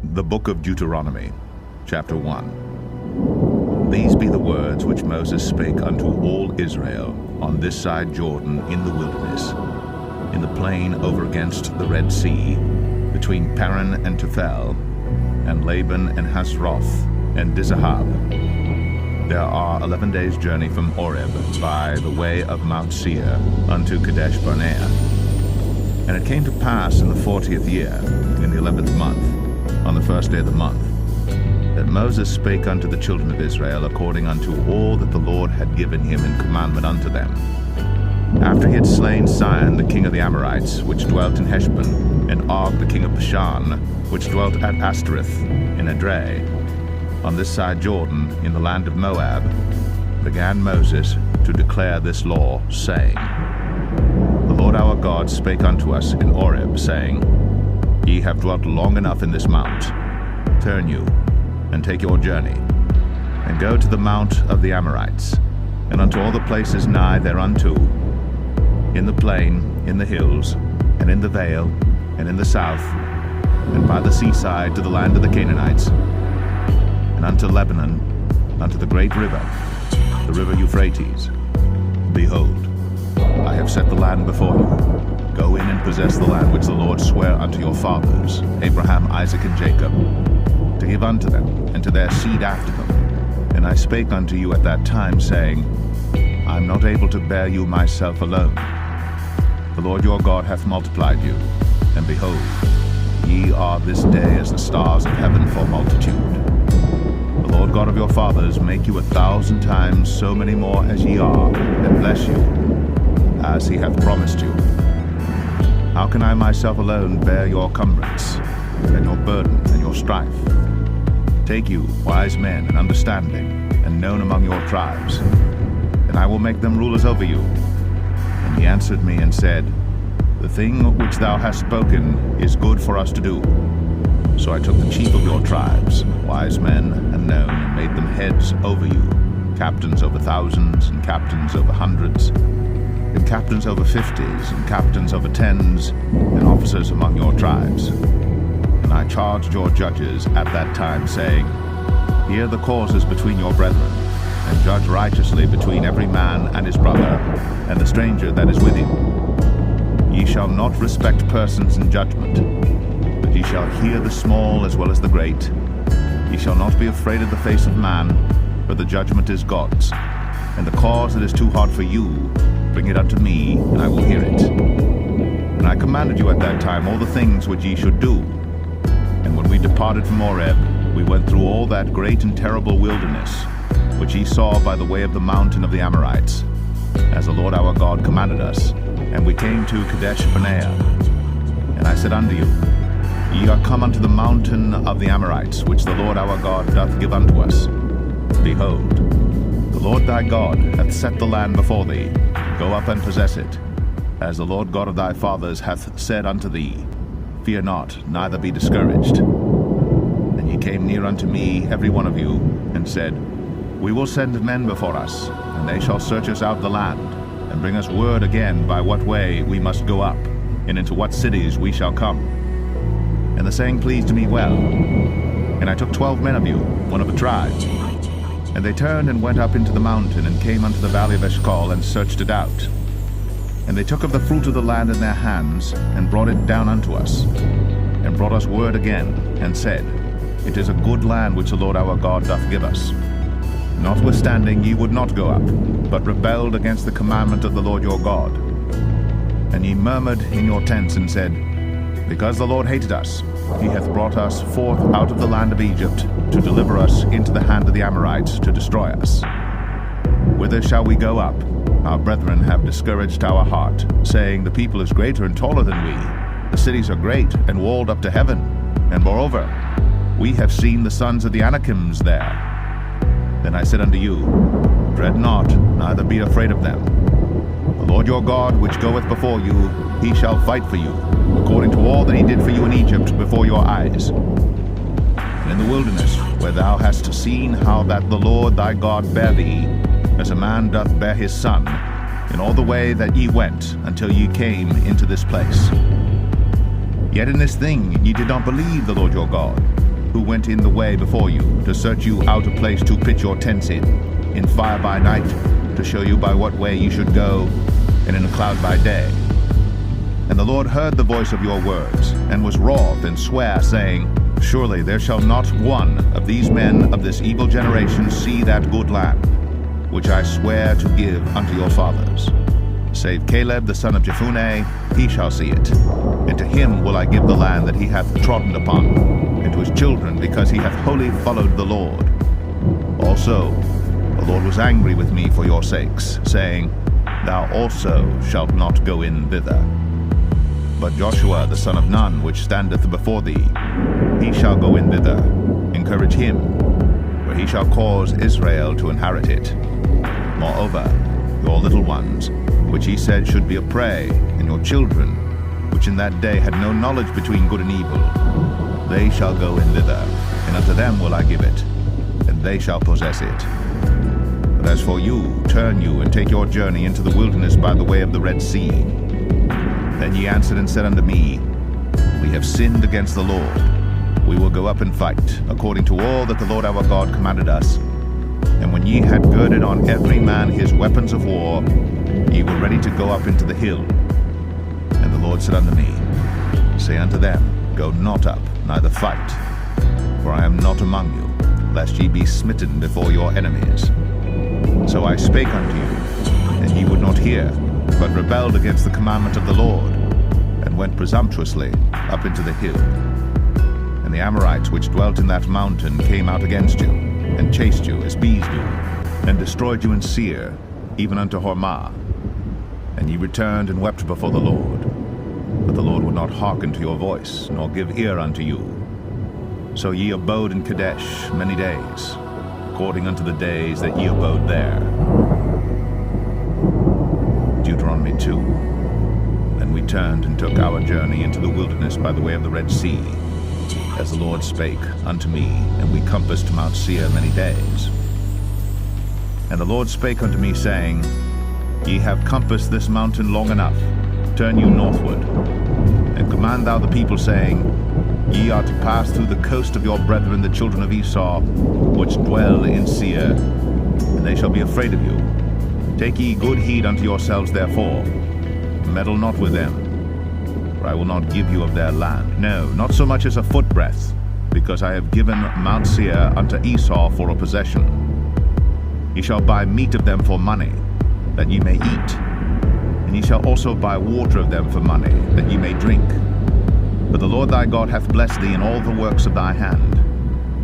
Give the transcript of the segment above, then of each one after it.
The Book of Deuteronomy, chapter 1. These be the words which Moses spake unto all Israel on this side Jordan in the wilderness, in the plain over against the Red Sea, between Paran and Tophel, and Laban and Hazroth, and Dizahab. There are 11 days' journey from Oreb by the way of Mount Seir unto Kadesh Barnea. And it came to pass in the 40th year, in the 11th month, on the first day of the month, that Moses spake unto the children of Israel according unto all that the Lord had given him in commandment unto them. After he had slain Sihon the king of the Amorites, which dwelt in Heshbon, and Og the king of Bashan, which dwelt at Ashtoreth in Edrei, on this side Jordan, in the land of Moab, began Moses to declare this law, saying, The Lord our God spake unto us in Oreb, saying, Ye have dwelt long enough in this mount. Turn you, and take your journey, and go to the mount of the Amorites, and unto all the places nigh thereunto, in the plain, in the hills, and in the vale, and in the south, and by the seaside to the land of the Canaanites, and unto Lebanon, unto the great river, the river Euphrates. Behold, I have set the land before you. Go in and possess the land which the Lord sware unto your fathers, Abraham, Isaac, and Jacob, to give unto them, and to their seed after them. And I spake unto you at that time, saying, I am not able to bear you myself alone. The Lord your God hath multiplied you, and behold, ye are this day as the stars of heaven for multitude. The Lord God of your fathers make you 1,000 times so many more as ye are, and bless you, as he hath promised you. How can I myself alone bear your cumbrance, and your burden, and your strife? Take you wise men and understanding, and known among your tribes, and I will make them rulers over you. And he answered me and said, The thing which thou hast spoken is good for us to do. So I took the chief of your tribes, wise men and known, and made them heads over you, captains over thousands, and captains over hundreds, and captains over 50s, and captains over 10s, and officers among your tribes. And I charged your judges at that time, saying, Hear the causes between your brethren, and judge righteously between every man and his brother, and the stranger that is with him. Ye shall not respect persons in judgment, but ye shall hear the small as well as the great. Ye shall not be afraid of the face of man, for the judgment is God's. And the cause that is too hard for you, bring it unto me, and I will hear it. And I commanded you at that time all the things which ye should do. And when we departed from Oreb, we went through all that great and terrible wilderness, which ye saw by the way of the mountain of the Amorites, as the Lord our God commanded us. And we came to Kadesh Barnea. And I said unto you, Ye are come unto the mountain of the Amorites, which the Lord our God doth give unto us. Behold, the Lord thy God hath set the land before thee. Go up and possess it, as the Lord God of thy fathers hath said unto thee. Fear not, neither be discouraged. And ye came near unto me, every one of you, and said, We will send men before us, and they shall search us out the land, and bring us word again by what way we must go up, and into what cities we shall come. And the saying pleased me well. And I took 12 men of you, one of a tribe. And they turned and went up into the mountain, and came unto the valley of Eshcol, and searched it out. And they took of the fruit of the land in their hands, and brought it down unto us, and brought us word again, and said, It is a good land which the Lord our God doth give us. Notwithstanding ye would not go up, but rebelled against the commandment of the Lord your God. And ye murmured in your tents, and said, Because the Lord hated us, he hath brought us forth out of the land of Egypt, to deliver us into the hand of the Amorites, to destroy us. Whither shall we go up? Our brethren have discouraged our heart, saying, The people is greater and taller than we. The cities are great, and walled up to heaven. And moreover, we have seen the sons of the Anakims there. Then I said unto you, Dread not, neither be afraid of them. The Lord your God, which goeth before you, he shall fight for you, according to all that he did for you in Egypt before your eyes. And in the wilderness, where thou hast seen how that the Lord thy God bare thee, as a man doth bear his son, in all the way that ye went, until ye came into this place. Yet in this thing ye did not believe the Lord your God, who went in the way before you, to search you out a place to pitch your tents in fire by night, to show you by what way you should go, and in a cloud by day. And the Lord heard the voice of your words, and was wroth, and sware, saying, Surely there shall not one of these men of this evil generation see that good land, which I swear to give unto your fathers. Save Caleb the son of Jephunneh, he shall see it. And to him will I give the land that he hath trodden upon, and to his children, because he hath wholly followed the Lord. Also the Lord was angry with me for your sakes, saying, Thou also shalt not go in thither. But Joshua the son of Nun, which standeth before thee, he shall go in thither. Encourage him, for he shall cause Israel to inherit it. Moreover, your little ones, which he said should be a prey, and your children, which in that day had no knowledge between good and evil, they shall go in thither, and unto them will I give it, and they shall possess it. But as for you, turn you, and take your journey into the wilderness by the way of the Red Sea. Then ye answered and said unto me, We have sinned against the Lord. We will go up and fight, according to all that the Lord our God commanded us. And when ye had girded on every man his weapons of war, ye were ready to go up into the hill. And the Lord said unto me, Say unto them, Go not up, neither fight, for I am not among you, lest ye be smitten before your enemies. So I spake unto you, and ye would not hear, but rebelled against the commandment of the Lord, and went presumptuously up into the hill. And the Amorites which dwelt in that mountain came out against you, and chased you as bees do, and destroyed you in Seir, even unto Hormah. And ye returned and wept before the Lord. But the Lord would not hearken to your voice, nor give ear unto you. So ye abode in Kadesh many days, according unto the days that ye abode there. Deuteronomy 2. Then we turned and took our journey into the wilderness by the way of the Red Sea, as the Lord spake unto me, and we compassed Mount Seir many days. And the Lord spake unto me, saying, Ye have compassed this mountain long enough. Turn you northward, and command thou the people, saying, Ye are to pass through the coast of your brethren the children of Esau, which dwell in Seir, and they shall be afraid of you. Take ye good heed unto yourselves therefore, meddle not with them, for I will not give you of their land, no, not so much as a footbreadth, because I have given Mount Seir unto Esau for a possession. Ye shall buy meat of them for money, that ye may eat, and ye shall also buy water of them for money, that ye may drink. But the Lord thy God hath blessed thee in all the works of thy hand.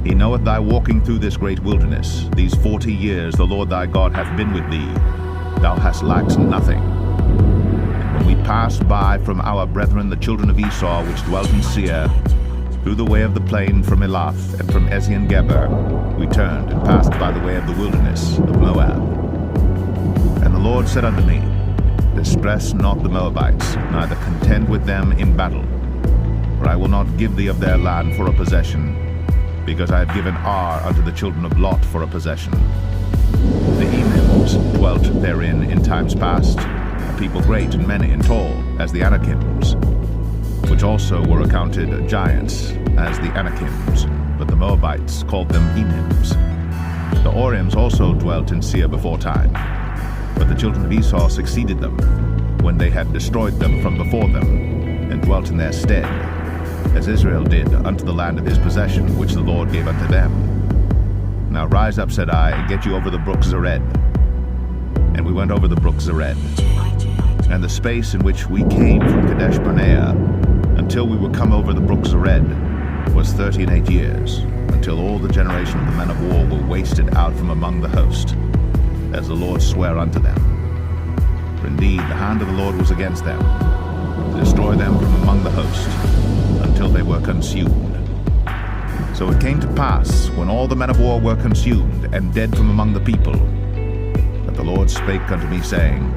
He knoweth thy walking through this great wilderness. These 40 years the Lord thy God hath been with thee. Thou hast lacked nothing. And when we passed by from our brethren the children of Esau, which dwelt in Seir, through the way of the plain from Elath and from Ezion-Geber, we turned and passed by the way of the wilderness of Moab. And the Lord said unto me, Distress not the Moabites, neither contend with them in battle. For I will not give thee of their land for a possession, because I have given Ar unto the children of Lot for a possession. The Emims dwelt therein in times past, a people great and many and tall, as the Anakims, which also were accounted giants, as the Anakims, but the Moabites called them Emims. The Orims also dwelt in Seir before time, but the children of Esau succeeded them, when they had destroyed them from before them, and dwelt in their stead, as Israel did unto the land of his possession, which the Lord gave unto them. Now rise up, said I, and get you over the brook Zered. And we went over the brook Zered. And the space in which we came from Kadesh Barnea, until we were come over the brook Zered, was 38 years, until all the generation of the men of war were wasted out from among the host, as the Lord sware unto them. For indeed the hand of the Lord was against them, to destroy them from among the host, until they were consumed. So it came to pass, when all the men of war were consumed, and dead from among the people, that the Lord spake unto me, saying,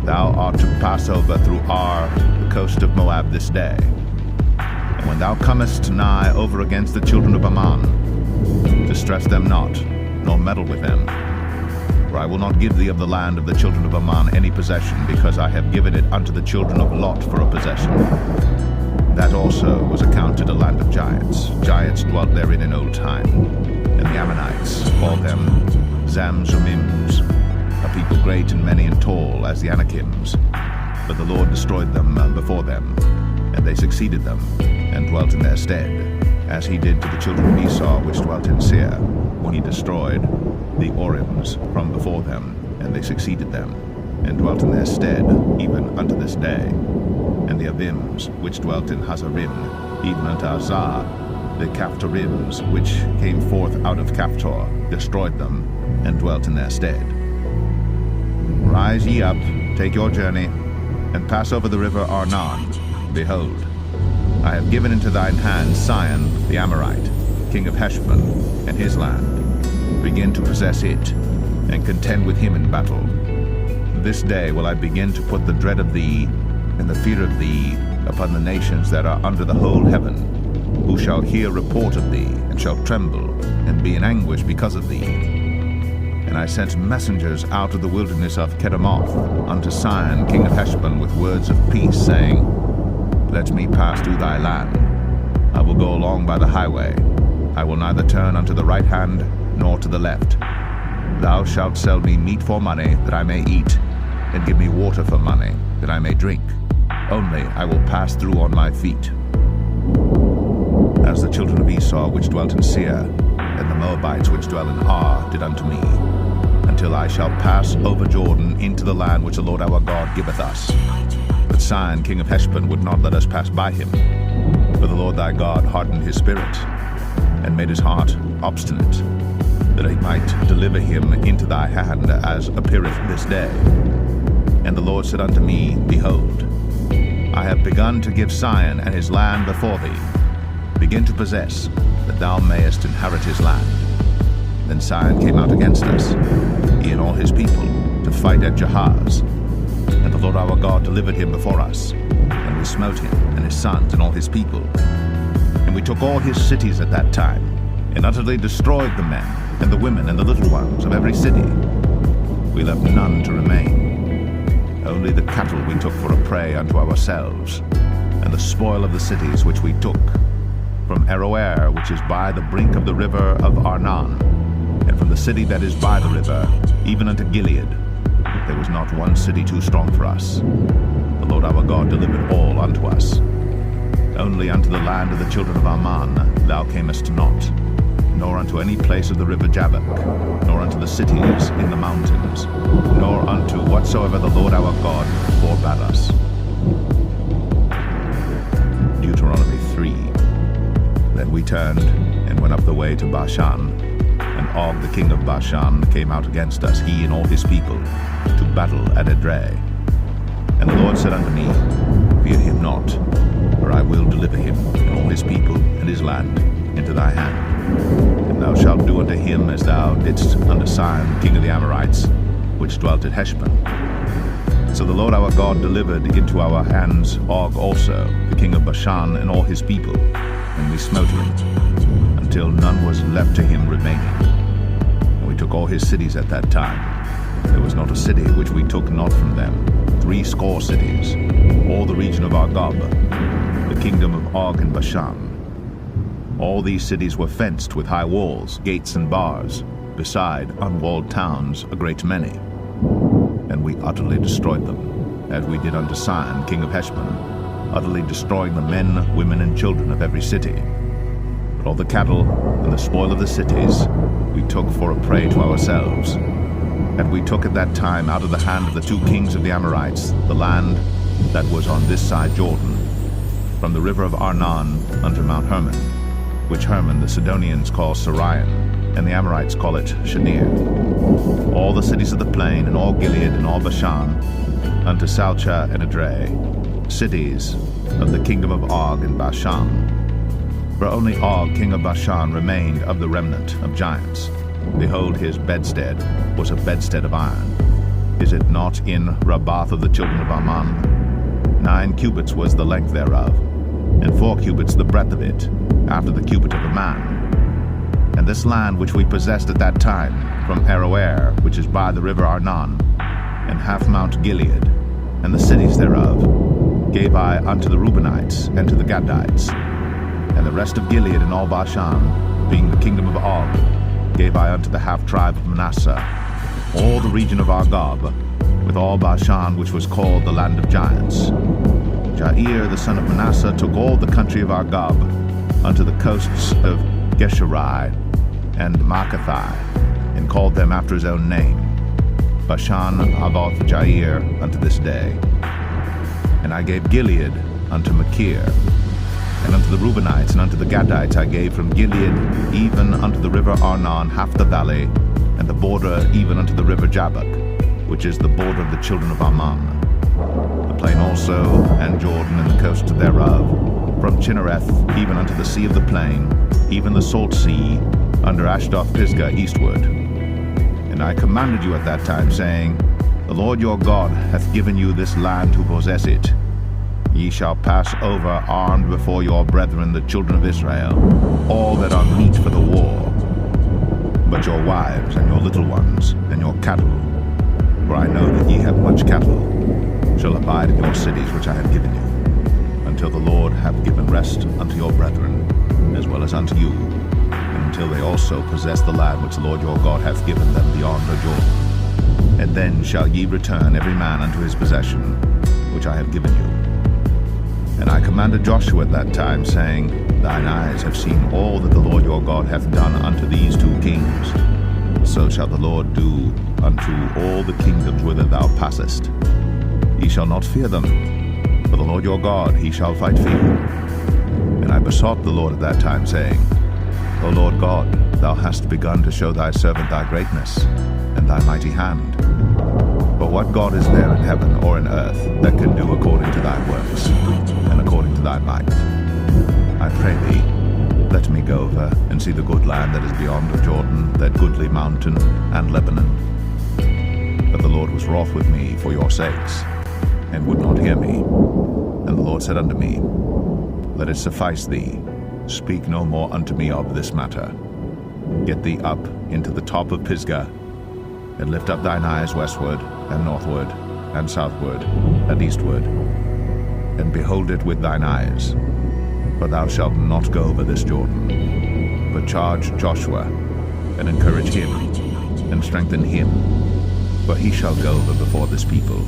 Thou art to pass over through Ar, the coast of Moab, this day. And when thou comest nigh over against the children of Ammon, distress them not, nor meddle with them. For I will not give thee of the land of the children of Ammon any possession, because I have given it unto the children of Lot for a possession. That also was accounted a land of giants. Giants dwelt therein in old time. And the Ammonites called them Zamzummims, a people great and many and tall as the Anakims. But the Lord destroyed them before them, and they succeeded them, and dwelt in their stead, as he did to the children of Esau which dwelt in Seir, when he destroyed the Orims from before them, and they succeeded them, and dwelt in their stead, even unto this day. And the Avims which dwelt in Hazarim, even unto Azar, the Caphtorims which came forth out of Caphtor, destroyed them, and dwelt in their stead. Rise ye up, take your journey, and pass over the river Arnon. Behold, I have given into thine hand Sihon the Amorite, king of Heshbon, and his land. Begin to possess it, and contend with him in battle. This day will I begin to put the dread of thee and the fear of thee upon the nations that are under the whole heaven, who shall hear report of thee, and shall tremble, and be in anguish because of thee. And I sent messengers out of the wilderness of Kedemoth unto Sihon king of Heshbon with words of peace, saying, Let me pass through thy land. I will go along by the highway. I will neither turn unto the right hand nor to the left. Thou shalt sell me meat for money, that I may eat, and give me water for money, that I may drink. Only I will pass through on my feet. As the children of Esau which dwelt in Seir, and the Moabites which dwell in Ar, did unto me, until I shall pass over Jordan into the land which the Lord our God giveth us. But Sihon king of Heshbon would not let us pass by him. For the Lord thy God hardened his spirit, and made his heart obstinate, that he might deliver him into thy hand, as appeareth this day. And the Lord said unto me, Behold, I have begun to give Sihon and his land before thee. Begin to possess, that thou mayest inherit his land. Then Sihon came out against us, he and all his people, to fight at Jahaz. And the Lord our God delivered him before us, and we smote him, and his sons, and all his people. And we took all his cities at that time, and utterly destroyed the men, and the women, and the little ones of every city. We left none to remain. Only the cattle we took for a prey unto ourselves, and the spoil of the cities which we took, from Aroer, which is by the brink of the river of Arnon, and from the city that is by the river, even unto Gilead. There was not one city too strong for us. The Lord our God delivered all unto us. Only unto the land of the children of Ammon thou camest not, nor unto any place of the river Jabbok, nor unto the cities in the mountains, nor unto whatsoever the Lord our God forbade us. Deuteronomy 3. Then we turned and went up the way to Bashan, and Og the king of Bashan came out against us, he and all his people, to battle at Edrei. And the Lord said unto me, Fear him not, for I will deliver him and all his people and his land into thy hand. And thou shalt do unto him as thou didst unto Sihon king of the Amorites, which dwelt at Heshbon. So the Lord our God delivered into our hands Og also, the king of Bashan, and all his people, and we smote him, until none was left to him remaining. And we took all his cities at that time. There was not a city which we took not from them, 80 cities, all the region of Argob, the kingdom of Og and Bashan. All these cities were fenced with high walls, gates, and bars, beside unwalled towns a great many. And we utterly destroyed them, as we did unto Sihon king of Heshbon, utterly destroying the men, women, and children of every city. But all the cattle and the spoil of the cities we took for a prey to ourselves. And we took at that time out of the hand of the 2 kings of the Amorites the land that was on this side Jordan, from the river of Arnon unto Mount Hermon, which Hermon the Sidonians call Sarion, and the Amorites call it Shenir. All the cities of the plain, and all Gilead, and all Bashan, unto Salcha and Edrei, cities of the kingdom of Og and Bashan. For only Og king of Bashan remained of the remnant of giants. Behold, his bedstead was a bedstead of iron. Is it not in Rabbath of the children of Ammon? 9 cubits was the length thereof, and 4 cubits the breadth of it, after the cubit of a man. And this land which we possessed at that time, from Aroer, which is by the river Arnon, and half Mount Gilead, and the cities thereof, gave I unto the Reubenites and to the Gadites. And the rest of Gilead and all Bashan, being the kingdom of Og, gave I unto the half-tribe of Manasseh. All the region of Argob, with all Bashan, which was called the land of giants. Jair the son of Manasseh took all the country of Argob unto the coasts of Geshurai and Maacathai, and called them after his own name, Bashan Avoth Jair, unto this day. And I gave Gilead unto Machir, and unto the Reubenites and unto the Gadites I gave from Gilead even unto the river Arnon half the valley, and the border even unto the river Jabbok, which is the border of the children of Ammon, the plain also, and Jordan and the coast thereof, from Chinnereth even unto the sea of the plain, even the salt sea, under Ashdoth Pisgah eastward. And I commanded you at that time, saying, The Lord your God hath given you this land to possess it. Ye shall pass over armed before your brethren the children of Israel, all that are meet for the war. But your wives and your little ones and your cattle, for I know that ye have much cattle, shall abide in your cities which I have given you, until the Lord have given rest unto your brethren, as well as unto you, and until they also possess the land which the Lord your God hath given them beyond the Jordan. And then shall ye return every man unto his possession, which I have given you. And I commanded Joshua at that time, saying, Thine eyes have seen all that the Lord your God hath done unto these two kings. So shall the Lord do unto all the kingdoms whither thou passest. Ye shall not fear them, for the Lord your God, he shall fight for you. And I besought the Lord at that time, saying, O Lord God, thou hast begun to show thy servant thy greatness, and thy mighty hand. But what God is there in heaven or in earth that can do according to thy works, and according to thy might? I pray thee, let me go over and see the good land that is beyond the Jordan, that goodly mountain and Lebanon. But the Lord was wroth with me for your sakes, and would not hear me. And the Lord said unto me, Let it suffice thee, speak no more unto me of this matter. Get thee up into the top of Pisgah, and lift up thine eyes westward, and northward, and southward, and eastward, and behold it with thine eyes. For thou shalt not go over this Jordan, but charge Joshua, and encourage him, and strengthen him, for he shall go over before this people,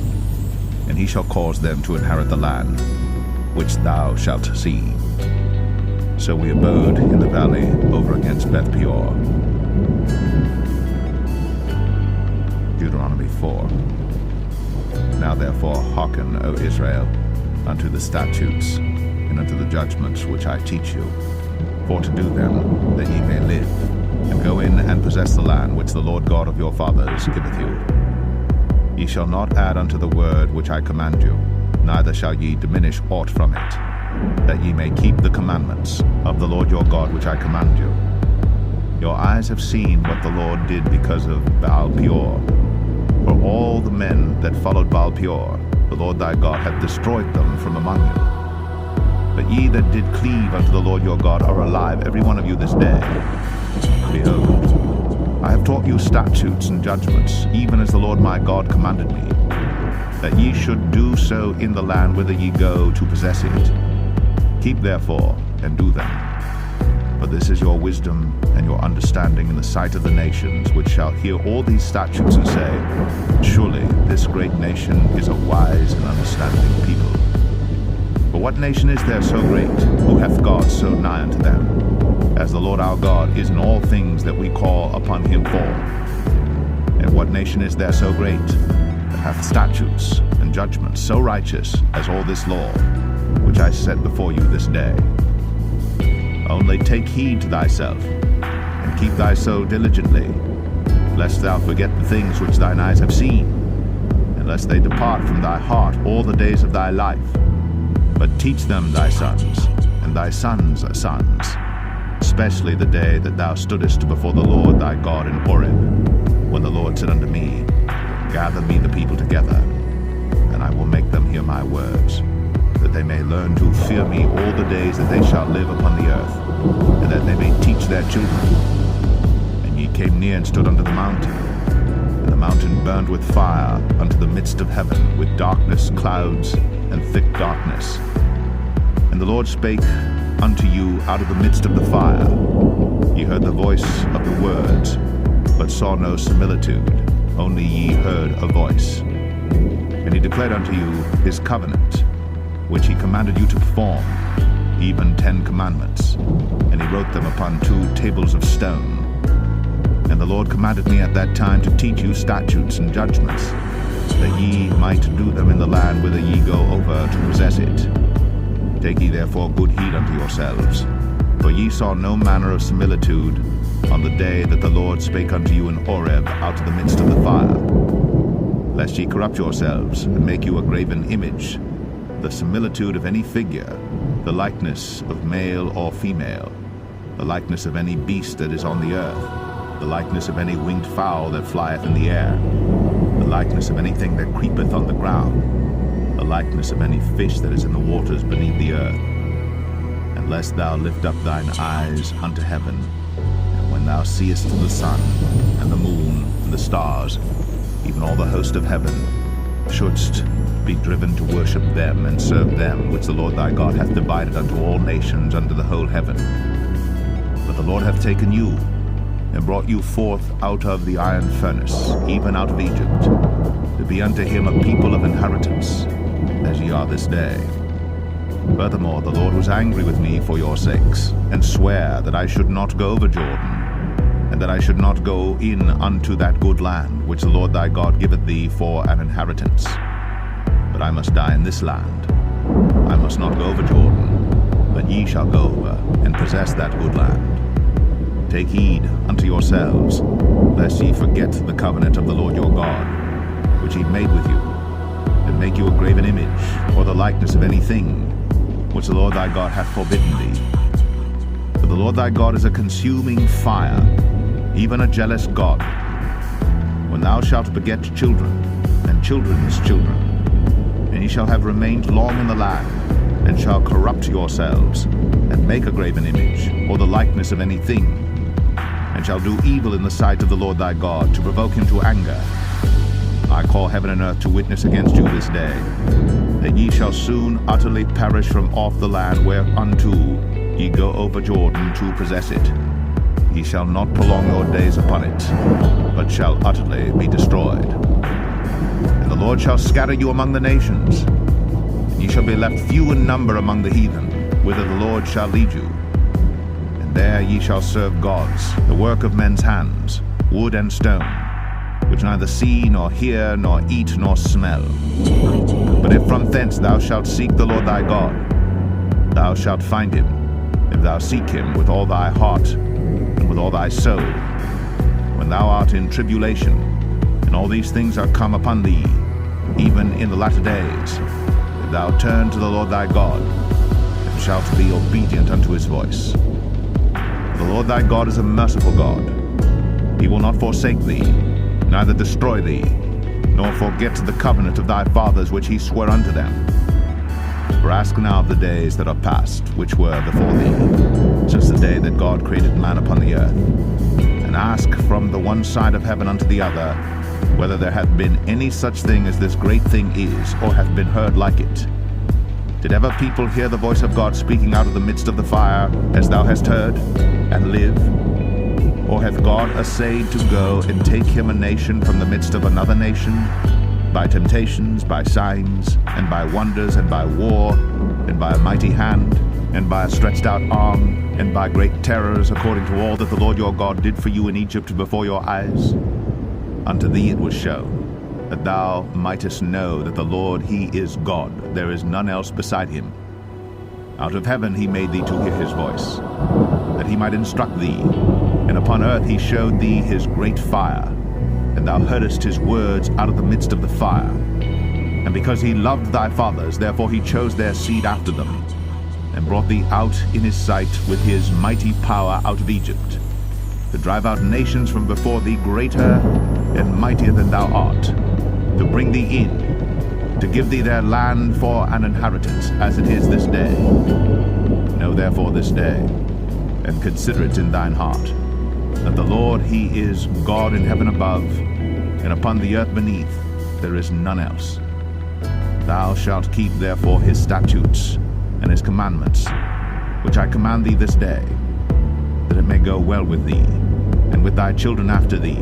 and he shall cause them to inherit the land, which thou shalt see. So we abode in the valley over against Beth Peor. Deuteronomy 4. Now therefore hearken, O Israel, unto the statutes, and unto the judgments which I teach you, for to do them, that ye may live, and go in and possess the land which the Lord God of your fathers giveth you. Ye shall not add unto the word which I command you, neither shall ye diminish aught from it, that ye may keep the commandments of the Lord your God which I command you. Your eyes have seen what the Lord did because of Baal Peor. For all the men that followed Baal Peor, the Lord thy God hath destroyed them from among you. But ye that did cleave unto the Lord your God are alive, every one of you this day. Behold, I have taught you statutes and judgments, even as the Lord my God commanded me, that ye should do so in the land whither ye go to possess it. Keep therefore, and do them. For this is your wisdom and your understanding in the sight of the nations, which shall hear all these statutes and say, Surely this great nation is a wise and understanding people. For what nation is there so great, who hath God so nigh unto them, as the Lord our God is in all things that we call upon him for? And what nation is there so great, that hath statutes and judgments so righteous as all this law, which I set before you this day? Only take heed to thyself, and keep thy soul diligently, lest thou forget the things which thine eyes have seen, and lest they depart from thy heart all the days of thy life. But teach them thy sons, and thy sons' sons, especially the day that thou stoodest before the Lord thy God in Horeb, when the Lord said unto me, Gather me the people together, and I will make them hear my words, that they may learn to fear me all the days that they shall live upon the earth, and that they may teach their children. And ye came near and stood under the mountain, and the mountain burned with fire unto the midst of heaven, with darkness, clouds, and thick darkness. And the Lord spake unto you out of the midst of the fire. Ye heard the voice of the words, but saw no similitude, only ye heard a voice. And he declared unto you his covenant, which he commanded you to perform, even 10 commandments. And he wrote them upon 2 tables of stone. And the Lord commanded me at that time to teach you statutes and judgments, that ye might do them in the land whither ye go over to possess it. Take ye therefore good heed unto yourselves, for ye saw no manner of similitude on the day that the Lord spake unto you in Horeb out of the midst of the fire, lest ye corrupt yourselves, and make you a graven image, the similitude of any figure, the likeness of male or female, the likeness of any beast that is on the earth, the likeness of any winged fowl that flieth in the air, the likeness of anything that creepeth on the ground, the likeness of any fish that is in the waters beneath the earth. And lest thou lift up thine eyes unto heaven, and when thou seest the sun, and the moon, and the stars, even all the host of heaven, shouldst be driven to worship them and serve them, which the Lord thy God hath divided unto all nations under the whole heaven. But the Lord hath taken you, and brought you forth out of the iron furnace, even out of Egypt, to be unto him a people of inheritance, as ye are this day. Furthermore, the Lord was angry with me for your sakes, and sware that I should not go over Jordan, and that I should not go in unto that good land, which the Lord thy God giveth thee for an inheritance. But I must die in this land. I must not go over Jordan, but ye shall go over, and possess that good land. Take heed unto yourselves, lest ye forget the covenant of the Lord your God, which he made with you, and make you a graven image, or the likeness of anything, which the Lord thy God hath forbidden thee. For the Lord thy God is a consuming fire, even a jealous God. When thou shalt beget children, and children's children, and ye shall have remained long in the land, and shall corrupt yourselves, and make a graven image, or the likeness of anything, and shall do evil in the sight of the Lord thy God, to provoke him to anger, I call heaven and earth to witness against you this day, that ye shall soon utterly perish from off the land whereunto ye go over Jordan to possess it. Ye shall not prolong your days upon it, but shall utterly be destroyed. And the Lord shall scatter you among the nations, and ye shall be left few in number among the heathen, whither the Lord shall lead you. And there ye shall serve gods, the work of men's hands, wood and stone, which neither see, nor hear, nor eat, nor smell. But if from thence thou shalt seek the Lord thy God, thou shalt find him, if thou seek him with all thy heart and with all thy soul. When thou art in tribulation, and all these things are come upon thee, even in the latter days, if thou turn to the Lord thy God, and shalt be obedient unto his voice. The Lord thy God is a merciful God. He will not forsake thee, neither destroy thee, nor forget the covenant of thy fathers which he sware unto them. For ask now of the days that are past, which were before thee, since the day that God created man upon the earth, and ask from the one side of heaven unto the other, whether there hath been any such thing as this great thing is, or hath been heard like it. Did ever people hear the voice of God speaking out of the midst of the fire, as thou hast heard, and live? Or hath God essayed to go and take him a nation from the midst of another nation, by temptations, by signs, and by wonders, and by war, and by a mighty hand, and by a stretched out arm, and by great terrors, according to all that the Lord your God did for you in Egypt before your eyes? Unto thee it was shown, that thou mightest know that the Lord he is God, there is none else beside him. Out of heaven he made thee to hear his voice, that he might instruct thee, and upon earth he showed thee his great fire, and thou heardest his words out of the midst of the fire. And because he loved thy fathers, therefore he chose their seed after them, and brought thee out in his sight with his mighty power out of Egypt, to drive out nations from before thee greater and mightier than thou art, to bring thee in, to give thee their land for an inheritance, as it is this day. Know therefore this day, and consider it in thine heart, that the Lord he is God in heaven above, and upon the earth beneath there is none else. Thou shalt keep therefore his statutes and his commandments, which I command thee this day, that it may go well with thee, and with thy children after thee,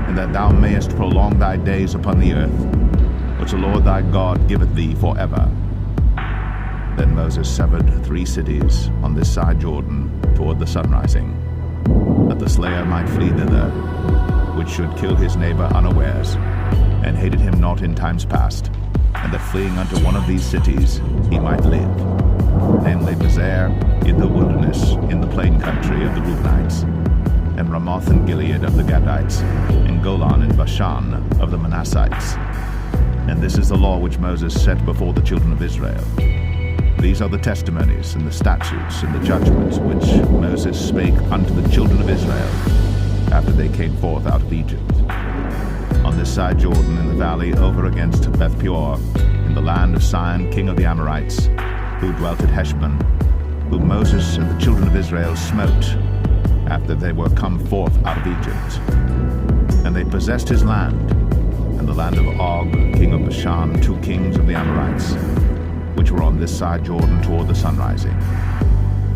and that thou mayest prolong thy days upon the earth, which the Lord thy God giveth thee forever. Then Moses severed 3 cities on this side Jordan toward the sunrising, that the slayer might flee thither, which should kill his neighbor unawares, and hated him not in times past, and that fleeing unto one of these cities he might live, namely Bezer in the wilderness, in the plain country of the Reubenites, and Ramoth and Gilead of the Gadites, and Golan and Bashan of the Manassites. And this is the law which Moses set before the children of Israel. These are the testimonies and the statutes and the judgments which Moses spake unto the children of Israel after they came forth out of Egypt. On this side Jordan, in the valley over against Beth Peor, in the land of Sihon king of the Amorites, who dwelt at Heshbon, whom Moses and the children of Israel smote after they were come forth out of Egypt. And they possessed his land, and the land of Og king of Bashan, 2 kings of the Amorites, which were on this side Jordan toward the sunrising,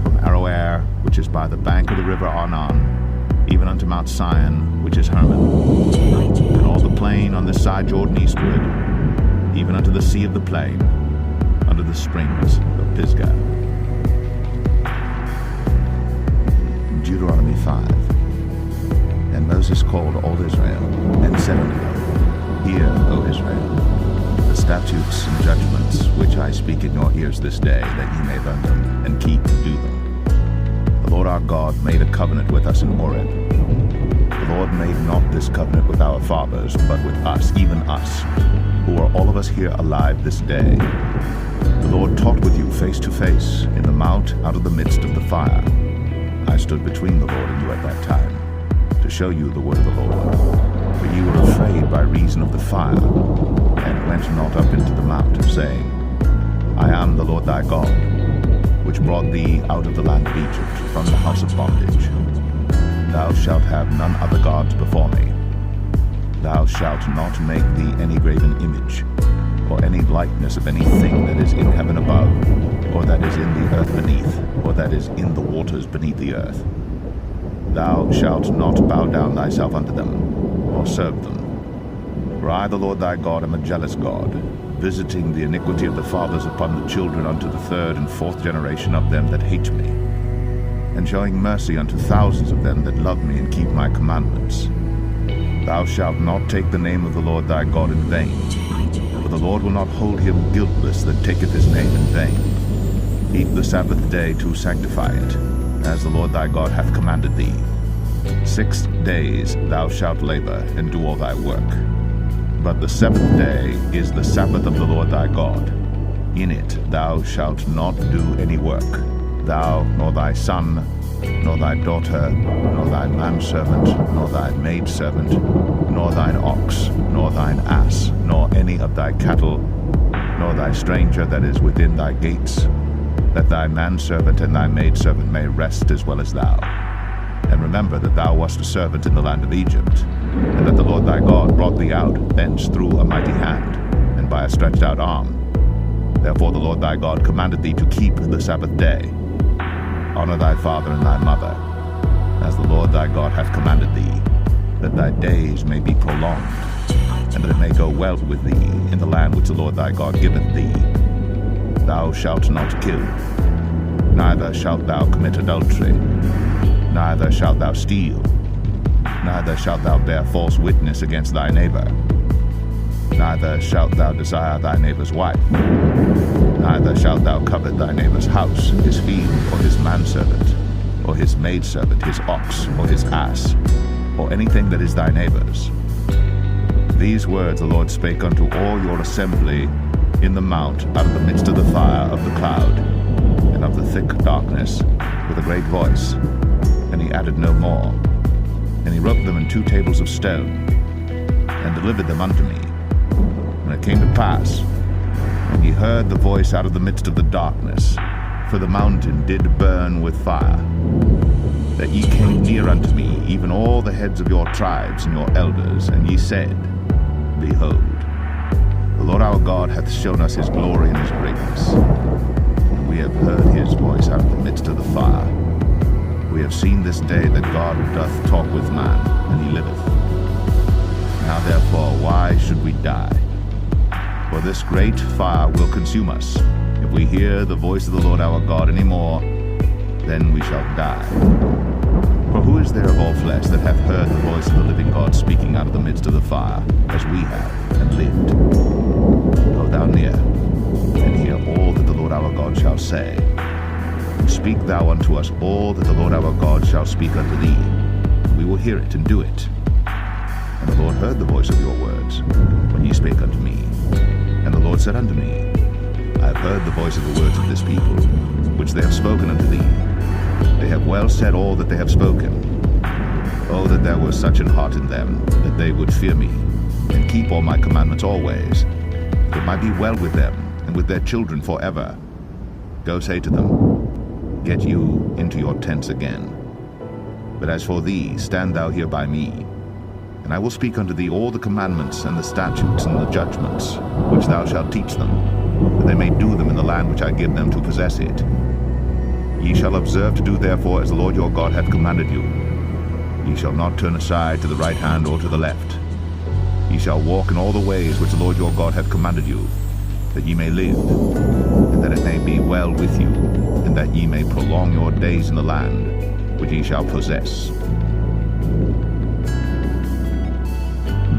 from Aroer, which is by the bank of the river Arnon, even unto Mount Sion, which is Hermon, and all the plain on this side Jordan eastward, even unto the sea of the plain, under the springs of Pisgah. Deuteronomy 5. And Moses called all Israel, and said unto them, Hear, O Israel, the statutes and judgments which I speak in your ears this day, that ye may learn them, and keep and do them. The Lord our God made a covenant with us in Horeb. The Lord made not this covenant with our fathers, but with us, even us, who are all of us here alive this day. The Lord taught with you face to face, in the mount out of the midst of the fire. I stood between the Lord and you at that time, to show you the word of the Lord. For you were afraid by reason of the fire, and went not up into the mount, saying, I am the Lord thy God, which brought thee out of the land of Egypt, from the house of bondage. Thou shalt have none other gods before me. Thou shalt not make thee any graven image, or any likeness of anything that is in heaven above, or that is in the earth beneath, or that is in the waters beneath the earth. Thou shalt not bow down thyself unto them, or serve them. For I, the Lord thy God, am a jealous God, visiting the iniquity of the fathers upon the children unto the 3rd and 4th generation of them that hate me, and showing mercy unto thousands of them that love me and keep my commandments. Thou shalt not take the name of the Lord thy God in vain, for the Lord will not hold him guiltless that taketh his name in vain. Keep the Sabbath day to sanctify it, as the Lord thy God hath commanded thee. 6 days thou shalt labor, and do all thy work. But the 7th day is the Sabbath of the Lord thy God. In it thou shalt not do any work, thou, nor thy son, nor thy daughter, nor thy manservant, nor thy maidservant, nor thine ox, nor thine ass, nor any of thy cattle, nor thy stranger that is within thy gates, that thy manservant and thy maidservant may rest as well as thou. And remember that thou wast a servant in the land of Egypt, and that the Lord thy God brought thee out thence through a mighty hand, and by a stretched out arm. Therefore the Lord thy God commanded thee to keep the Sabbath day. Honor thy father and thy mother, as the Lord thy God hath commanded thee, that thy days may be prolonged, and that it may go well with thee in the land which the Lord thy God giveth thee. Thou shalt not kill, neither shalt thou commit adultery, neither shalt thou steal, neither shalt thou bear false witness against thy neighbor, neither shalt thou desire thy neighbor's wife, neither shalt thou covet thy neighbor's house, his field, or his manservant, or his maidservant, his ox, or his ass, or anything that is thy neighbor's. These words the Lord spake unto all your assembly in the mount out of the midst of the fire, of the cloud, and of the thick darkness, with a great voice. And he added no more. And he wrote them in 2 tables of stone, and delivered them unto me. And it came to pass, when ye heard the voice out of the midst of the darkness, for the mountain did burn with fire, that ye came near unto me, even all the heads of your tribes and your elders, and ye said, Behold, The Lord our God hath shown us his glory and his greatness, and we have heard his voice out of the midst of the fire. We have seen this day that God doth talk with man, and he liveth. Now therefore, why should we die? For this great fire will consume us. If we hear the voice of the Lord our God any more, then we shall die. For who is there of all flesh that hath heard the voice of the living God speaking out of the midst of the fire, as we have, and lived? Go thou near, and hear all that the Lord our God shall say. And speak thou unto us all that the Lord our God shall speak unto thee. We will hear it and do it. And the Lord heard the voice of your words, when ye spake unto me. And the Lord said unto me, I have heard the voice of the words of this people, which they have spoken unto thee. They have well said all that they have spoken. Oh, that there was such an heart in them, that they would fear me, and keep all my commandments always, that it might be well with them, and with their children forever. Go say to them, Get you into your tents again. But as for thee, stand thou here by me, and I will speak unto thee all the commandments and the statutes and the judgments, which thou shalt teach them, that they may do them in the land which I give them to possess it. Ye shall observe to do therefore as the Lord your God hath commanded you. Ye shall not turn aside to the right hand or to the left. Ye shall walk in all the ways which the Lord your God hath commanded you, that ye may live, and that it may be well with you, and that ye may prolong your days in the land which ye shall possess.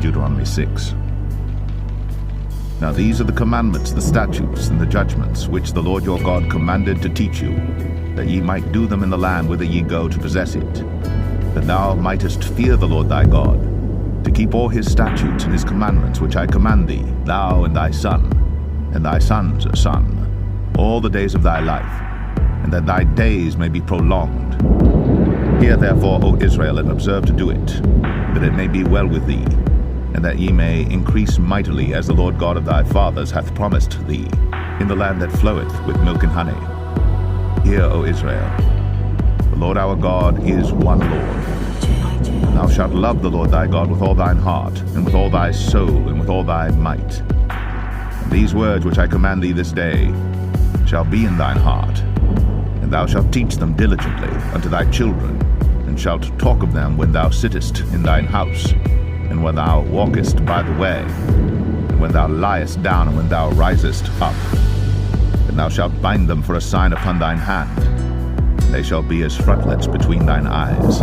Deuteronomy 6. Now these are the commandments, the statutes, and the judgments, which the Lord your God commanded to teach you, that ye might do them in the land whither ye go to possess it, that thou mightest fear the Lord thy God, to keep all his statutes and his commandments which I command thee, thou and thy son, and thy son's son, all the days of thy life, and that thy days may be prolonged. Hear therefore, O Israel, and observe to do it, that it may be well with thee, and that ye may increase mightily, as the Lord God of thy fathers hath promised thee, in the land that floweth with milk and honey. Hear, O Israel, the Lord our God is one Lord. And thou shalt love the Lord thy God with all thine heart, and with all thy soul, and with all thy might. And these words which I command thee this day shall be in thine heart, and thou shalt teach them diligently unto thy children, and shalt talk of them when thou sittest in thine house, and when thou walkest by the way, and when thou liest down, and when thou risest up. And thou shalt bind them for a sign upon thine hand, and they shall be as frontlets between thine eyes.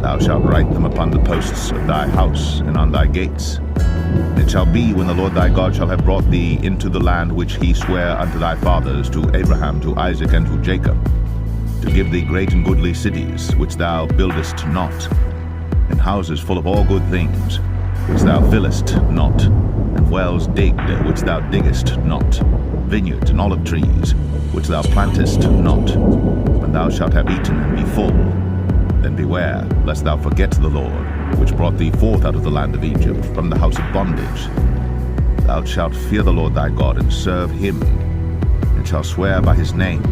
Thou shalt write them upon the posts of thy house, and on thy gates. And it shall be, when the Lord thy God shall have brought thee into the land which he sware unto thy fathers, to Abraham, to Isaac, and to Jacob, to give thee great and goodly cities, which thou buildest not, and houses full of all good things, which thou fillest not, and wells digged, which thou diggest not, vineyards and olive trees, which thou plantest not. When thou shalt have eaten and be full, then beware, lest thou forget the Lord, which brought thee forth out of the land of Egypt, from the house of bondage. Thou shalt fear the Lord thy God, and serve him, and shalt swear by his name.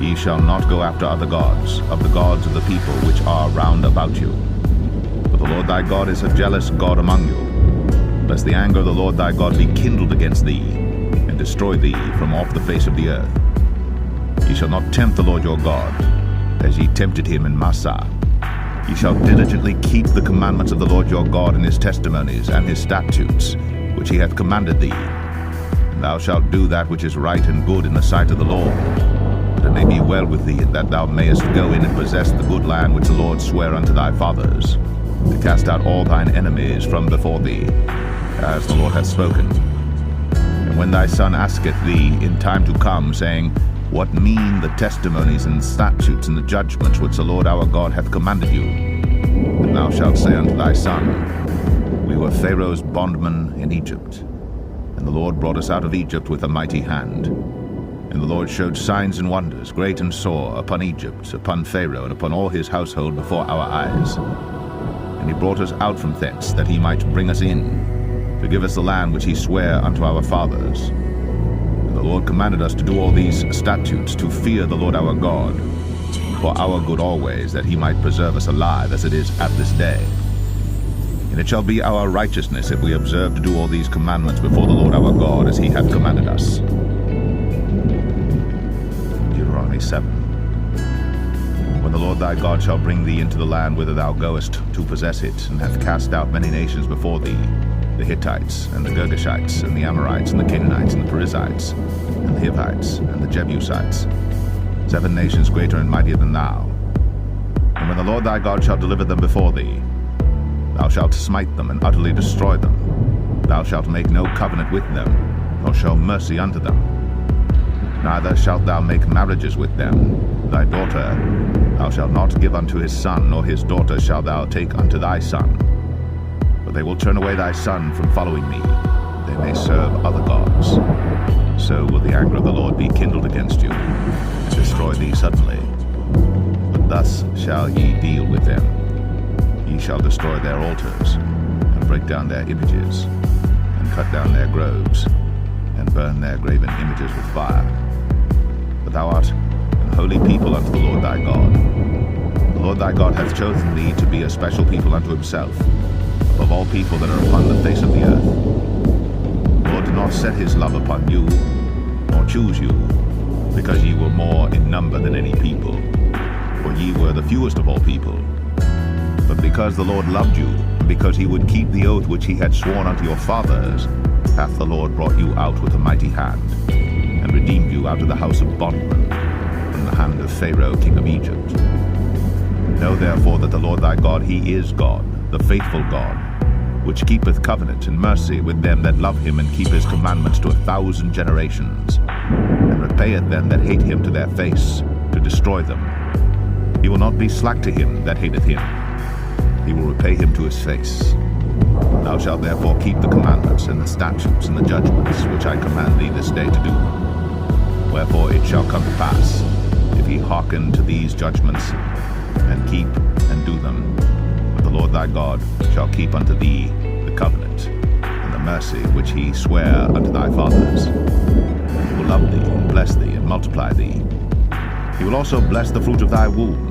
Ye shall not go after other gods, of the gods of the people which are round about you. For the Lord thy God is a jealous God among you, lest the anger of the Lord thy God be kindled against thee, and destroy thee from off the face of the earth. Ye shall not tempt the Lord your God, as ye tempted him in Massah. Ye shall diligently keep the commandments of the Lord your God, and his testimonies, and his statutes, which he hath commanded thee. And thou shalt do that which is right and good in the sight of the Lord, that it may be well with thee, and that thou mayest go in and possess the good land which the Lord sware unto thy fathers, to cast out all thine enemies from before thee, as the Lord hath spoken. And when thy son asketh thee in time to come, saying, What mean the testimonies and statutes and the judgments which the Lord our God hath commanded you? And thou shalt say unto thy son, We were Pharaoh's bondmen in Egypt, and the Lord brought us out of Egypt with a mighty hand. And the Lord showed signs and wonders, great and sore, upon Egypt, upon Pharaoh, and upon all his household before our eyes. And he brought us out from thence, that he might bring us in, to give us the land which he sware unto our fathers. And the Lord commanded us to do all these statutes, to fear the Lord our God, for our good always, that he might preserve us alive, as it is at this day. And it shall be our righteousness if we observe to do all these commandments before the Lord our God, as he hath commanded us. Deuteronomy 7. When the Lord thy God shall bring thee into the land whither thou goest to possess it, and hath cast out many nations before thee, the Hittites, and the Girgashites, and the Amorites, and the Canaanites, and the Perizzites, and the Hivites, and the Jebusites, 7 nations greater and mightier than thou. And when the Lord thy God shall deliver them before thee, thou shalt smite them and utterly destroy them. Thou shalt make no covenant with them, nor show mercy unto them. Neither shalt thou make marriages with them. Thy daughter thou shalt not give unto his son, nor his daughter shalt thou take unto thy son. For they will turn away thy son from following me, they may serve other gods. So will the anger of the Lord be kindled against you, and destroy thee suddenly. But thus shall ye deal with them. Ye shall destroy their altars, and break down their images, and cut down their groves, and burn their graven images with fire. But thou art an holy people unto the Lord thy God. The Lord thy God hath chosen thee to be a special people unto himself, above all people that are upon the face of the earth. The Lord did not set his love upon you, nor choose you, because ye were more in number than any people, for ye were the fewest of all people. But because the Lord loved you, and because he would keep the oath which he had sworn unto your fathers, hath the Lord brought you out with a mighty hand, and redeemed you out of the house of bondmen, from the hand of Pharaoh king of Egypt. Know therefore that the Lord thy God, he is God, the faithful God, which keepeth covenant and mercy with them that love him and keep his commandments to 1,000 generations, and repayeth them that hate him to their face, to destroy them. He will not be slack to him that hateth him. He will repay him to his face. Thou shalt therefore keep the commandments and the statutes and the judgments which I command thee this day to do. Wherefore it shall come to pass, if ye hearken to these judgments, and keep and do them, that the Lord thy God shall keep unto thee the covenant and the mercy which he sware unto thy fathers. He will love thee and bless thee and multiply thee. He will also bless the fruit of thy womb,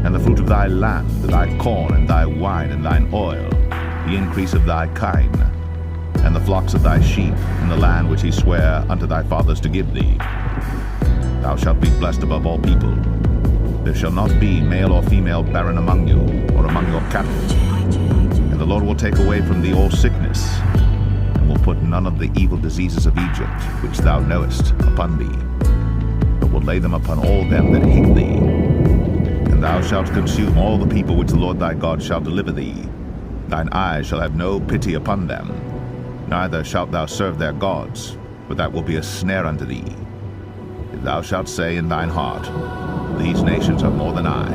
and the fruit of thy land, thy corn, and thy wine, and thine oil, the increase of thy kine, and the flocks of thy sheep, in the land which he sware unto thy fathers to give thee. Thou shalt be blessed above all people. There shall not be male or female barren among you, or among your cattle. And the Lord will take away from thee all sickness, and will put none of the evil diseases of Egypt, which thou knowest, upon thee, but will lay them upon all them that hate thee. And thou shalt consume all the people which the Lord thy God shall deliver thee. Thine eyes shall have no pity upon them, neither shalt thou serve their gods, for that will be a snare unto thee. If thou shalt say in thine heart, these nations are more than I,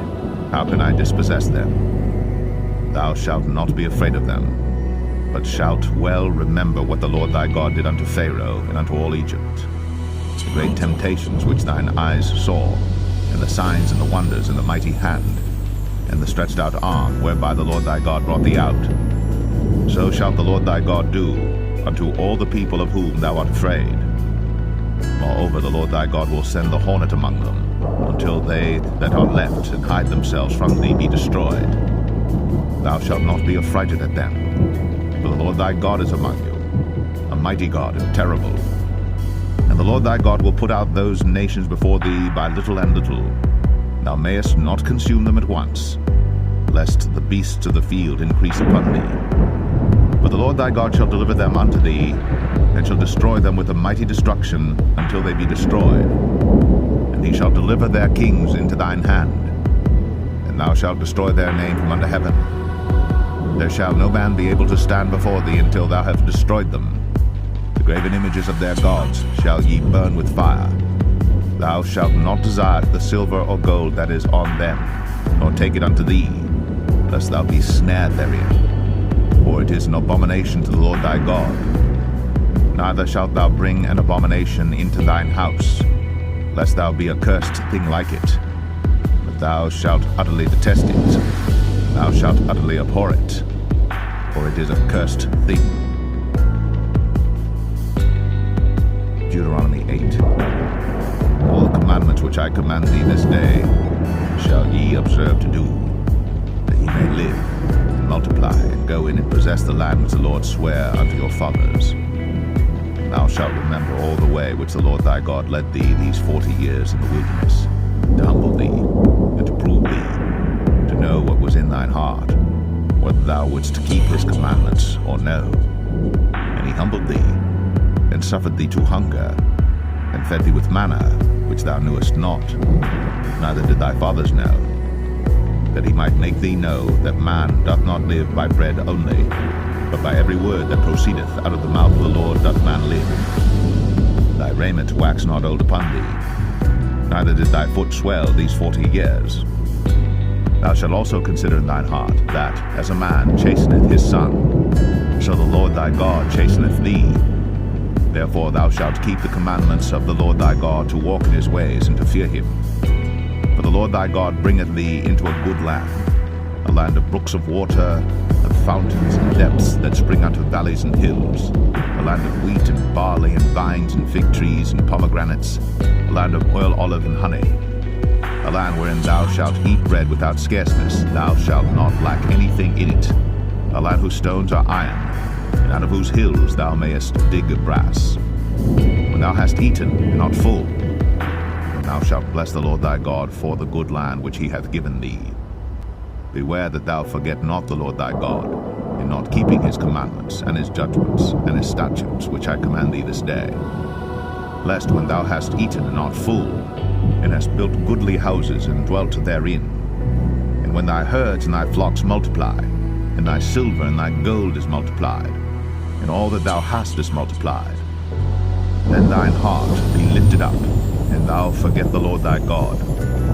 how can I dispossess them? Thou shalt not be afraid of them, but shalt well remember what the Lord thy God did unto Pharaoh and unto all Egypt, the great temptations which thine eyes saw, and the signs and the wonders and the mighty hand, and the stretched out arm whereby the Lord thy God brought thee out. So shalt the Lord thy God do unto all the people of whom thou art afraid. Moreover, the Lord thy God will send the hornet among them, until they that are left and hide themselves from thee be destroyed. Thou shalt not be affrighted at them, for the Lord thy God is among you, a mighty God and terrible. And the Lord thy God will put out those nations before thee by little and little. Thou mayest not consume them at once, lest the beasts of the field increase upon thee. But the Lord thy God shall deliver them unto thee, and shall destroy them with a mighty destruction until they be destroyed. And he shall deliver their kings into thine hand, and thou shalt destroy their name from under heaven. There shall no man be able to stand before thee until thou have destroyed them. The graven images of their gods shall ye burn with fire. Thou shalt not desire the silver or gold that is on them, nor take it unto thee, lest thou be snared therein. For it is an abomination to the Lord thy God. Neither shalt thou bring an abomination into thine house, lest thou be a cursed thing like it. But thou shalt utterly detest it, and thou shalt utterly abhor it, for it is a cursed thing. Deuteronomy 8. All the commandments which I command thee this day shall ye observe to do, that ye may live, and multiply, and go in and possess the land which the Lord sware unto your fathers. And thou shalt remember all the way which the Lord thy God led thee these 40 years in the wilderness, to humble thee, and to prove thee, to know what was in thine heart, whether thou wouldst keep his commandments or no. And he humbled thee, and suffered thee to hunger, and fed thee with manna, which thou knewest not, neither did thy fathers know, that he might make thee know that man doth not live by bread only, but by every word that proceedeth out of the mouth of the Lord doth man live. Thy raiment waxed not old upon thee, neither did thy foot swell these 40 years. Thou shalt also consider in thine heart that, as a man chasteneth his son, so the Lord thy God chasteneth thee. Therefore thou shalt keep the commandments of the Lord thy God to walk in his ways and to fear him. For the Lord thy God bringeth thee into a good land, a land of brooks of water, of fountains and depths that spring out of valleys and hills, a land of wheat and barley and vines and fig trees and pomegranates, a land of oil, olive, and honey, a land wherein thou shalt eat bread without scarceness, thou shalt not lack anything in it, a land whose stones are iron, and out of whose hills thou mayest dig brass. When thou hast eaten and art full, then thou shalt bless the Lord thy God for the good land which he hath given thee. Beware that thou forget not the Lord thy God, in not keeping his commandments, and his judgments, and his statutes, which I command thee this day. Lest when thou hast eaten and art full, and hast built goodly houses and dwelt therein, and when thy herds and thy flocks multiply, and thy silver and thy gold is multiplied, and all that thou hast is multiplied, then thine heart be lifted up, and thou forget the Lord thy God,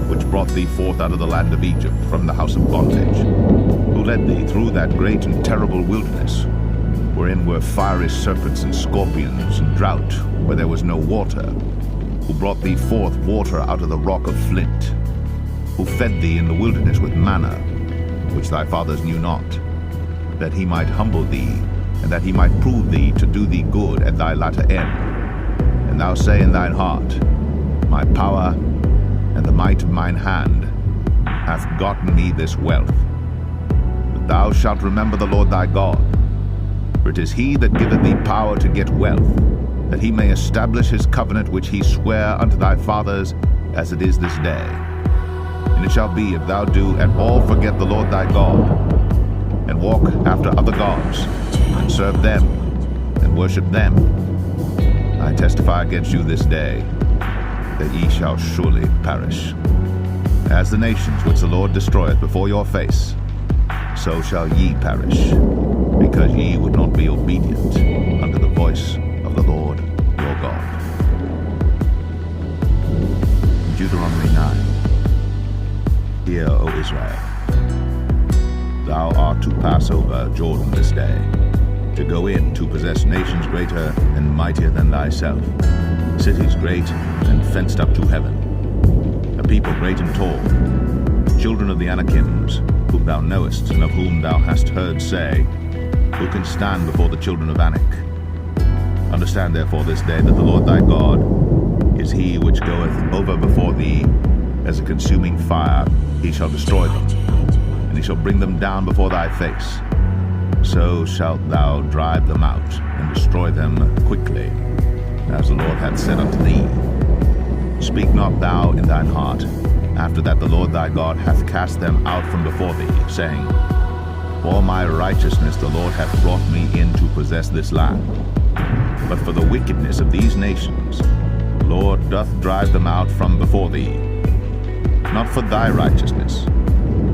which brought thee forth out of the land of Egypt from the house of bondage, who led thee through that great and terrible wilderness, wherein were fiery serpents and scorpions, and drought, where there was no water, who brought thee forth water out of the rock of flint, who fed thee in the wilderness with manna, which thy fathers knew not, that he might humble thee, and that he might prove thee to do thee good at thy latter end. And thou say in thine heart, My power and the might of mine hand hath gotten me this wealth. But thou shalt remember the Lord thy God, for it is he that giveth thee power to get wealth, that he may establish his covenant which he sware unto thy fathers, as it is this day. And it shall be, if thou do at all forget the Lord thy God, and walk after other gods, and serve them, and worship them, I testify against you this day, that ye shall surely perish. As the nations which the Lord destroyeth before your face, so shall ye perish, because ye would not be obedient unto the voice of the Lord your God. Deuteronomy 9. Hear, O Israel, thou art to pass over Jordan this day, to go in to possess nations greater and mightier than thyself, cities great and fenced up to heaven, a people great and tall, children of the Anakims, whom thou knowest, and of whom thou hast heard say, Who can stand before the children of Anak? Understand therefore this day that the Lord thy God is he which goeth over before thee as a consuming fire. He shall destroy them, and he shall bring them down before thy face. So shalt thou drive them out, and destroy them quickly, as the Lord hath said unto thee. Speak not thou in thine heart, after that the Lord thy God hath cast them out from before thee, saying, For my righteousness the Lord hath brought me in to possess this land. But for the wickedness of these nations, the Lord doth drive them out from before thee. Not for thy righteousness,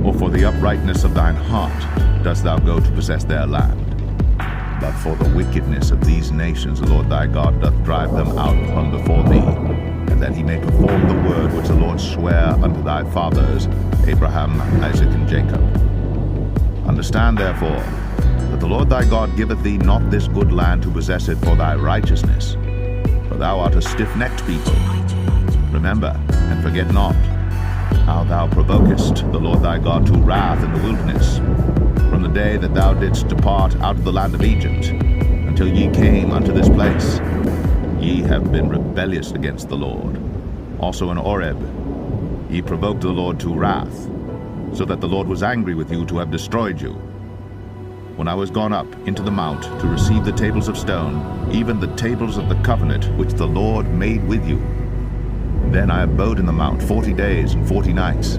or for the uprightness of thine heart dost thou go to possess their land, but for the wickedness of these nations the Lord thy God doth drive them out from before thee, and that he may perform the word which the Lord sware unto thy fathers, Abraham, Isaac, and Jacob. Understand therefore that the Lord thy God giveth thee not this good land to possess it for thy righteousness, for thou art a stiff-necked people. Remember, and forget not, how thou provokest the Lord thy God to wrath in the wilderness, from the day that thou didst depart out of the land of Egypt, until ye came unto this place. Ye have been rebellious against the Lord. Also in Oreb ye provoked the Lord to wrath. so that the Lord was angry with you to have destroyed you. When I was gone up into the mount to receive the tables of stone, even the tables of the covenant which the Lord made with you, then I abode in the mount 40 days and 40 nights.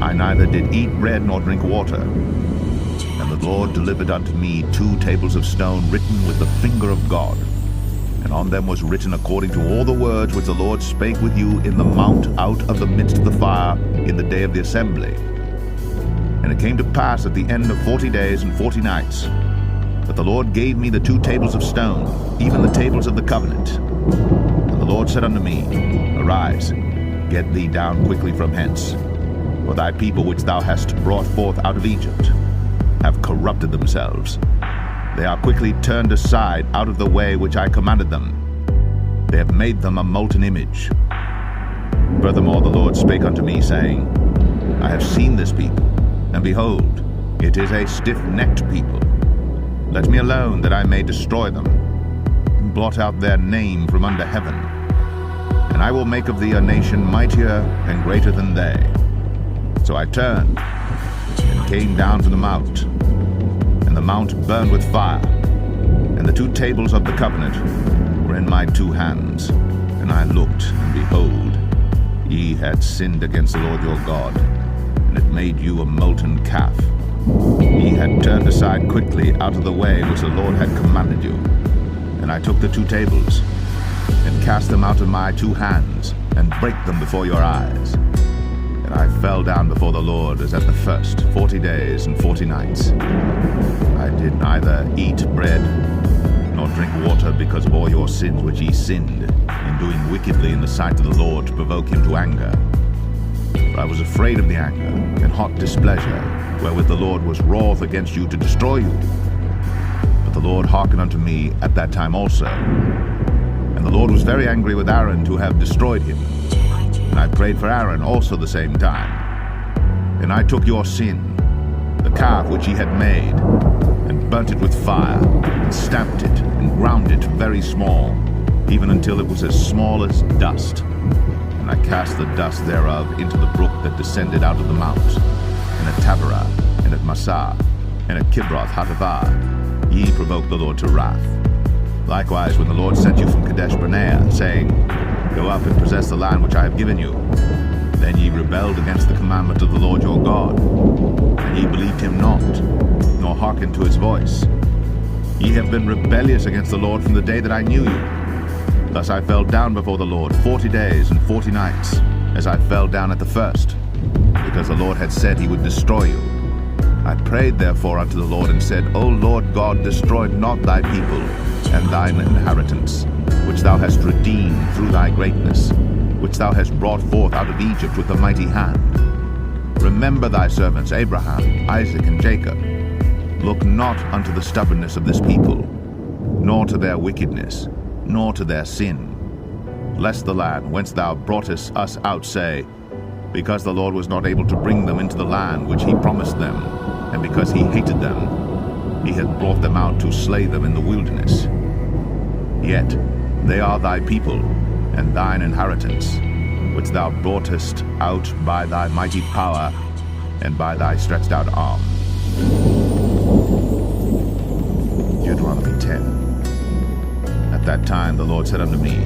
I neither did eat bread nor drink water. And the Lord delivered unto me 2 tables of stone written with the finger of God, and on them was written according to all the words which the Lord spake with you in the mount out of the midst of the fire in the day of the assembly. And it came to pass at the end of 40 days and 40 nights that the Lord gave me the 2 tables of stone, even the tables of the covenant. And the Lord said unto me, Arise, get thee down quickly from hence, for thy people which thou hast brought forth out of Egypt have corrupted themselves. They are quickly turned aside out of the way which I commanded them. They have made them a molten image. Furthermore the Lord spake unto me, saying, I have seen this people, and behold, it is a stiff-necked people. Let me alone, that I may destroy them, and blot out their name from under heaven. And I will make of thee a nation mightier and greater than they. So I turned, and came down from the mount, and the mount burned with fire, and the 2 tables of the covenant were in my 2 hands. And I looked, and behold, ye had sinned against the Lord your God, and had made you a molten calf. Ye had turned aside quickly out of the way which the Lord had commanded you. And I took the 2 tables, and cast them out of my 2 hands, and brake them before your eyes. And I fell down before the Lord as at the first 40 days and 40 nights. I did neither eat bread nor drink water because of all your sins which ye sinned in doing wickedly in the sight of the Lord to provoke him to anger. For I was afraid of the anger and hot displeasure wherewith the Lord was wroth against you to destroy you. But the Lord hearkened unto me at that time also. And the Lord was very angry with Aaron to have destroyed him. And I prayed for Aaron also the same time. And I took your sin, the calf which ye had made, and burnt it with fire, and stamped it, and ground it very small, even until it was as small as dust. And I cast the dust thereof into the brook that descended out of the mount. And at Taberah, and at Massah, and at Kibroth Hattaavah, ye provoked the Lord to wrath. Likewise, when the Lord sent you from Kadesh Barnea, saying, Go up and possess the land which I have given you, then ye rebelled against the commandment of the Lord your God, and ye believed him not, nor hearkened to his voice. Ye have been rebellious against the Lord from the day that I knew you. Thus I fell down before the Lord 40 days and 40 nights, as I fell down at the first, because the Lord had said he would destroy you. I prayed therefore unto the Lord, and said, O Lord God, destroy not thy people and thine inheritance, which thou hast redeemed through thy greatness, which thou hast brought forth out of Egypt with a mighty hand. Remember thy servants Abraham, Isaac, and Jacob. Look not unto the stubbornness of this people, nor to their wickedness, nor to their sin, lest the land whence thou broughtest us out say, Because the Lord was not able to bring them into the land which he promised them, and because he hated them, he hath brought them out to slay them in the wilderness. Yet they are thy people, and thine inheritance, which thou broughtest out by thy mighty power, and by thy stretched out arm. Deuteronomy 10. At that time the Lord said unto me,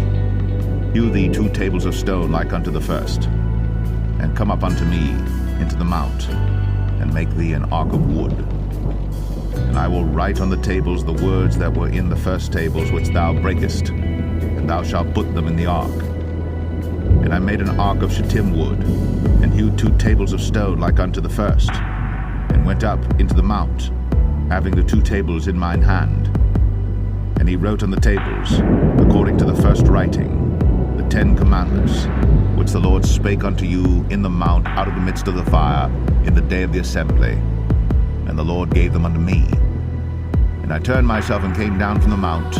Hew thee 2 tables of stone like unto the first, and come up unto me into the mount, and make thee an ark of wood. And I will write on the tables the words that were in the first tables which thou breakest, and thou shalt put them in the ark. And I made an ark of shittim wood, and hewed 2 tables of stone like unto the first, and went up into the mount, having the 2 tables in mine hand. And he wrote on the tables, according to the first writing, the 10 commandments, which the Lord spake unto you in the mount out of the midst of the fire in the day of the assembly. And the Lord gave them unto me. And I turned myself and came down from the mount,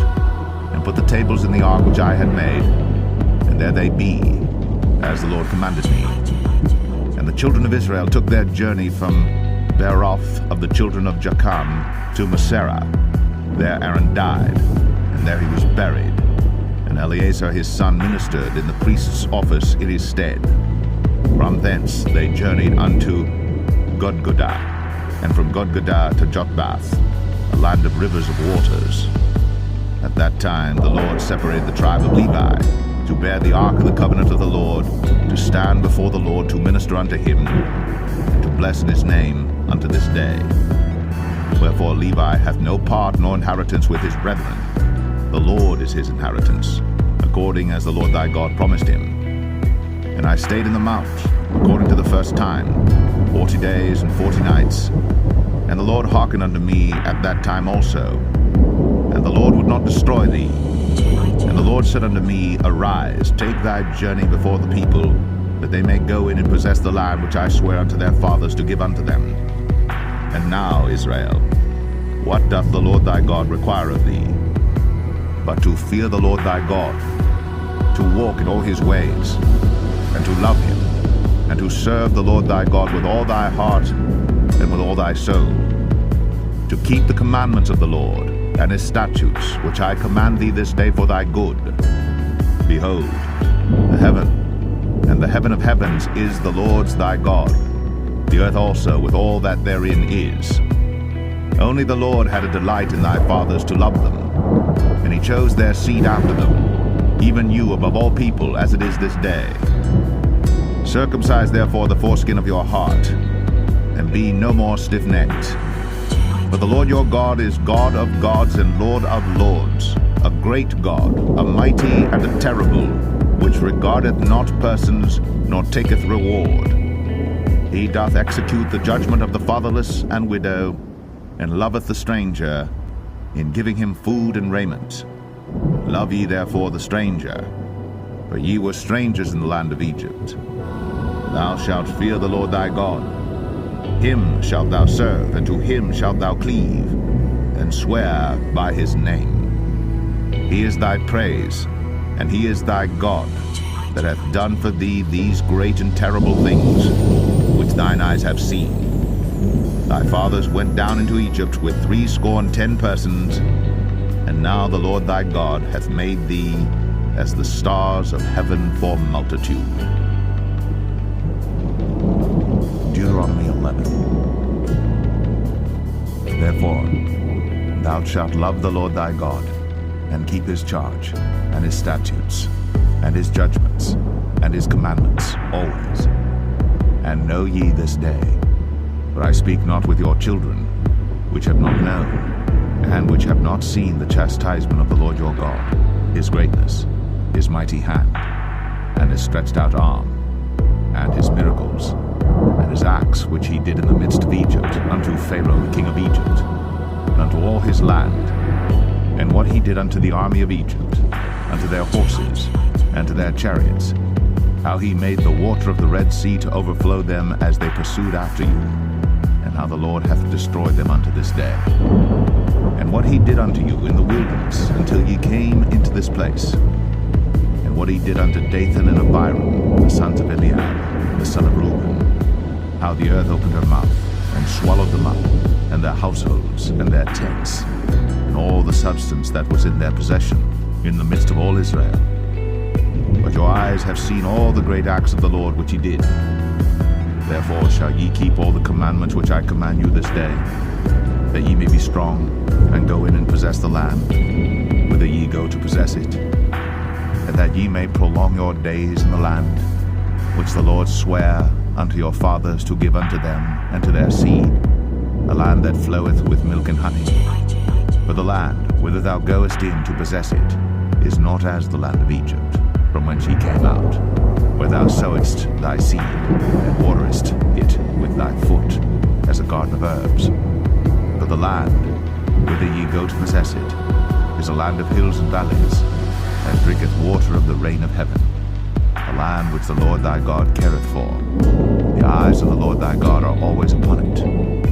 and put the tables in the ark which I had made, and there they be, as the Lord commanded me. And the children of Israel took their journey from Beeroth of the children of Jacham to Moserah. There Aaron died, and there he was buried. And Eleazar his son ministered in the priest's office in his stead. From thence they journeyed unto Gudgodah, and from Gudgodah to Jotbath, a land of rivers of waters. At that time the Lord separated the tribe of Levi, to bear the ark of the covenant of the Lord, to stand before the Lord, to minister unto him, and to bless in his name unto this day. Wherefore Levi hath no part nor inheritance with his brethren. The Lord is his inheritance, according as the Lord thy God promised him. And I stayed in the mount, according to the first time, 40 days and 40 nights. And the Lord hearkened unto me at that time also. And the Lord would not destroy thee. And the Lord said unto me, Arise, take thy journey before the people, that they may go in and possess the land which I swear unto their fathers to give unto them. And now, Israel, what doth the Lord thy God require of thee? But to fear the Lord thy God, to walk in all his ways, and to love him, and to serve the Lord thy God with all thy heart and with all thy soul, to keep the commandments of the Lord and his statutes, which I command thee this day for thy good. Behold, the heaven and the heaven of heavens is the Lord's thy God, the earth also with all that therein is. Only the Lord had a delight in thy fathers to love them, and he chose their seed after them, even you above all people, as it is this day. Circumcise therefore the foreskin of your heart, and be no more stiff-necked. For the Lord your God is God of gods and Lord of lords, a great God, a mighty and a terrible, which regardeth not persons, nor taketh reward. He doth execute the judgment of the fatherless and widow, and loveth the stranger, in giving him food and raiment. Love ye therefore the stranger, for ye were strangers in the land of Egypt. Thou shalt fear the Lord thy God. Him shalt thou serve, and to him shalt thou cleave, and swear by his name. He is thy praise, and he is thy God, that hath done for thee these great and terrible things, which thine eyes have seen. Thy fathers went down into Egypt with 70 persons, and now the Lord thy God hath made thee as the stars of heaven for multitude. Deuteronomy 11. Therefore, thou shalt love the Lord thy God, and keep his charge, and his statutes, and his judgments, and his commandments always. And know ye this day, for I speak not with your children, which have not known, and which have not seen the chastisement of the Lord your God, his greatness, his mighty hand, and his stretched out arm, and his miracles, and his acts which he did in the midst of Egypt, unto Pharaoh the king of Egypt, and unto all his land, and what he did unto the army of Egypt, unto their horses, and to their chariots, how he made the water of the Red Sea to overflow them as they pursued after you, and how the Lord hath destroyed them unto this day. And what he did unto you in the wilderness, until ye came into this place, and what he did unto Dathan and Abiram, the sons of Eliab, the son of Reuben, how the earth opened her mouth, and swallowed them up, and their households, and their tents, and all the substance that was in their possession, in the midst of all Israel. But your eyes have seen all the great acts of the Lord which he did. Therefore shall ye keep all the commandments which I command you this day, that ye may be strong, and go in and possess the land, whither ye go to possess it, and that ye may prolong your days in the land, which the Lord sware unto your fathers to give unto them and to their seed, a land that floweth with milk and honey. For the land whither thou goest in to possess it is not as the land of Egypt, from whence ye came out, where thou sowest thy seed, and waterest it with thy foot, as a garden of herbs. For the land whither ye go to possess it is a land of hills and valleys, and drinketh water of the rain of heaven, a land which the Lord thy God careth for. The eyes of the Lord thy God are always upon it,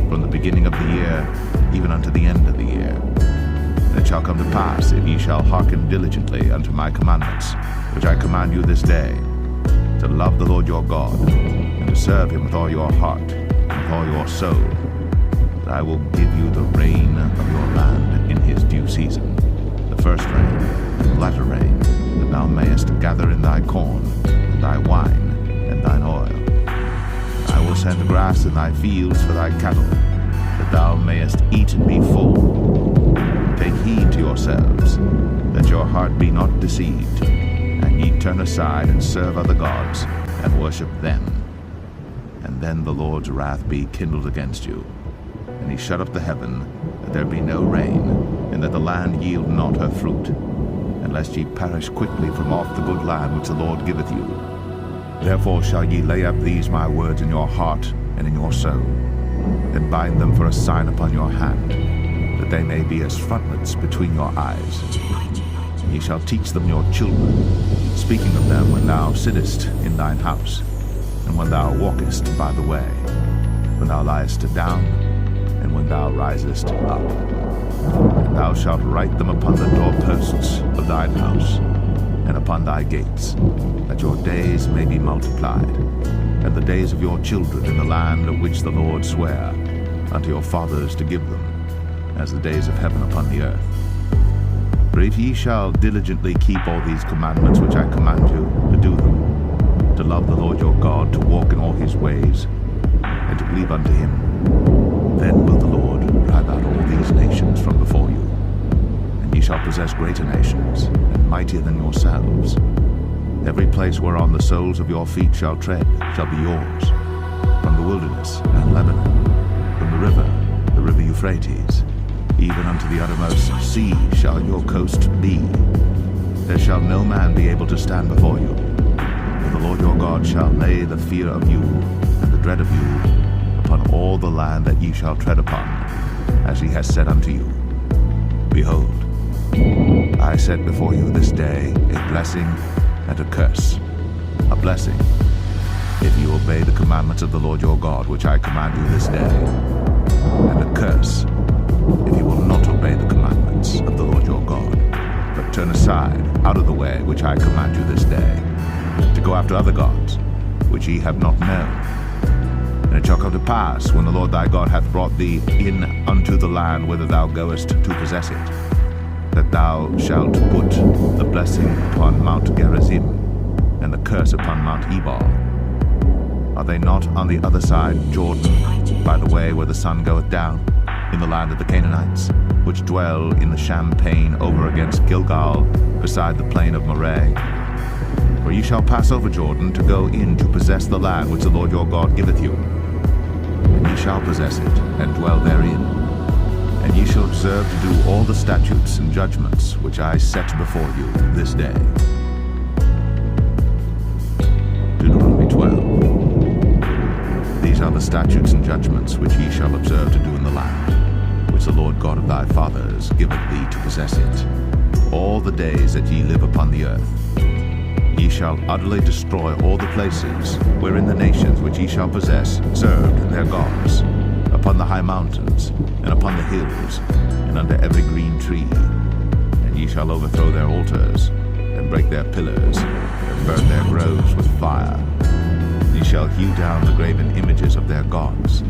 from the beginning of the year even unto the end of the year. And it shall come to pass, if ye shall hearken diligently unto my commandments, which I command you this day, to love the Lord your God, and to serve him with all your heart and with all your soul, that I will give you the rain of your land in his due season, the first rain, and the latter rain, that thou mayest gather in thy corn, and thy wine, and thine oil. I will send grass in thy fields for thy cattle, that thou mayest eat and be full. Take heed to yourselves, that your heart be not deceived, and ye turn aside and serve other gods, and worship them. And then the Lord's wrath be kindled against you, and he shut up the heaven, that there be no rain, and that the land yield not her fruit, and lest ye perish quickly from off the good land which the Lord giveth you. Therefore shall ye lay up these my words in your heart and in your soul, and bind them for a sign upon your hand, that they may be as frontlets between your eyes. Ye shall teach them your children, speaking of them when thou sittest in thine house, and when thou walkest by the way, when thou liest down, and when thou risest up. And thou shalt write them upon the doorposts of thine house, and upon thy gates, that your days may be multiplied, and the days of your children in the land of which the Lord sware unto your fathers to give them, as the days of heaven upon the earth. For if ye shall diligently keep all these commandments which I command you, to do them, to love the Lord your God, to walk in all his ways, and to believe unto him, then will the Lord drive out all these nations from before you, and ye shall possess greater nations, and mightier than yourselves. Every place whereon the soles of your feet shall tread shall be yours, from the wilderness and Lebanon, from the river Euphrates, even unto the uttermost sea shall your coast be. There shall no man be able to stand before you, for the Lord your God shall lay the fear of you and the dread of you upon all the land that ye shall tread upon, as he has said unto you. Behold, I set before you this day a blessing and a curse. A blessing, if you obey the commandments of the Lord your God, which I command you this day, and a curse, if you will not obey the commandments of the Lord your God, but turn aside out of the way which I command you this day, to go after other gods, which ye have not known. And it shall come to pass, when the Lord thy God hath brought thee in unto the land whither thou goest to possess it, that thou shalt put the blessing upon Mount Gerizim, and the curse upon Mount Ebal. Are they not on the other side Jordan, by the way where the sun goeth down, in the land of the Canaanites, which dwell in the champaign over against Gilgal, beside the plain of Moreh? For ye shall pass over Jordan to go in to possess the land which the Lord your God giveth you. And ye shall possess it, and dwell therein. And ye shall observe to do all the statutes and judgments which I set before you this day. Deuteronomy 12. These are the statutes and judgments which ye shall observe to do in the land, which the Lord God of thy fathers giveth thee to possess it, all the days that ye live upon the earth. Ye shall utterly destroy all the places wherein the nations which ye shall possess served their gods, upon the high mountains, and upon the hills, and under every green tree. And ye shall overthrow their altars, and break their pillars, and burn their groves with fire. Ye shall hew down the graven images of their gods,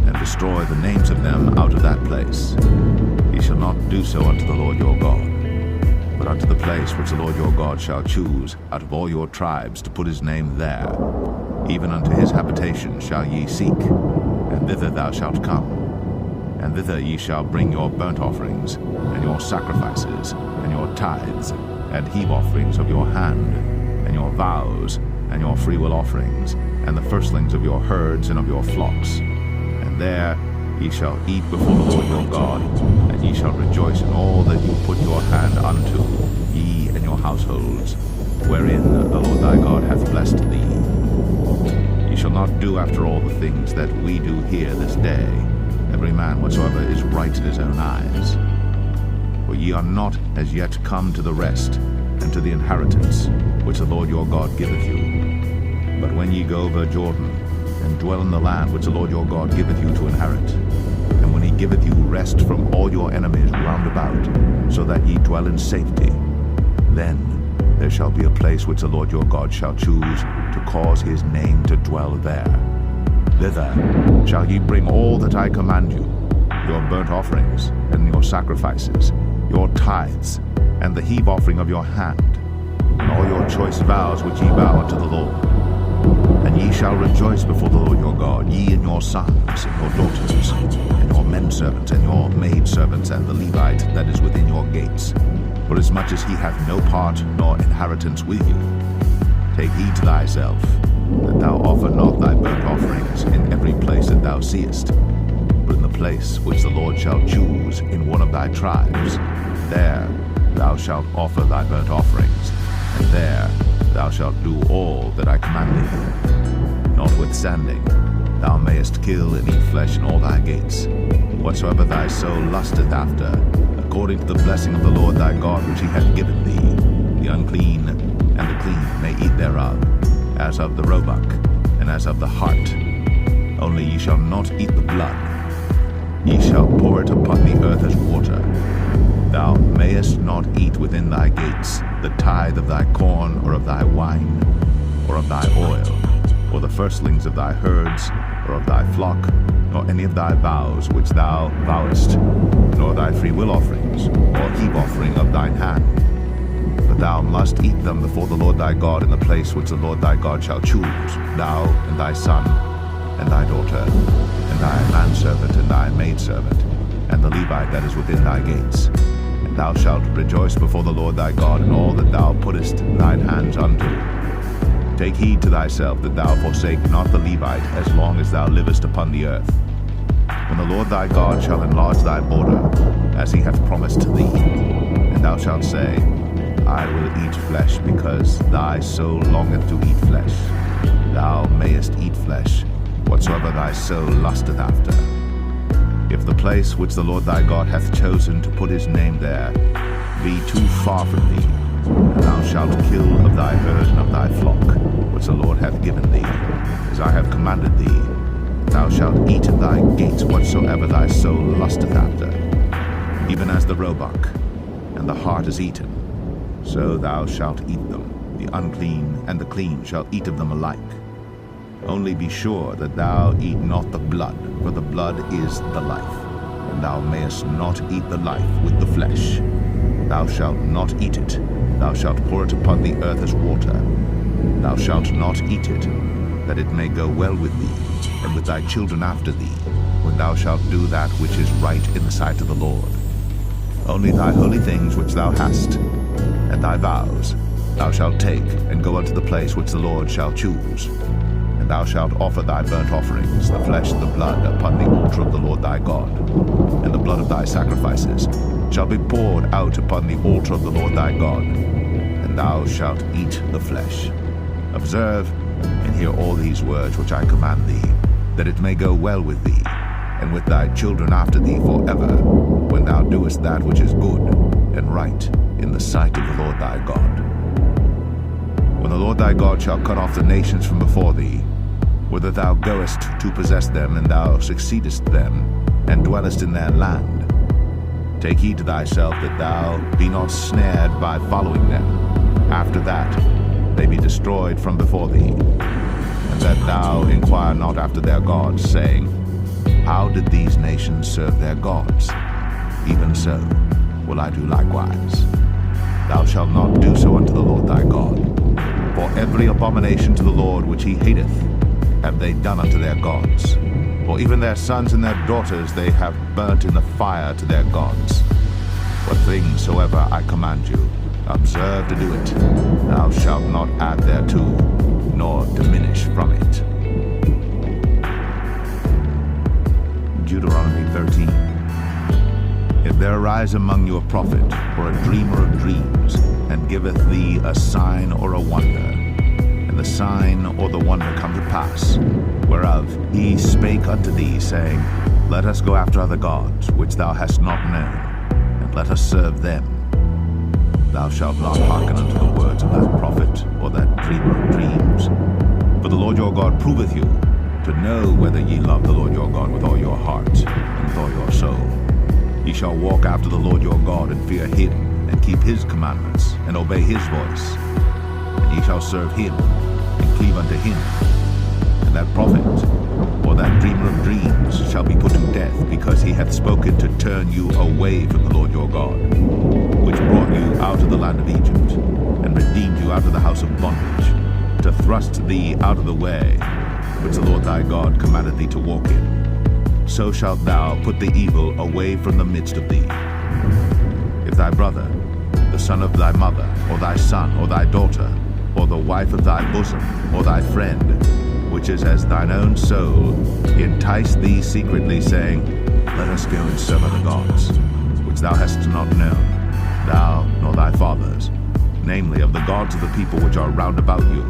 and destroy the names of them out of that place. Ye shall not do so unto the Lord your God, but unto the place which the Lord your God shall choose out of all your tribes to put his name there, even unto his habitation shall ye seek, and thither thou shalt come. And thither ye shall bring your burnt offerings, and your sacrifices, and your tithes, and heave offerings of your hand, and your vows, and your freewill offerings, and the firstlings of your herds and of your flocks. And there ye shall eat before the Lord your God, and ye shall rejoice in all that you put your hand unto, ye and your households, wherein the Lord thy God hath blessed thee. Ye shall not do after all the things that we do here this day, every man whatsoever is right in his own eyes. For ye are not as yet come to the rest, and to the inheritance which the Lord your God giveth you. But when ye go over Jordan, and dwell in the land which the Lord your God giveth you to inherit, and when he giveth you rest from all your enemies round about, so that ye dwell in safety, then there shall be a place which the Lord your God shall choose to cause his name to dwell there. Thither shall ye bring all that I command you, your burnt offerings, and your sacrifices, your tithes, and the heave offering of your hand, and all your choice vows which ye vow unto the Lord. And ye shall rejoice before the Lord your God, ye and your sons, and your daughters, and your men servants, and your maid servants, and the Levite that is within your gates. For as much as he hath no part nor inheritance with you, take heed to thyself, that thou offer not thy burnt offerings in every place that thou seest, but in the place which the Lord shall choose in one of thy tribes. There thou shalt offer thy burnt offerings, and there thou shalt do all that I command thee. Notwithstanding, thou mayest kill and eat flesh in all thy gates. Whatsoever thy soul lusteth after, according to the blessing of the Lord thy God which he hath given thee, the unclean and the clean may eat thereof, as of the roebuck, and as of the hart. Only ye shall not eat the blood. Ye shall pour it upon the earth as water. Thou mayest not eat within thy gates the tithe of thy corn, or of thy wine, or of thy oil, or the firstlings of thy herds, or of thy flock, nor any of thy vows which thou vowest, nor thy freewill offerings, or heap offering of thine hand. But thou must eat them before the Lord thy God in the place which the Lord thy God shall choose, thou and thy son, and thy daughter, and thy manservant, and thy maidservant, and the Levite that is within thy gates. And thou shalt rejoice before the Lord thy God in all that thou puttest thine hands unto. Take heed to thyself that thou forsake not the Levite as long as thou livest upon the earth. When the Lord thy God shall enlarge thy border, as he hath promised to thee, and thou shalt say, I will eat flesh, because thy soul longeth to eat flesh. Thou mayest eat flesh, whatsoever thy soul lusteth after. If the place which the Lord thy God hath chosen to put his name there be too far from thee, and thou shalt kill of thy herd and of thy flock, which the Lord hath given thee, as I have commanded thee, thou shalt eat in thy gates whatsoever thy soul lusteth after, even as the roebuck and the hart is eaten, so thou shalt eat them. The unclean and the clean shall eat of them alike. Only be sure that thou eat not the blood, for the blood is the life, and thou mayest not eat the life with the flesh. Thou shalt not eat it. Thou shalt pour it upon the earth as water. Thou shalt not eat it, that it may go well with thee, and with thy children after thee, when thou shalt do that which is right in the sight of the Lord. Only thy holy things which thou hast, and thy vows, thou shalt take, and go unto the place which the Lord shall choose. And thou shalt offer thy burnt offerings, the flesh and the blood, upon the altar of the Lord thy God. And the blood of thy sacrifices shall be poured out upon the altar of the Lord thy God. And thou shalt eat the flesh. Observe and hear all these words which I command thee, that it may go well with thee, and with thy children after thee forever, when thou doest that which is good and right in the sight of the Lord thy God. When the Lord thy God shall cut off the nations from before thee, whither thou goest to possess them, and thou succeedest them, and dwellest in their land, take heed to thyself that thou be not snared by following them, after that they be destroyed from before thee, and that thou inquire not after their gods, saying, How did these nations serve their gods? Even so will I do likewise. Thou shalt not do so unto the Lord thy God. For every abomination to the Lord which he hateth have they done unto their gods. For even their sons and their daughters they have burnt in the fire to their gods. What things soever I command you, observe to do it. Thou shalt not add thereto, nor diminish from it. Deuteronomy 13. If there arise among you a prophet, or a dreamer of dreams, and giveth thee a sign or a wonder, and the sign or the wonder come to pass, whereof he spake unto thee, saying, Let us go after other gods, which thou hast not known, and let us serve them. Thou shalt not hearken unto the words of that prophet, or that dreamer of dreams. For the Lord your God proveth you, to know whether ye love the Lord your God with all your heart, and with all your soul. Ye shall walk after the Lord your God, and fear him, and keep his commandments, and obey his voice. And ye shall serve him, and cleave unto him. And that prophet, or that dreamer of dreams, shall be put to death, because he hath spoken to turn you away from the Lord your God, which brought you out of the land of Egypt, and redeemed you out of the house of bondage. to thrust thee out of the way, which the Lord thy God commanded thee to walk in, so shalt thou put the evil away from the midst of thee. If thy brother, the son of thy mother, or thy son, or thy daughter, or the wife of thy bosom, or thy friend, which is as thine own soul, entice thee secretly, saying, Let us go and serve other gods, which thou hast not known, thou nor thy fathers, namely of the gods of the people which are round about you,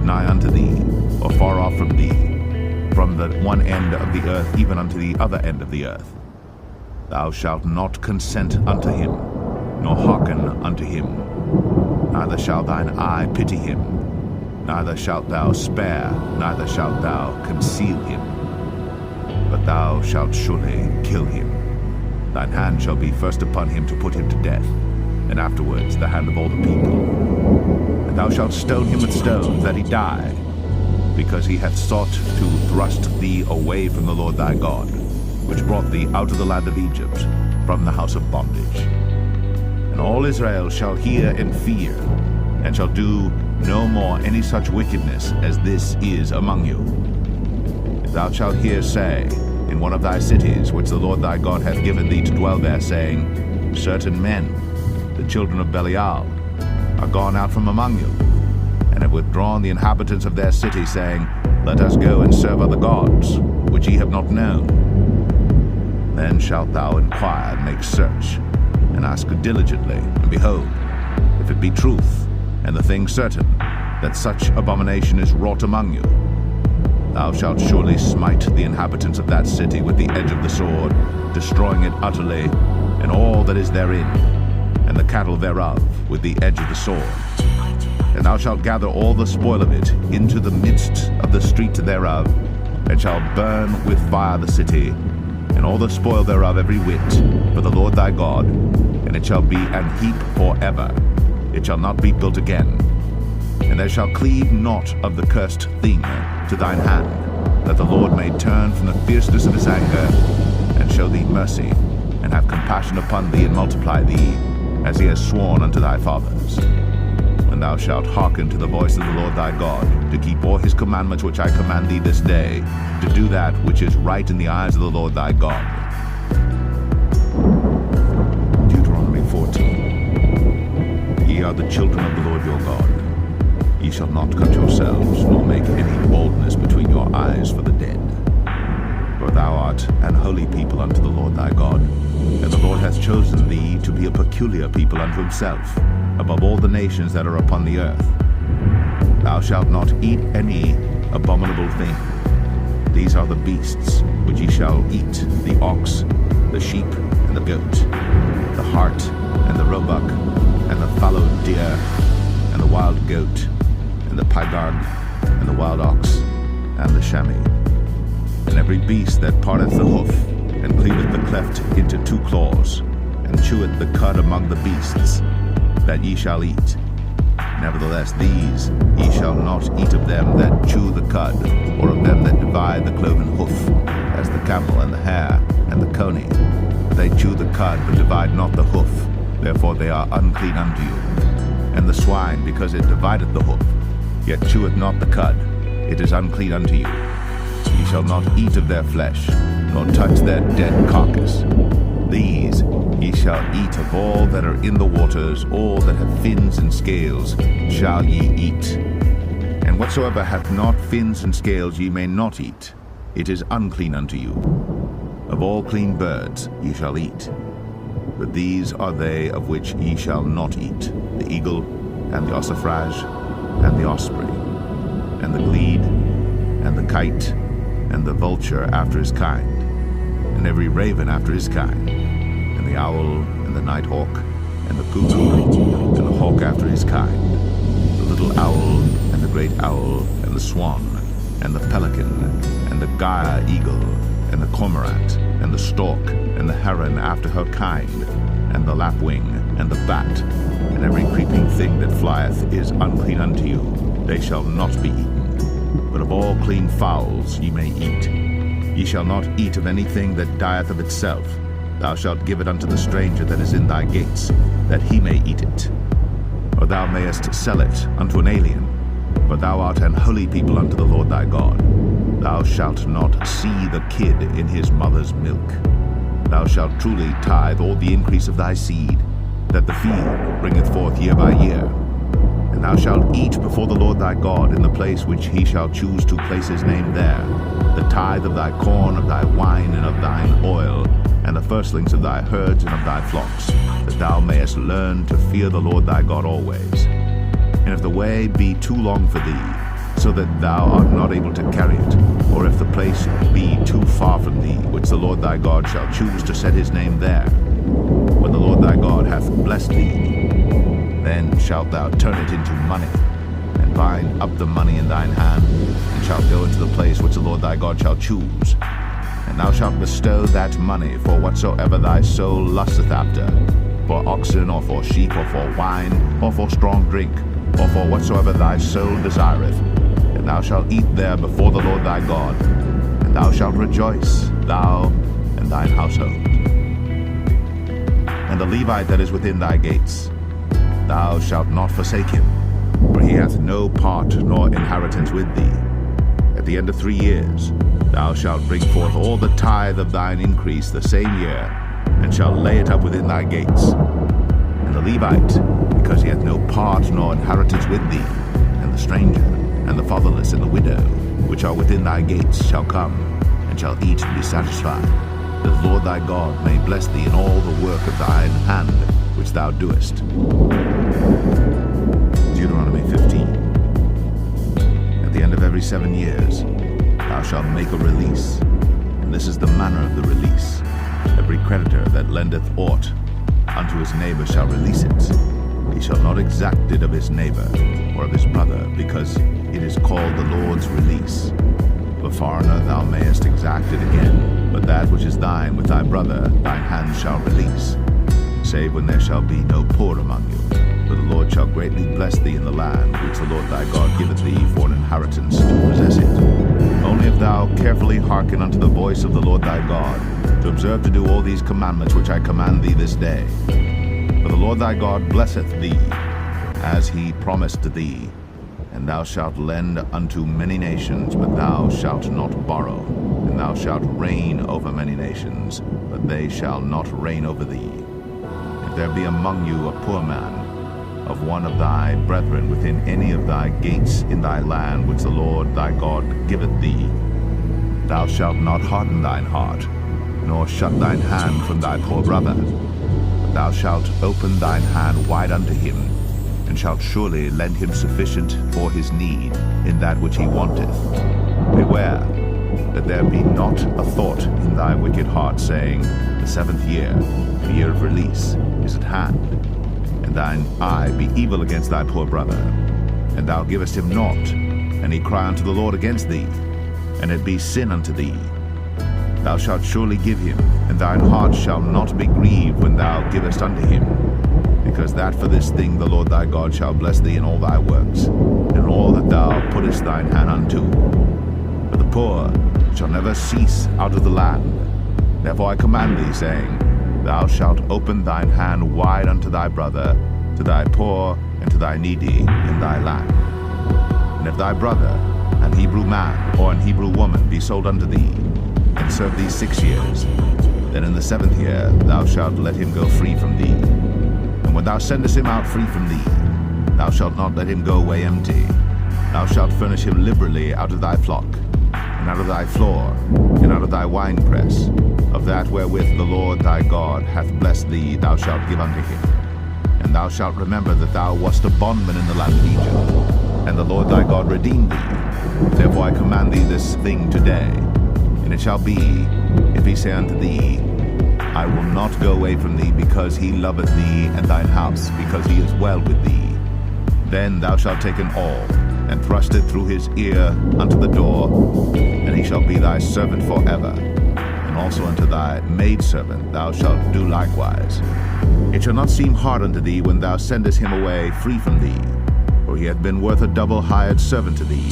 nigh unto thee, or far off from thee, from the one end of the earth even unto the other end of the earth. Thou shalt not consent unto him, nor hearken unto him, neither shall thine eye pity him, neither shalt thou spare, neither shalt thou conceal him, but thou shalt surely kill him. Thine hand shall be first upon him to put him to death, and afterwards the hand of all the people. And thou shalt stone him with stones, that he die, because he hath sought to thrust thee away from the Lord thy God, which brought thee out of the land of Egypt, from the house of bondage. And all Israel shall hear and fear, and shall do no more any such wickedness as this is among you. If thou shalt hear say, in one of thy cities, which the Lord thy God hath given thee to dwell there, saying, Certain men, the children of Belial, are gone out from among you, and have withdrawn the inhabitants of their city, saying, Let us go and serve other gods, which ye have not known. Then shalt thou inquire and make search, and ask diligently, and behold, if it be truth, and the thing certain, that such abomination is wrought among you, thou shalt surely smite the inhabitants of that city with the edge of the sword, destroying it utterly, and all that is therein, and the cattle thereof with the edge of the sword. And thou shalt gather all the spoil of it into the midst of the street thereof, and shalt burn with fire the city, and all the spoil thereof every whit, for the Lord thy God, and it shall be an heap forever. It shall not be built again. And there shall cleave naught of the cursed thing to thine hand, that the Lord may turn from the fierceness of his anger, and show thee mercy, and have compassion upon thee, and multiply thee, as he has sworn unto thy fathers. When thou shalt hearken to the voice of the Lord thy God, to keep all his commandments which I command thee this day, to do that which is right in the eyes of the Lord thy God. Deuteronomy 14. Ye are the children of the Lord your God. Ye shall not cut yourselves, nor make any baldness between your eyes for the dead. For thou art an holy people unto the Lord thy God, and the Lord hath chosen thee to be a peculiar people unto himself, above all the nations that are upon the earth. Thou shalt not eat any abominable thing. These are the beasts which ye shall eat, the ox, the sheep, and the goat, the hart, and the roebuck, and the fallow deer, and the wild goat, and the pygarg, and the wild ox, and the chamois, and every beast that parteth the hoof, and cleaveth the cleft into two claws, and cheweth the cud among the beasts, that ye shall eat. Nevertheless these ye shall not eat of them that chew the cud, or of them that divide the cloven hoof, as the camel, and the hare, and the coney. They chew the cud, but divide not the hoof, therefore they are unclean unto you. And the swine, because it divideth the hoof, yet cheweth not the cud, it is unclean unto you. Ye shall not eat of their flesh, nor touch their dead carcass. These ye shall eat of all that are in the waters, all that have fins and scales shall ye eat. And whatsoever hath not fins and scales ye may not eat, it is unclean unto you. Of all clean birds ye shall eat. But these are they of which ye shall not eat: the eagle, and the ossifrage, and the osprey, and the glede, and the kite, and the vulture after his kind, and every raven after his kind, and the owl, and the nighthawk, and the cuckoo, and the hawk after his kind, the little owl, and the great owl, and the swan, and the pelican, and the gyre eagle, and the cormorant, and the stork, and the heron after her kind, and the lapwing, and the bat, and every creeping thing that flieth is unclean unto you. They shall not be eaten. But of all clean fowls ye may eat. Ye shall not eat of anything that dieth of itself. Thou shalt give it unto the stranger that is in thy gates, that he may eat it. Or thou mayest sell it unto an alien. but thou art an holy people unto the Lord thy God. Thou shalt not see the kid in his mother's milk. Thou shalt truly tithe all the increase of thy seed, that the field bringeth forth year by year. And thou shalt eat before the Lord thy God in the place which he shall choose to place his name there, the tithe of thy corn, of thy wine, and of thine oil, and the firstlings of thy herds and of thy flocks, that thou mayest learn to fear the Lord thy God always. And if the way be too long for thee, so that thou art not able to carry it, or if the place be too far from thee, which the Lord thy God shall choose to set his name there, when the Lord thy God hath blessed thee, then shalt thou turn it into money, and bind up the money in thine hand, and shalt go into the place which the Lord thy God shall choose. And thou shalt bestow that money for whatsoever thy soul lusteth after, for oxen, or for sheep, or for wine, or for strong drink, or for whatsoever thy soul desireth. And thou shalt eat there before the Lord thy God, and thou shalt rejoice, thou and thine household. And the Levite that is within thy gates, thou shalt not forsake him, for he hath no part nor inheritance with thee. At the end of 3 years thou shalt bring forth all the tithe of thine increase the same year, and shalt lay it up within thy gates. And the Levite, because he hath no part nor inheritance with thee, and the stranger, and the fatherless, and the widow, which are within thy gates, shall come, and shall eat and be satisfied, that the Lord thy God may bless thee in all the work of thine hand which thou doest. Deuteronomy 15. At the end of every 7 years thou shalt make a release, and this is the manner of the release. Every creditor that lendeth aught unto his neighbor shall release it. He shall not exact it of his neighbor or of his brother, because it is called the Lord's release. For foreigner thou mayest exact it again, but that which is thine with thy brother thine hand shall release, save when there shall be no poor among you. For the Lord shall greatly bless thee in the land which the Lord thy God giveth thee for an inheritance to possess it. Only if thou carefully hearken unto the voice of the Lord thy God, to observe to do all these commandments which I command thee this day. For the Lord thy God blesseth thee, as he promised thee. And thou shalt lend unto many nations, but thou shalt not borrow. And thou shalt reign over many nations, but they shall not reign over thee. If there be among you a poor man, of one of thy brethren within any of thy gates in thy land which the Lord thy God giveth thee, thou shalt not harden thine heart, nor shut thine hand from thy poor brother, but thou shalt open thine hand wide unto him, and shalt surely lend him sufficient for his need in that which he wanteth. Beware that there be not a thought in thy wicked heart, saying, the 7th year, the year of release, is at hand, and thine eye be evil against thy poor brother, and thou givest him naught, and he cry unto the Lord against thee, and it be sin unto thee. Thou shalt surely give him, and thine heart shall not be grieved when thou givest unto him, because that for this thing the Lord thy God shall bless thee in all thy works, and in all that thou puttest thine hand unto. But the poor shall never cease out of the land. Therefore I command thee, saying, thou shalt open thine hand wide unto thy brother, to thy poor, and to thy needy in thy land. And if thy brother, an Hebrew man or an Hebrew woman, be sold unto thee, and serve thee 6 years, then in the 7th year thou shalt let him go free from thee. And when thou sendest him out free from thee, thou shalt not let him go away empty. Thou shalt furnish him liberally out of thy flock, and out of thy floor, and out of thy winepress. Of that wherewith the Lord thy God hath blessed thee thou shalt give unto him. And thou shalt remember that thou wast a bondman in the land of Egypt, and the Lord thy God redeemed thee. Therefore I command thee this thing today. And it shall be, if he say unto thee, I will not go away from thee, because he loveth thee and thine house, because he is well with thee, then thou shalt take an awl, and thrust it through his ear unto the door, and he shall be thy servant forever. And also unto thy maidservant thou shalt do likewise. It shall not seem hard unto thee when thou sendest him away free from thee, for he hath been worth a double hired servant to thee,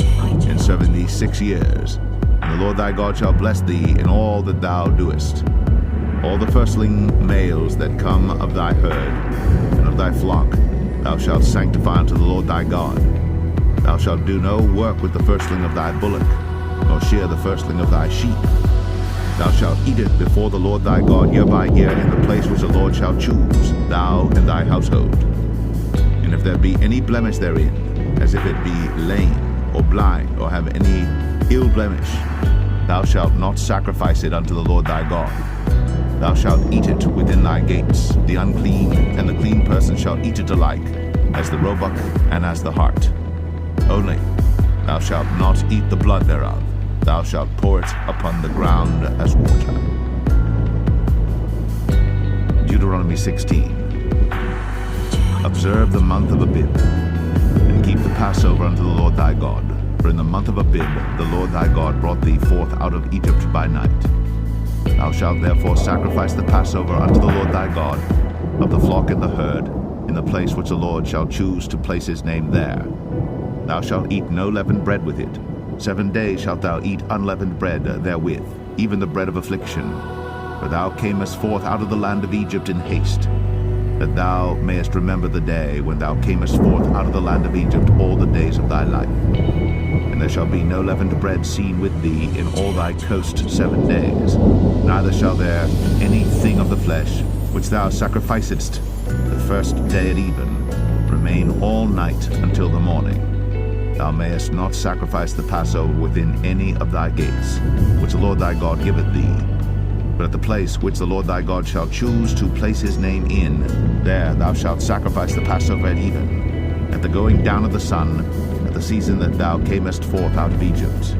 in serving thee 6 years. And the Lord thy God shall bless thee in all that thou doest. All the firstling males that come of thy herd and of thy flock thou shalt sanctify unto the Lord thy God. Thou shalt do no work with the firstling of thy bullock, nor shear the firstling of thy sheep. Thou shalt eat it before the Lord thy God year by year in the place which the Lord shall choose, thou and thy household. And if there be any blemish therein, as if it be lame, or blind, or have any ill blemish, thou shalt not sacrifice it unto the Lord thy God. Thou shalt eat it within thy gates. The unclean and the clean person shall eat it alike, as the roebuck and as the hart. Only thou shalt not eat the blood thereof. Thou shalt pour it upon the ground as water. Deuteronomy 16. Observe the month of Abib, and keep the Passover unto the Lord thy God. For in the month of Abib the Lord thy God brought thee forth out of Egypt by night. Thou shalt therefore sacrifice the Passover unto the Lord thy God, of the flock and the herd, in the place which the Lord shall choose to place his name there. Thou shalt eat no leavened bread with it. 7 days shalt thou eat unleavened bread therewith, even the bread of affliction. For thou camest forth out of the land of Egypt in haste, that thou mayest remember the day when thou camest forth out of the land of Egypt all the days of thy life. And there shall be no leavened bread seen with thee in all thy coast 7 days, neither shall there any thing of the flesh which thou sacrificedst the first day at even remain all night until the morning. Thou mayest not sacrifice the Passover within any of thy gates, which the Lord thy God giveth thee. But at the place which the Lord thy God shall choose to place his name in, there thou shalt sacrifice the Passover at even, at the going down of the sun, at the season that thou camest forth out of Egypt.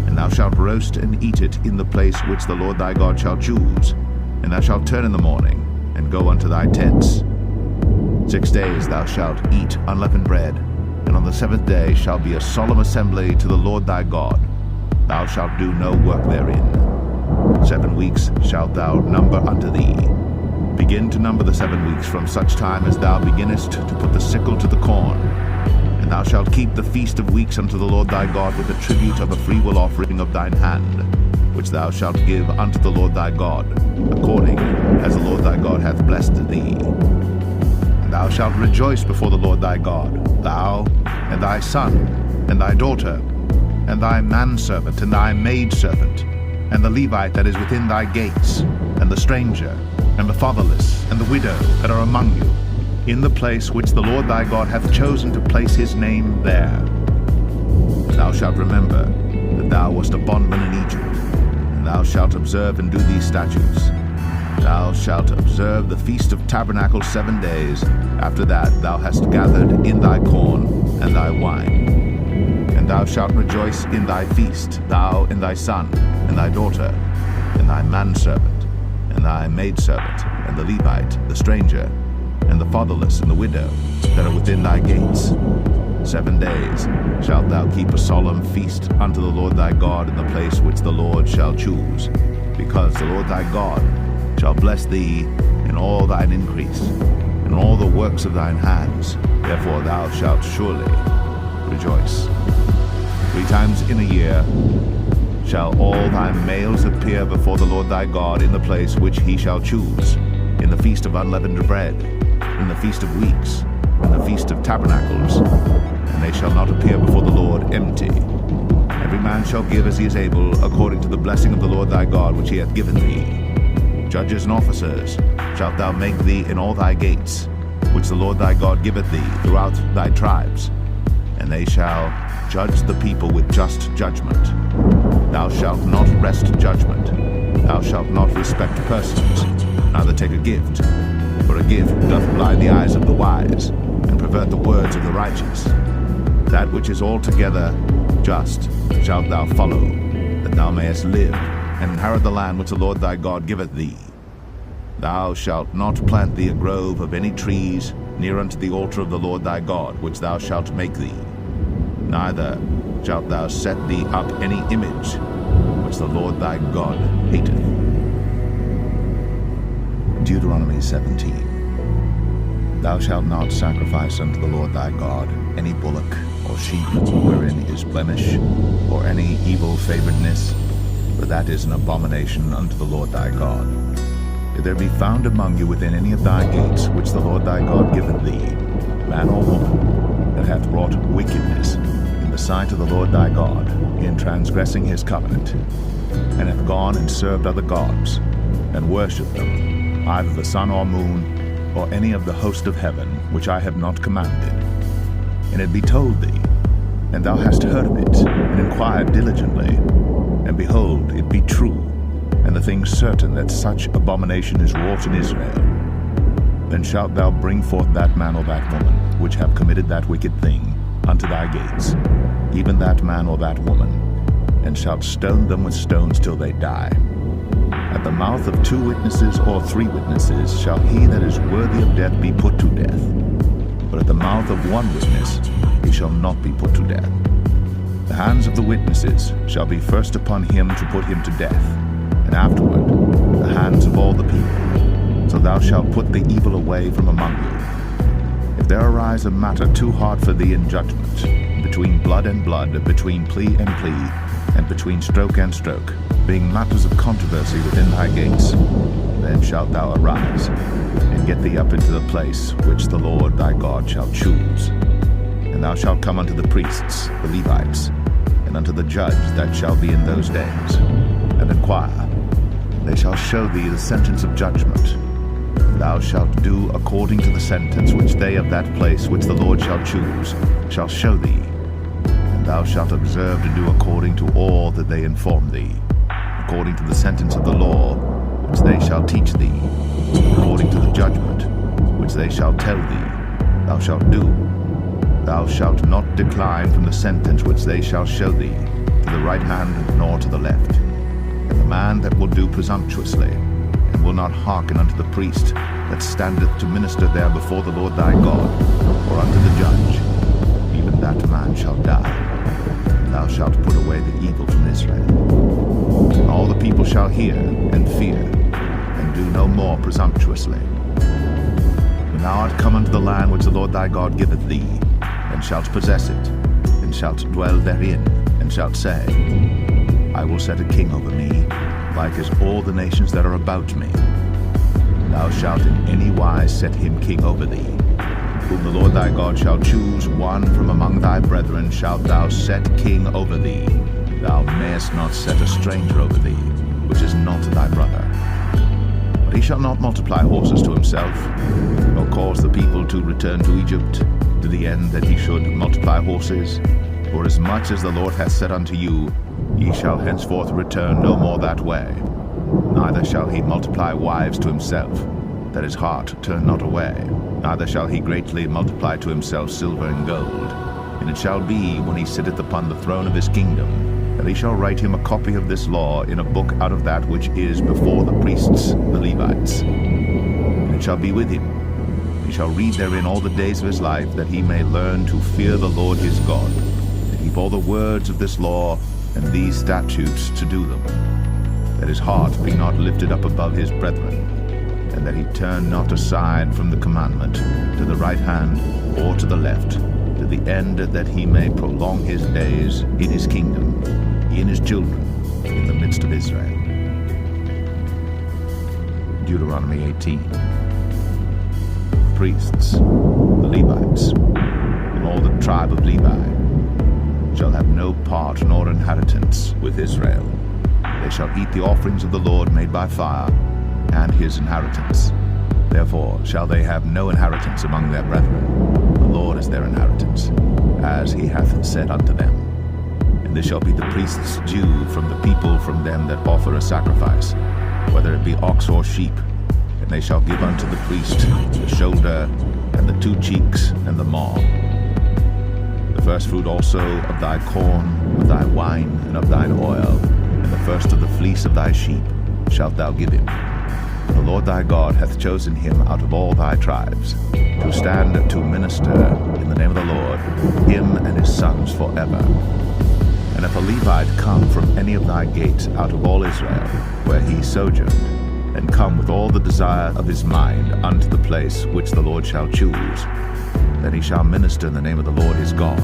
And thou shalt roast and eat it in the place which the Lord thy God shall choose, and thou shalt turn in the morning, and go unto thy tents. 6 days thou shalt eat unleavened bread, and on the 7th day shall be a solemn assembly to the Lord thy God. Thou shalt do no work therein. 7 weeks shalt thou number unto thee. Begin to number the 7 weeks from such time as thou beginnest to put the sickle to the corn. And thou shalt keep the feast of weeks unto the Lord thy God with the tribute of a freewill offering of thine hand, which thou shalt give unto the Lord thy God, according as the Lord thy God hath blessed thee. And thou shalt rejoice before the Lord thy God, thou, and thy son, and thy daughter, and thy manservant, and thy maidservant, and the Levite that is within thy gates, and the stranger, and the fatherless, and the widow that are among you, in the place which the Lord thy God hath chosen to place his name there. Thou shalt remember that thou wast a bondman in Egypt, and thou shalt observe and do these statutes. Thou shalt observe the Feast of Tabernacles 7 days. After that thou hast gathered in thy corn and thy wine. And thou shalt rejoice in thy feast, thou and thy son, and thy daughter, and thy manservant, and thy maidservant, and the Levite, the stranger, and the fatherless, and the widow, that are within thy gates. 7 days shalt thou keep a solemn feast unto the Lord thy God in the place which the Lord shall choose, because the Lord thy God shall bless thee in all thine increase, in all the works of thine hands. Therefore thou shalt surely rejoice. 3 times in a year shall all thy males appear before the Lord thy God in the place which he shall choose, in the feast of unleavened bread, in the feast of weeks, in the feast of tabernacles, and they shall not appear before the Lord empty. Every man shall give as he is able, according to the blessing of the Lord thy God which he hath given thee. Judges and officers shalt thou make thee in all thy gates, which the Lord thy God giveth thee throughout thy tribes, and they shall judge the people with just judgment. Thou shalt not wrest judgment. Thou shalt not respect persons, neither take a gift, for a gift doth blind the eyes of the wise, and pervert the words of the righteous. That which is altogether just shalt thou follow, that thou mayest live, and inherit the land which the Lord thy God giveth thee. Thou shalt not plant thee a grove of any trees near unto the altar of the Lord thy God, which thou shalt make thee. Neither shalt thou set thee up any image, which the Lord thy God hateth. Deuteronomy 17. Thou shalt not sacrifice unto the Lord thy God any bullock or sheep wherein is blemish, or any evil favoredness, for that is an abomination unto the Lord thy God. If there be found among you within any of thy gates which the Lord thy God giveth thee, man or woman, that hath wrought wickedness in the sight of the Lord thy God, in transgressing his covenant, and hath gone and served other gods, and worshipped them, either the sun or moon, or any of the host of heaven, which I have not commanded. And it be told thee, and thou hast heard of it, and inquired diligently, and behold, it be true, and the thing certain that such abomination is wrought in Israel, then shalt thou bring forth that man or that woman, which have committed that wicked thing, unto thy gates, even that man or that woman, and shalt stone them with stones till they die. At the mouth of 2 witnesses or 3 witnesses shall he that is worthy of death be put to death. But at the mouth of 1 witness he shall not be put to death. The hands of the witnesses shall be first upon him to put him to death, and afterward the hands of all the people. So thou shalt put the evil away from among you. If there arise a matter too hard for thee in judgment, between blood and blood, between plea and plea, and between stroke and stroke, being matters of controversy within thy gates, then shalt thou arise, and get thee up into the place which the Lord thy God shall choose. And thou shalt come unto the priests, the Levites, and unto the judge that shall be in those days, and inquire. They shall show thee the sentence of judgment. Thou shalt do according to the sentence which they of that place which the Lord shall choose shall show thee. And thou shalt observe to do according to all that they inform thee, according to the sentence of the law which they shall teach thee, according to the judgment which they shall tell thee, thou shalt do. Thou shalt not decline from the sentence which they shall show thee, to the right hand nor to the left. And the man that will do presumptuously, and will not hearken unto the priest that standeth to minister there before the Lord thy God, or unto the judge, even that man shall die. And thou shalt put away the evil from Israel. And all the people shall hear and fear, and do no more presumptuously. When thou art come unto the land which the Lord thy God giveth thee, and shalt possess it, and shalt dwell therein, and shalt say, I will set a king over me, like as all the nations that are about me. Thou shalt in any wise set him king over thee. Whom the Lord thy God shall choose, one from among thy brethren shalt thou set king over thee. Thou mayest not set a stranger over thee, which is not thy brother. But he shall not multiply horses to himself, nor cause the people to return to Egypt, to the end that he should multiply horses. For as much as the Lord hath said unto you, ye shall henceforth return no more that way. Neither shall he multiply wives to himself, that his heart turn not away. Neither shall he greatly multiply to himself silver and gold. And it shall be, when he sitteth upon the throne of his kingdom, that he shall write him a copy of this law in a book out of that which is before the priests, the Levites. And it shall be with him. He shall read therein all the days of his life, that he may learn to fear the Lord his God, to keep all the words of this law and these statutes to do them, that his heart be not lifted up above his brethren, and that he turn not aside from the commandment to the right hand or to the left, to the end that he may prolong his days in his kingdom, he and his children, in the midst of Israel. Deuteronomy 18. The priests, the Levites, and all the tribe of Levi shall have no part nor inheritance with Israel. They shall eat the offerings of the Lord made by fire, and his inheritance. Therefore shall they have no inheritance among their brethren. The Lord is their inheritance, as he hath said unto them. And this shall be the priest's due from the people from them that offer a sacrifice, whether it be ox or sheep. And they shall give unto the priest the shoulder, and the 2 cheeks, and the maw. The first fruit also of thy corn, of thy wine, and of thine oil, and the first of the fleece of thy sheep shalt thou give him. The Lord thy God hath chosen him out of all thy tribes, to stand to minister in the name of the Lord, him and his sons forever. And if a Levite come from any of thy gates out of all Israel, where he sojourned, and come with all the desire of his mind unto the place which the Lord shall choose, then he shall minister in the name of the Lord his God,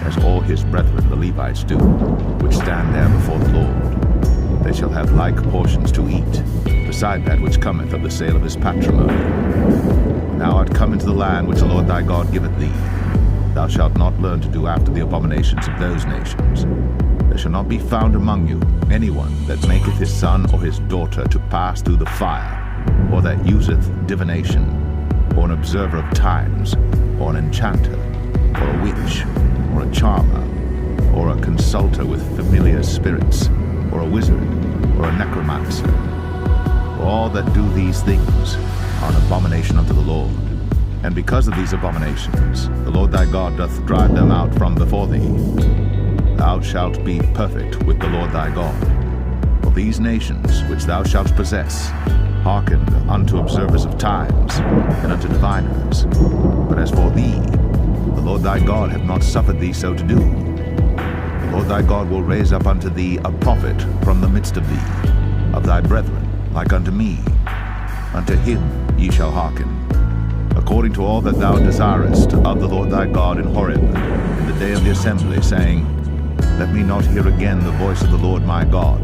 as all his brethren the Levites do, which stand there before the Lord. They shall have like portions to eat, beside that which cometh of the sale of his patrimony. When thou art come into the land which the Lord thy God giveth thee, Thou shalt not learn to do after the abominations of those nations. There shall not be found among you anyone that maketh his son or his daughter to pass through the fire, or that useth divination, or an observer of times, or an enchanter, or a witch, or a charmer, or a consulter with familiar spirits, or a wizard, or a necromancer. For all that do these things are an abomination unto the Lord. And because of these abominations, the Lord thy God doth drive them out from before thee. Thou shalt be perfect with the Lord thy God. For these nations which thou shalt possess hearkened unto observers of times, and unto diviners. But as for thee, the Lord thy God hath not suffered thee so to do. The Lord thy God will raise up unto thee a prophet from the midst of thee, of thy brethren, like unto me. Unto him ye shall hearken, according to all that thou desirest of the Lord thy God in Horeb, in the day of the assembly, saying, Let me not hear again the voice of the Lord my God,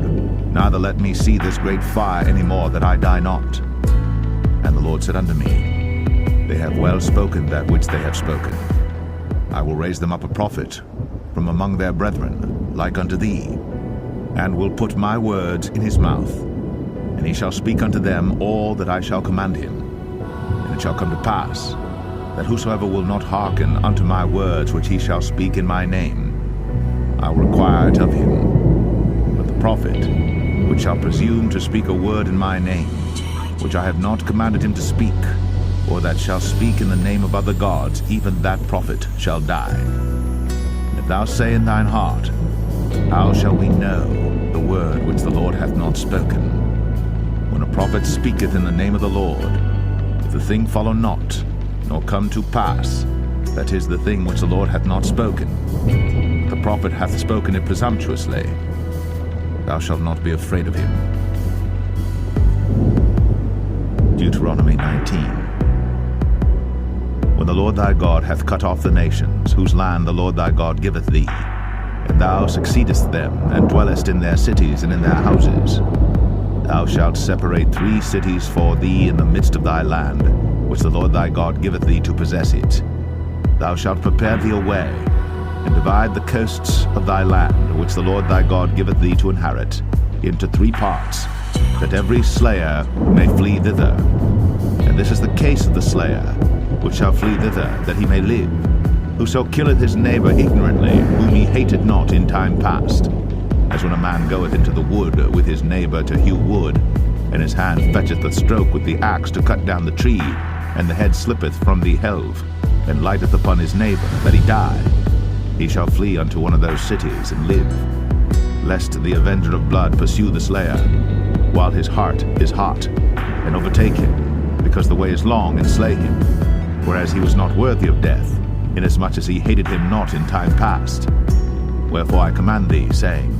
neither let me see this great fire any more, that I die not. And the Lord said unto me, They have well spoken that which they have spoken. I will raise them up a prophet from among their brethren, like unto thee, and will put my words in his mouth, and he shall speak unto them all that I shall command him. And it shall come to pass, that whosoever will not hearken unto my words which he shall speak in my name, I will require it of him. But the prophet which shall presume to speak a word in my name, which I have not commanded him to speak, or that shall speak in the name of other gods, even that prophet shall die. And if thou say in thine heart, How shall we know the word which the Lord hath not spoken? When a prophet speaketh in the name of the Lord, if the thing follow not, nor come to pass, that is the thing which the Lord hath not spoken, the prophet hath spoken it presumptuously, thou shalt not be afraid of him. Deuteronomy 19. When the Lord thy God hath cut off the nations, whose land the Lord thy God giveth thee, and thou succeedest them, and dwellest in their cities and in their houses, thou shalt separate 3 cities for thee in the midst of thy land, which the Lord thy God giveth thee to possess it. Thou shalt prepare thee a way, and divide the coasts of thy land, which the Lord thy God giveth thee to inherit, into 3 parts, that every slayer may flee thither. And this is the case of the slayer, which shall flee thither, that he may live. Whoso killeth his neighbor ignorantly, whom he hated not in time past, as when a man goeth into the wood with his neighbor to hew wood, and his hand fetcheth the stroke with the axe to cut down the tree, and the head slippeth from the helve, and lighteth upon his neighbor, that he die. He shall flee unto one of those cities, and live, lest the avenger of blood pursue the slayer, while his heart is hot, and overtake him, because the way is long, and slay him, whereas he was not worthy of death, inasmuch as he hated him not in time past. Wherefore I command thee, saying,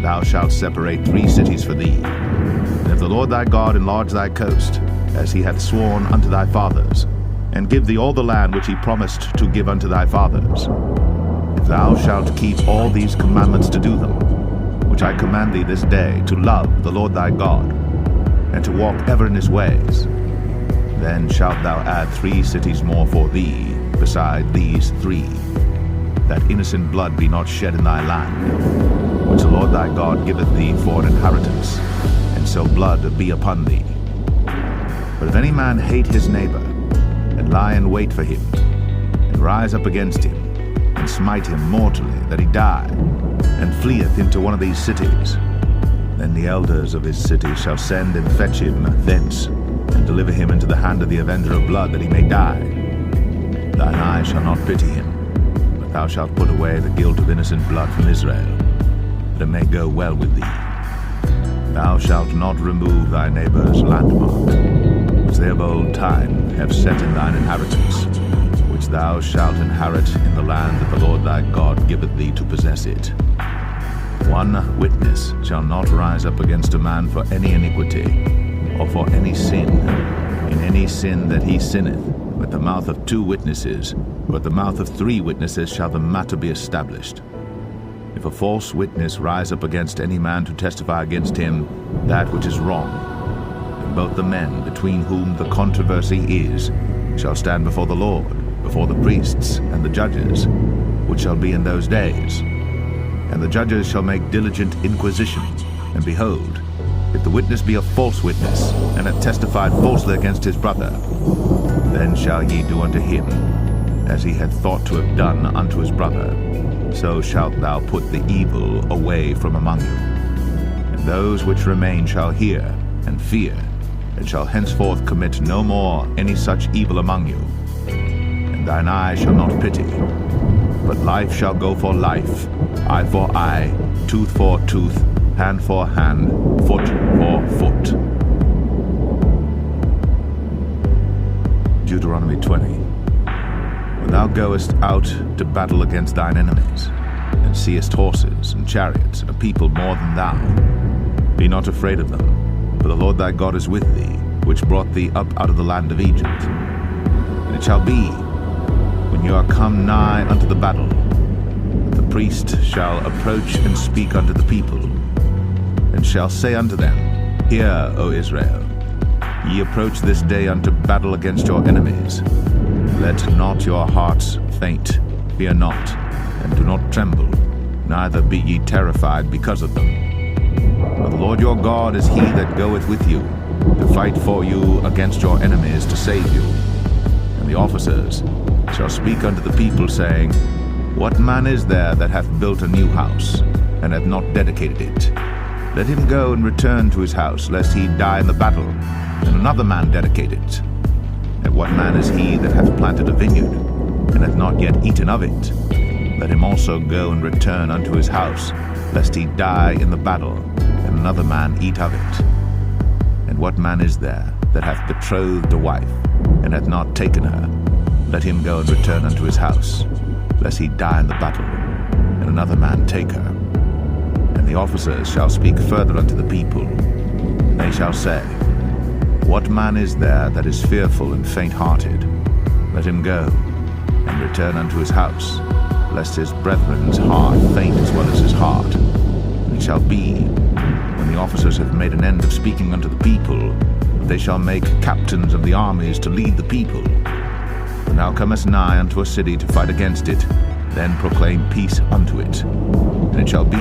Thou shalt separate 3 cities for thee. And if the Lord thy God enlarge thy coast, as he hath sworn unto thy fathers, and give thee all the land which he promised to give unto thy fathers, if thou shalt keep all these commandments to do them, which I command thee this day, to love the Lord thy God, and to walk ever in his ways, then shalt thou add 3 cities more for thee, beside these 3, that innocent blood be not shed in thy land, which the Lord thy God giveth thee for an inheritance, and so blood be upon thee. But if any man hate his neighbor, and lie in wait for him, and rise up against him, and smite him mortally, that he die, and fleeth into one of these cities, then the elders of his city shall send and fetch him thence, and deliver him into the hand of the avenger of blood, that he may die. Thine eye shall not pity him, but thou shalt put away the guilt of innocent blood from Israel, that it may go well with thee. Thou shalt not remove thy neighbor's landmark, which they of old time have set in thine inheritance, which thou shalt inherit in the land that the Lord thy God giveth thee to possess it. 1 witness shall not rise up against a man for any iniquity, or for any sin, in any sin that he sinneth. At the mouth of 2 witnesses, or at the mouth of 3 witnesses shall the matter be established. If a false witness rise up against any man to testify against him that which is wrong, then both the men between whom the controversy is shall stand before the Lord, before the priests and the judges, which shall be in those days. And the judges shall make diligent inquisition, and behold, if the witness be a false witness, and hath testified falsely against his brother, then shall ye do unto him as he had thought to have done unto his brother. So shalt thou put the evil away from among you. And those which remain shall hear and fear, and shall henceforth commit no more any such evil among you. And thine eye shall not pity, but life shall go for life, eye for eye, tooth for tooth, hand for hand, foot for foot. Deuteronomy 20. When thou goest out to battle against thine enemies, and seest horses and chariots and a people more than thou, be not afraid of them, for the Lord thy God is with thee, which brought thee up out of the land of Egypt. And it shall be, when you are come nigh unto the battle, that the priest shall approach and speak unto the people, and shall say unto them, Hear, O Israel, ye approach this day unto battle against your enemies. Let not your hearts faint, fear not, and do not tremble, neither be ye terrified because of them. For the Lord your God is he that goeth with you, to fight for you against your enemies, to save you. And the officers shall speak unto the people, saying, What man is there that hath built a new house, and hath not dedicated it? Let him go and return to his house, lest he die in the battle, and another man dedicate it. And what man is he that hath planted a vineyard, and hath not yet eaten of it? Let him also go and return unto his house, lest he die in the battle, and another man eat of it. And what man is there that hath betrothed a wife, and hath not taken her? Let him go and return unto his house, lest he die in the battle, and another man take her. And the officers shall speak further unto the people, and they shall say, What man is there that is fearful and faint-hearted? Let him go, and return unto his house, lest his brethren's heart faint as well as his heart. And it shall be, when the officers have made an end of speaking unto the people, that they shall make captains of the armies to lead the people. When thou comest nigh unto a city to fight against it, then proclaim peace unto it. And it shall be,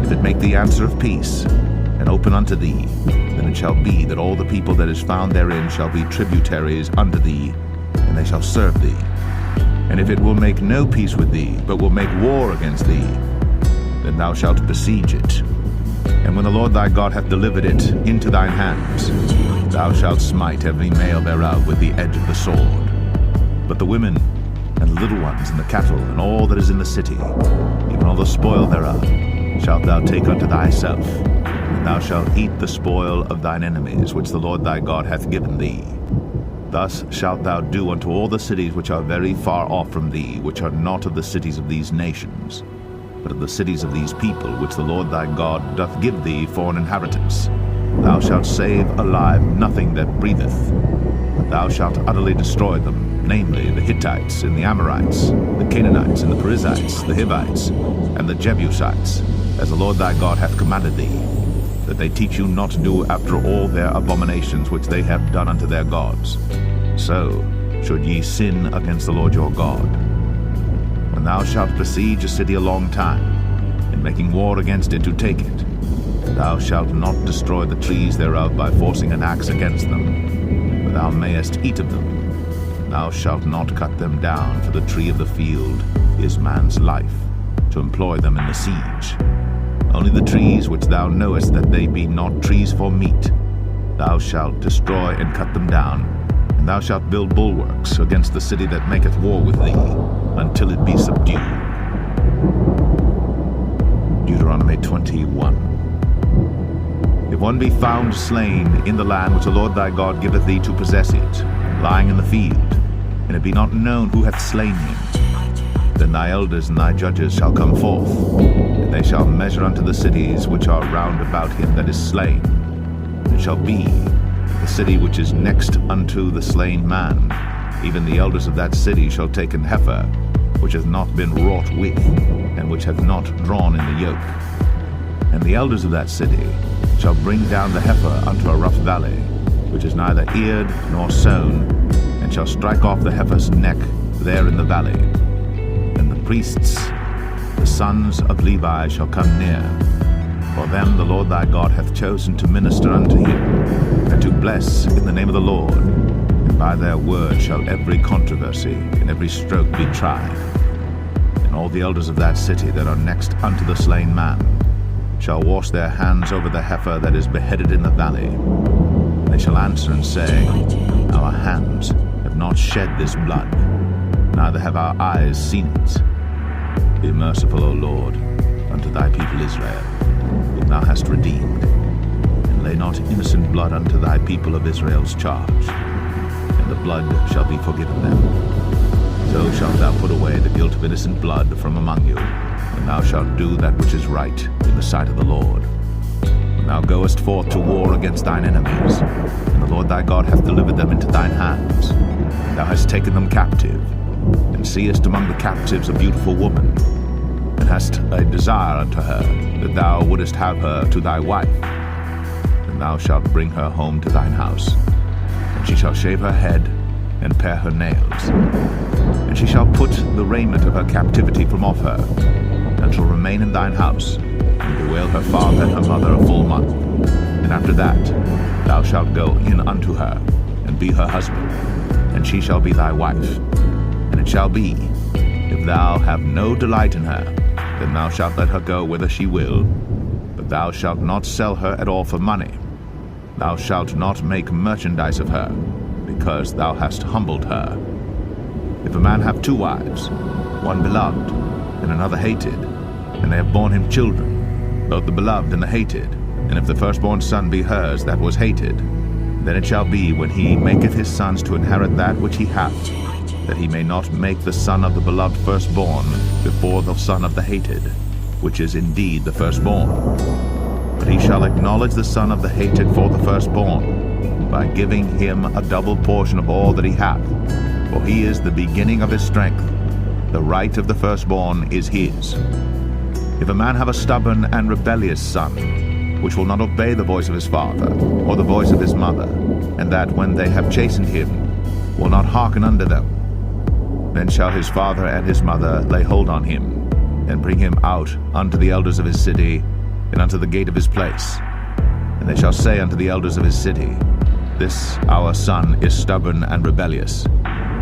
if it make thee answer of peace, and open unto thee, then it shall be that all the people that is found therein shall be tributaries unto thee, and they shall serve thee. And if it will make no peace with thee, but will make war against thee, then thou shalt besiege it. And when the Lord thy God hath delivered it into thine hands, thou shalt smite every male thereof with the edge of the sword. But the women, and the little ones, and the cattle, and all that is in the city, even all the spoil thereof, shalt thou take unto thyself, and thou shalt eat the spoil of thine enemies, which the Lord thy God hath given thee. Thus shalt thou do unto all the cities which are very far off from thee, which are not of the cities of these nations, but of the cities of these people, which the Lord thy God doth give thee for an inheritance. Thou shalt save alive nothing that breatheth, but thou shalt utterly destroy them, namely the Hittites, and the Amorites, the Canaanites, and the Perizzites, the Hivites, and the Jebusites, as the Lord thy God hath commanded thee, that they teach you not to do after all their abominations which they have done unto their gods. So should ye sin against the Lord your God. When thou shalt besiege a city a long time, in making war against it to take it, thou shalt not destroy the trees thereof by forcing an axe against them, but thou mayest eat of them. Thou shalt not cut them down, for the tree of the field is man's life, to employ them in the siege. Only the trees which thou knowest that they be not trees for meat, thou shalt destroy and cut them down, and thou shalt build bulwarks against the city that maketh war with thee, until it be subdued. Deuteronomy 21. If one be found slain in the land which the Lord thy God giveth thee to possess it, lying in the field, and it be not known who hath slain him, then thy elders and thy judges shall come forth, and they shall measure unto the cities which are round about him that is slain. And it shall be, the city which is next unto the slain man, even the elders of that city shall take an heifer, which hath not been wrought with, and which hath not drawn in the yoke. And the elders of that city shall bring down the heifer unto a rough valley, which is neither eared nor sown, and shall strike off the heifer's neck there in the valley. And the priests, the sons of Levi, shall come near. For them the Lord thy God hath chosen to minister unto him, and to bless in the name of the Lord. And by their word shall every controversy and every stroke be tried. And all the elders of that city that are next unto the slain man shall wash their hands over the heifer that is beheaded in the valley. And they shall answer and say, Our hands have not shed this blood, neither have our eyes seen it. Be merciful, O Lord, unto thy people Israel, whom thou hast redeemed, and lay not innocent blood unto thy people of Israel's charge, and the blood shall be forgiven them. So shalt thou put away the guilt of innocent blood from among you, and thou shalt do that which is right in the sight of the Lord. When thou goest forth to war against thine enemies, and the Lord thy God hath delivered them into thine hands, and thou hast taken them captive, and seest among the captives a beautiful woman, and hast a desire unto her, that thou wouldest have her to thy wife, then thou shalt bring her home to thine house, and she shall shave her head, and pare her nails. And she shall put the raiment of her captivity from off her, and shall remain in thine house, and bewail her father and her mother a full month. And after that thou shalt go in unto her, and be her husband, and she shall be thy wife. And it shall be, if thou have no delight in her, then thou shalt let her go whither she will, but thou shalt not sell her at all for money. Thou shalt not make merchandise of her, because thou hast humbled her. If a man have two wives, one beloved, and another hated, and they have borne him children, both the beloved and the hated, and if the firstborn son be hers that was hated, then it shall be, when he maketh his sons to inherit that which he hath, that he may not make the son of the beloved firstborn before the son of the hated, which is indeed the firstborn. But he shall acknowledge the son of the hated for the firstborn, by giving him a double portion of all that he hath, for he is the beginning of his strength. The right of the firstborn is his. If a man have a stubborn and rebellious son, which will not obey the voice of his father, or the voice of his mother, and that when they have chastened him, will not hearken unto them, then shall his father and his mother lay hold on him, and bring him out unto the elders of his city, and unto the gate of his place. And they shall say unto the elders of his city, This our son is stubborn and rebellious.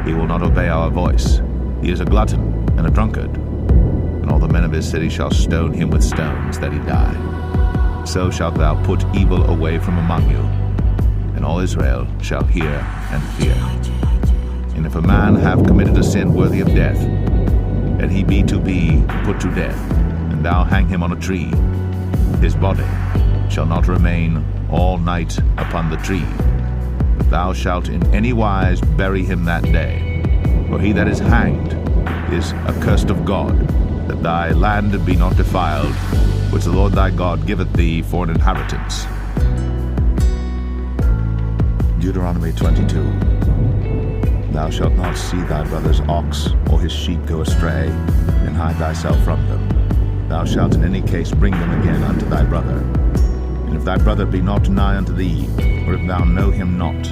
He will not obey our voice. He is a glutton and a drunkard. And all the men of his city shall stone him with stones, that he die. So shalt thou put evil away from among you, and all Israel shall hear and fear. And if a man have committed a sin worthy of death, and he be to be put to death, and thou hang him on a tree, his body shall not remain all night upon the tree, but thou shalt in any wise bury him that day. For he that is hanged is accursed of God, that thy land be not defiled, which the Lord thy God giveth thee for an inheritance. Deuteronomy 22. Thou shalt not see thy brother's ox or his sheep go astray, and hide thyself from them. Thou shalt in any case bring them again unto thy brother. And if thy brother be not nigh unto thee, or if thou know him not,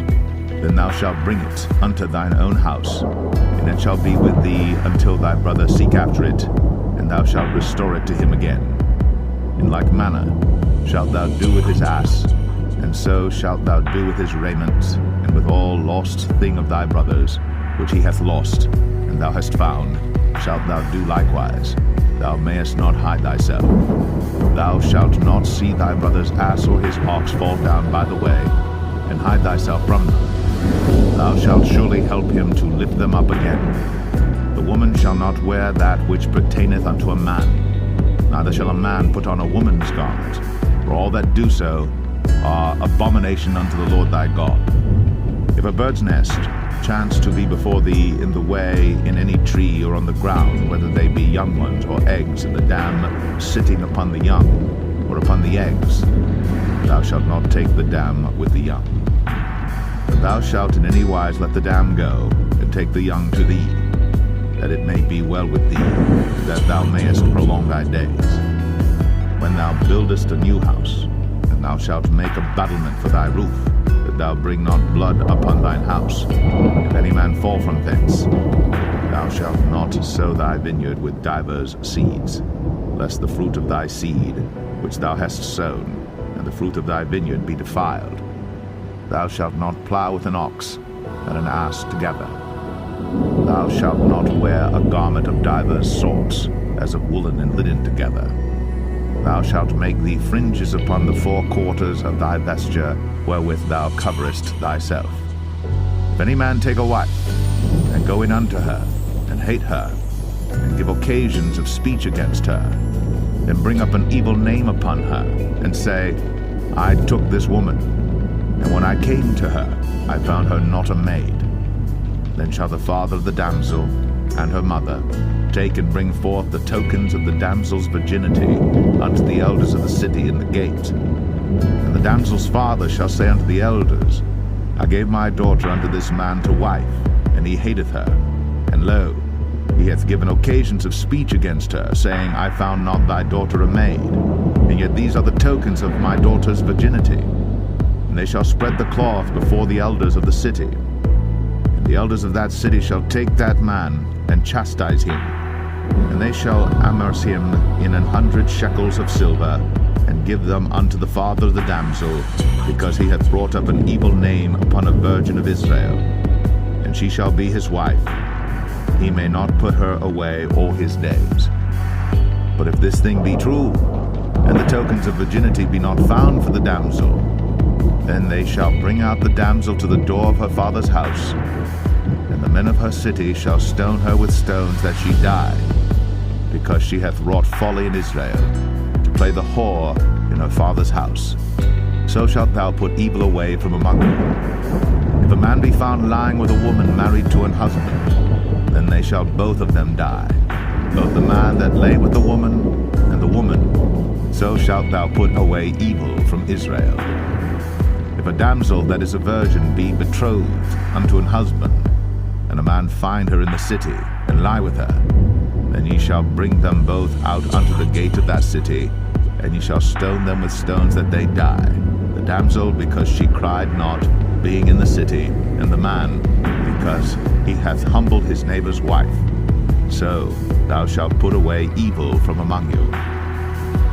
then thou shalt bring it unto thine own house, and it shall be with thee until thy brother seek after it, and thou shalt restore it to him again. In like manner shalt thou do with his ass, and so shalt thou do with his raiment, and with all lost thing of thy brother's, which he hath lost, and thou hast found, shalt thou do likewise. Thou mayest not hide thyself. Thou shalt not see thy brother's ass or his ox fall down by the way, and hide thyself from them. Thou shalt surely help him to lift them up again. The woman shall not wear that which pertaineth unto a man, neither shall a man put on a woman's garment, for all that do so are abomination unto the Lord thy God. If a bird's nest chance to be before thee in the way, in any tree or on the ground, whether they be young ones or eggs, and the dam sitting upon the young or upon the eggs, thou shalt not take the dam with the young. But thou shalt in any wise let the dam go, and take the young to thee, that it may be well with thee, that thou mayest prolong thy days. When thou buildest a new house, and thou shalt make a battlement for thy roof, that thou bring not blood upon thine house. If any man fall from thence, thou shalt not sow thy vineyard with divers seeds, lest the fruit of thy seed, which thou hast sown, and the fruit of thy vineyard be defiled. Thou shalt not plow with an ox and an ass together. Thou shalt not wear a garment of divers sorts, as of woolen and linen together. Thou shalt make thee fringes upon the four quarters of thy vesture, wherewith thou coverest thyself. If any man take a wife, and go in unto her, and hate her, and give occasions of speech against her, then bring up an evil name upon her, and say, I took this woman, and when I came to her, I found her not a maid. Then shall the father of the damsel and her mother take and bring forth the tokens of the damsel's virginity unto the elders of the city in the gate. And the damsel's father shall say unto the elders, I gave my daughter unto this man to wife, and he hateth her. And lo, he hath given occasions of speech against her, saying, I found not thy daughter a maid. And yet these are the tokens of my daughter's virginity. And they shall spread the cloth before the elders of the city. And the elders of that city shall take that man and chastise him. And they shall amerce him in 100 shekels of silver, and give them unto the father of the damsel, because he hath brought up an evil name upon a virgin of Israel. And she shall be his wife. He may not put her away all his days. But if this thing be true, and the tokens of virginity be not found for the damsel, then they shall bring out the damsel to the door of her father's house, and the men of her city shall stone her with stones that she die, because she hath wrought folly in Israel, to play the whore in her father's house. So shalt thou put evil away from among you. If a man be found lying with a woman married to an husband, then they shall both of them die, both the man that lay with the woman, and the woman. So shalt thou put away evil from Israel. If a damsel that is a virgin be betrothed unto an husband, and a man find her in the city, and lie with her, then ye shall bring them both out unto the gate of that city, and ye shall stone them with stones that they die, the damsel because she cried not, being in the city, and the man because he hath humbled his neighbor's wife. So thou shalt put away evil from among you.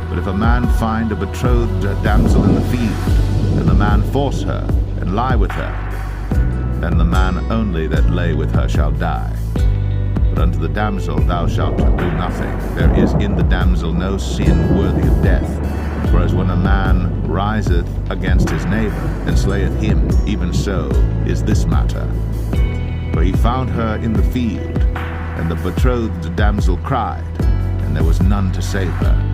But if a man find a betrothed damsel in the field, and the man force her, and lie with her, then the man only that lay with her shall die. But unto the damsel thou shalt do nothing. There is in the damsel no sin worthy of death. For as when a man riseth against his neighbor, and slayeth him, even so is this matter. For he found her in the field, and the betrothed damsel cried, and there was none to save her.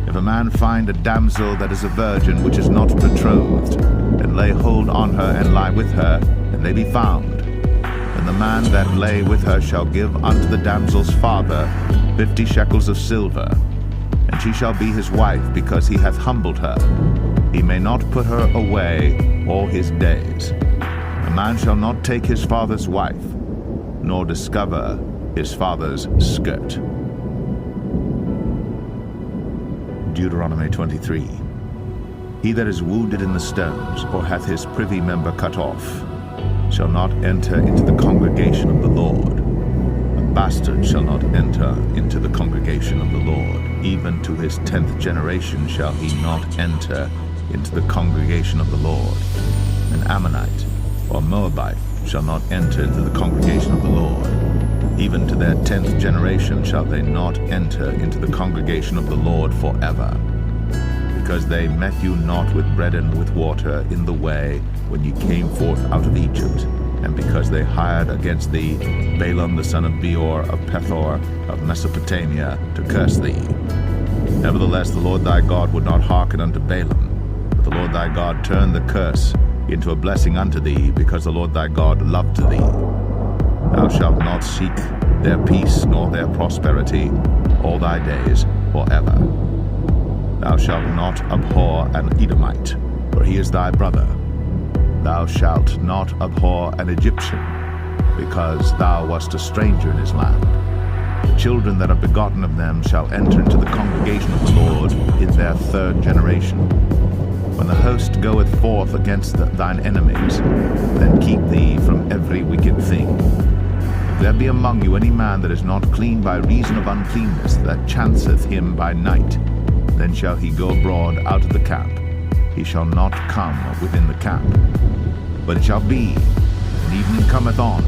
If a man find a damsel that is a virgin, which is not betrothed, and lay hold on her, and lie with her, and they be found, and the man that lay with her shall give unto the damsel's father 50 shekels of silver, and she shall be his wife, because he hath humbled her. He may not put her away all his days. A man shall not take his father's wife, nor discover his father's skirt. Deuteronomy 23. He that is wounded in the stones, or hath his privy member cut off, shall not enter into the congregation of the Lord. A bastard shall not enter into the congregation of the Lord. Even to his 10th generation shall he not enter into the congregation of the Lord. An Ammonite or Moabite shall not enter into the congregation of the Lord. Even to their 10th generation shall they not enter into the congregation of the Lord forever. Because they met you not with bread and with water in the way when ye came forth out of Egypt, and because they hired against thee Balaam the son of Beor of Pethor of Mesopotamia to curse thee. Nevertheless the Lord thy God would not hearken unto Balaam, but the Lord thy God turned the curse into a blessing unto thee, because the Lord thy God loved thee. Thou shalt not seek their peace nor their prosperity all thy days forever. Thou shalt not abhor an Edomite, for he is thy brother. Thou shalt not abhor an Egyptian, because thou wast a stranger in his land. The children that are begotten of them shall enter into the congregation of the Lord in their 3rd generation. When the host goeth forth against thine enemies, then keep thee from every wicked thing. If there be among you any man that is not clean by reason of uncleanness, that chanceth him by night, then shall he go abroad out of the camp. He shall not come within the camp. But it shall be, when evening cometh on,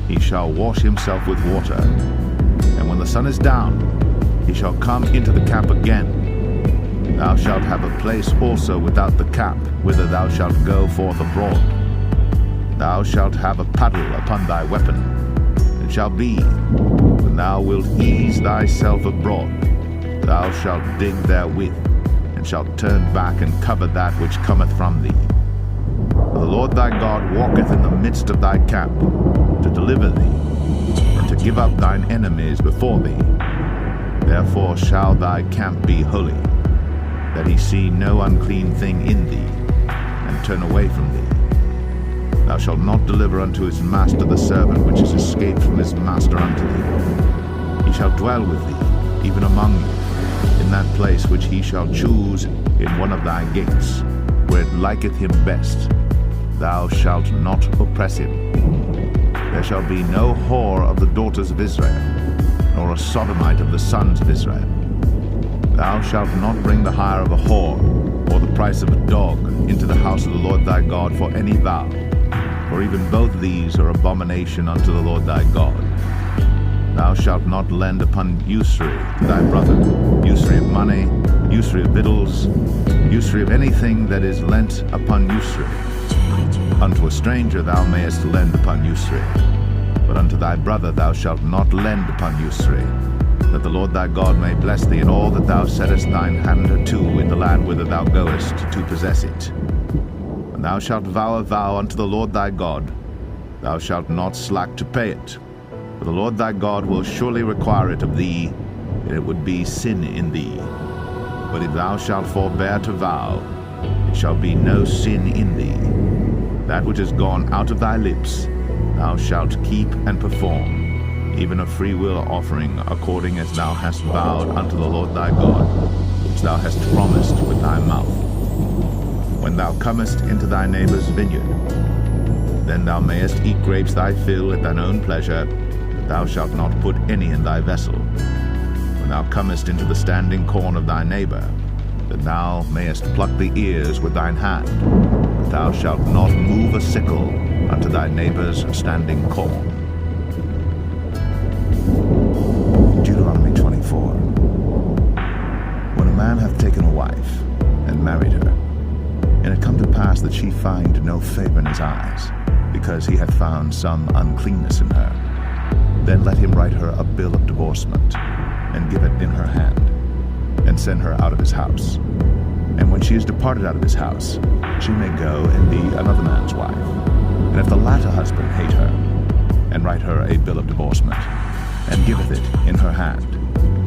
he shall wash himself with water. And when the sun is down, he shall come into the camp again. Thou shalt have a place also without the camp, whither thou shalt go forth abroad. Thou shalt have a paddle upon thy weapon. It shall be, when thou wilt ease thyself abroad, thou shalt dig therewith, and shalt turn back and cover that which cometh from thee. For the Lord thy God walketh in the midst of thy camp, to deliver thee, and to give up thine enemies before thee. Therefore shall thy camp be holy, that he see no unclean thing in thee, and turn away from thee. Thou shalt not deliver unto his master the servant which is escaped from his master unto thee. He shall dwell with thee, even among you, in that place which he shall choose in one of thy gates, where it liketh him best. Thou shalt not oppress him. There shall be no whore of the daughters of Israel, nor a sodomite of the sons of Israel. Thou shalt not bring the hire of a whore, or the price of a dog, into the house of the Lord thy God for any vow, for even both these are abomination unto the Lord thy God. Thou shalt not lend upon usury to thy brother, usury of money, usury of victuals, usury of anything that is lent upon usury. Unto a stranger thou mayest lend upon usury, but unto thy brother thou shalt not lend upon usury, that the Lord thy God may bless thee in all that thou settest thine hand to in the land whither thou goest to possess it. When thou shalt vow a vow unto the Lord thy God, thou shalt not slack to pay it. For the Lord thy God will surely require it of thee, and it would be sin in thee. But if thou shalt forbear to vow, it shall be no sin in thee. That which is gone out of thy lips, thou shalt keep and perform, even a freewill offering, according as thou hast vowed unto the Lord thy God, which thou hast promised with thy mouth. When thou comest into thy neighbor's vineyard, then thou mayest eat grapes thy fill at thine own pleasure, but thou shalt not put any in thy vessel. When thou comest into the standing corn of thy neighbor, then thou mayest pluck the ears with thine hand, but thou shalt not move a sickle unto thy neighbor's standing corn. Deuteronomy 24. When a man hath taken a wife, and married her, and it come to pass that she find no favor in his eyes, because he hath found some uncleanness in her, then let him write her a bill of divorcement, and give it in her hand, and send her out of his house. And when she is departed out of his house, she may go and be another man's wife. And if the latter husband hate her, and write her a bill of divorcement, and giveth it in her hand,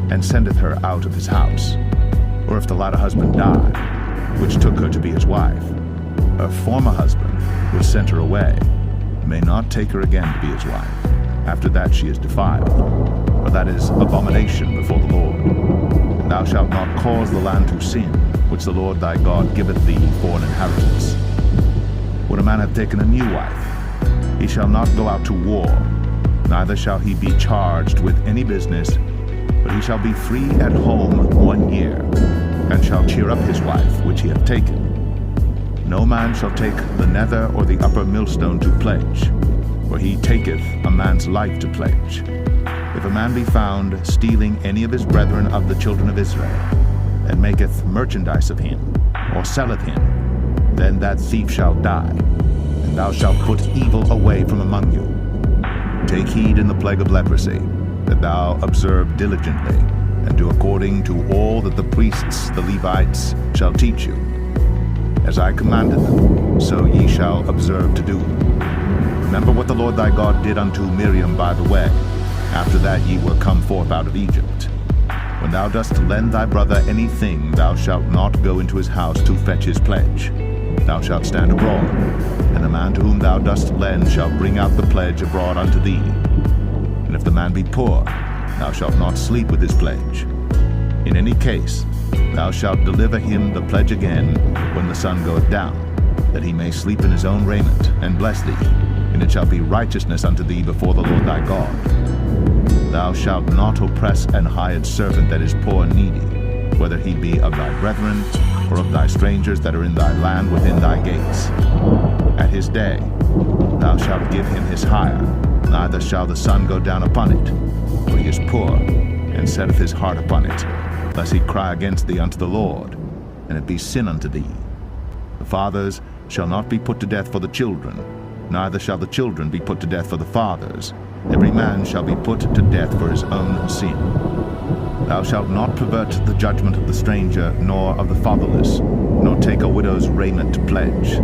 and sendeth her out of his house, or if the latter husband die, which took her to be his wife, her former husband, which sent her away, may not take her again to be his wife, after that she is defiled, for that is abomination before the Lord. And thou shalt not cause the land to sin, which the Lord thy God giveth thee for an inheritance. When a man hath taken a new wife, he shall not go out to war, neither shall he be charged with any business, but he shall be free at home 1 year, and shall cheer up his wife which he hath taken. No man shall take the nether or the upper millstone to pledge, for he taketh a man's life to pledge. If a man be found stealing any of his brethren of the children of Israel, and maketh merchandise of him, or selleth him, then that thief shall die, and thou shalt put evil away from among you. Take heed in the plague of leprosy, that thou observe diligently, and do according to all that the priests, the Levites, shall teach you. As I commanded them, so ye shall observe to do. Remember what the Lord thy God did unto Miriam by the way, after that ye were come forth out of Egypt. When thou dost lend thy brother anything, thou shalt not go into his house to fetch his pledge. Thou shalt stand abroad, and the man to whom thou dost lend shall bring out the pledge abroad unto thee. And if the man be poor, thou shalt not sleep with his pledge. In any case, thou shalt deliver him the pledge again when the sun goeth down, that he may sleep in his own raiment, and bless thee, and it shall be righteousness unto thee before the Lord thy God. Thou shalt not oppress an hired servant that is poor and needy, whether he be of thy brethren, or of thy strangers that are in thy land within thy gates. At his day thou shalt give him his hire, neither shall the sun go down upon it, for he is poor, and setteth his heart upon it, lest he cry against thee unto the Lord, and it be sin unto thee. The fathers shall not be put to death for the children, neither shall the children be put to death for the fathers. Every man shall be put to death for his own sin. Thou shalt not pervert the judgment of the stranger, nor of the fatherless, nor take a widow's raiment to pledge.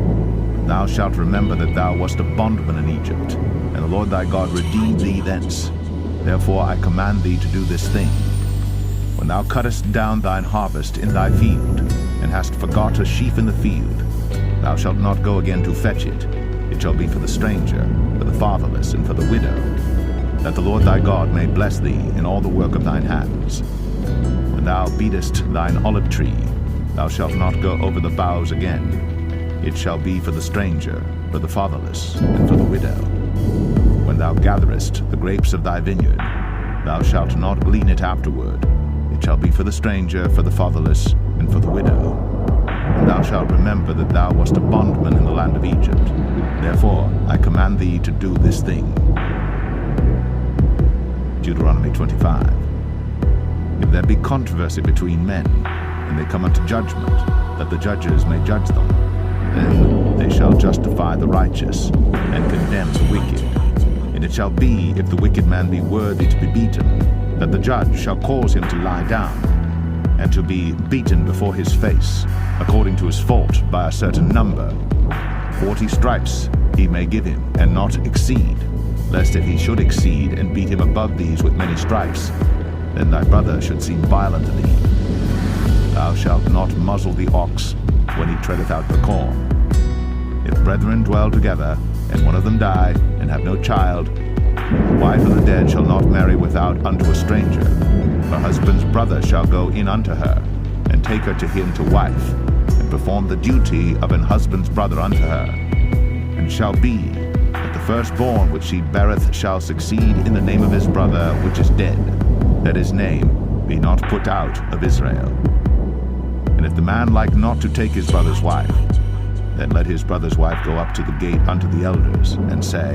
Thou shalt remember that thou wast a bondman in Egypt, and the Lord thy God redeemed thee thence. Therefore I command thee to do this thing. When thou cuttest down thine harvest in thy field, and hast forgot a sheaf in the field, thou shalt not go again to fetch it. It shall be for the stranger, for the fatherless, and for the widow, that the Lord thy God may bless thee in all the work of thine hands. When thou beatest thine olive tree, thou shalt not go over the boughs again. It shall be for the stranger, for the fatherless, and for the widow. When thou gatherest the grapes of thy vineyard, thou shalt not glean it afterward. It shall be for the stranger, for the fatherless, and for the widow. And thou shalt remember that thou wast a bondman in the land of Egypt. Therefore I command thee to do this thing. Deuteronomy 25. If there be controversy between men, and they come unto judgment, that the judges may judge them, then they shall justify the righteous, and condemn the wicked. And it shall be, if the wicked man be worthy to be beaten, that the judge shall cause him to lie down, and to be beaten before his face, according to his fault, by a certain number. 40 stripes he may give him, and not exceed, lest if he should exceed, and beat him above these with many stripes, then thy brother should seem violent to thee. Thou shalt not muzzle the ox when he treadeth out the corn. If brethren dwell together, and one of them die, and have no child, the wife of the dead shall not marry without unto a stranger. Her husband's brother shall go in unto her, and take her to him to wife, and perform the duty of an husband's brother unto her. And shall be, that the firstborn which she beareth shall succeed in the name of his brother which is dead, that his name be not put out of Israel. And if the man like not to take his brother's wife, then let his brother's wife go up to the gate unto the elders, and say,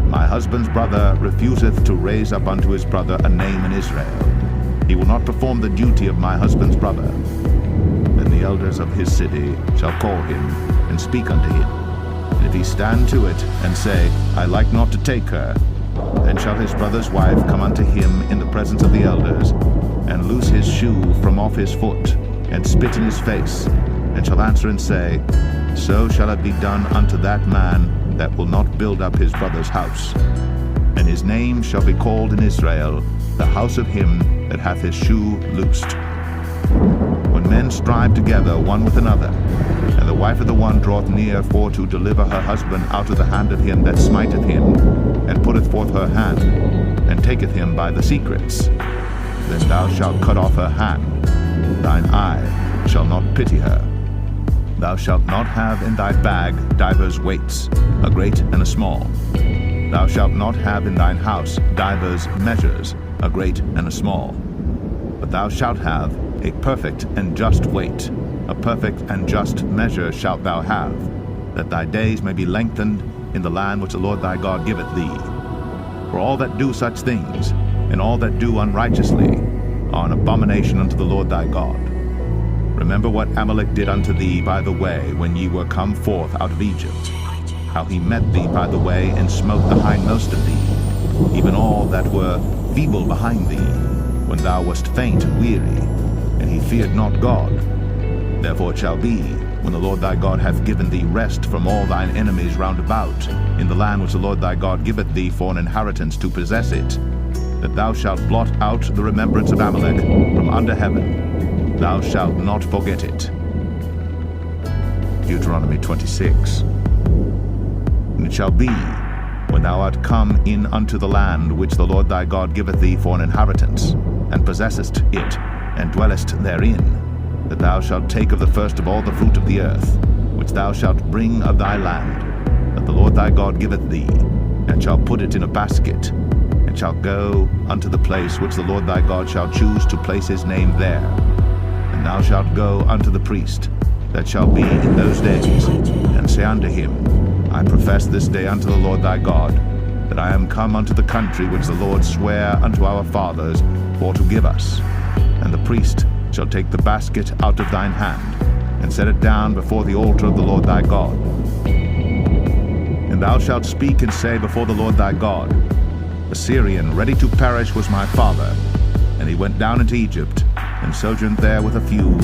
My husband's brother refuseth to raise up unto his brother a name in Israel. He will not perform the duty of my husband's brother. Then the elders of his city shall call him, and speak unto him. And if he stand to it, and say, I like not to take her, then shall his brother's wife come unto him in the presence of the elders, and loose his shoe from off his foot, and spit in his face, and shall answer and say, So shall it be done unto that man that will not build up his brother's house. And his name shall be called in Israel, the house of him that hath his shoe loosed. When men strive together one with another, and the wife of the one draweth near for to deliver her husband out of the hand of him that smiteth him, and putteth forth her hand, and taketh him by the secrets, then thou shalt cut off her hand. Thine eye shall not pity her. Thou shalt not have in thy bag divers weights, a great and a small. Thou shalt not have in thine house divers measures, a great and a small. But thou shalt have a perfect and just weight, a perfect and just measure shalt thou have, that thy days may be lengthened in the land which the Lord thy God giveth thee. For all that do such things, and all that do unrighteously, are an abomination unto the Lord thy God. Remember what Amalek did unto thee by the way when ye were come forth out of Egypt, how he met thee by the way, and smote the hindmost of thee, even all that were feeble behind thee, when thou wast faint and weary, and he feared not God. Therefore it shall be, when the Lord thy God hath given thee rest from all thine enemies round about, in the land which the Lord thy God giveth thee for an inheritance to possess it, that thou shalt blot out the remembrance of Amalek from under heaven. Thou shalt not forget it. Deuteronomy 26. And it shall be, when thou art come in unto the land which the Lord thy God giveth thee for an inheritance, and possessest it, and dwellest therein, that thou shalt take of the first of all the fruit of the earth, which thou shalt bring of thy land, that the Lord thy God giveth thee, and shalt put it in a basket, and shalt go unto the place which the Lord thy God shall choose to place his name there. And thou shalt go unto the priest that shall be in those days, and say unto him, I profess this day unto the Lord thy God, that I am come unto the country which the Lord sware unto our fathers for to give us. And the priest shall take the basket out of thine hand, and set it down before the altar of the Lord thy God. And thou shalt speak and say before the Lord thy God, the Syrian ready to perish was my father, and he went down into Egypt, and sojourned there with a few,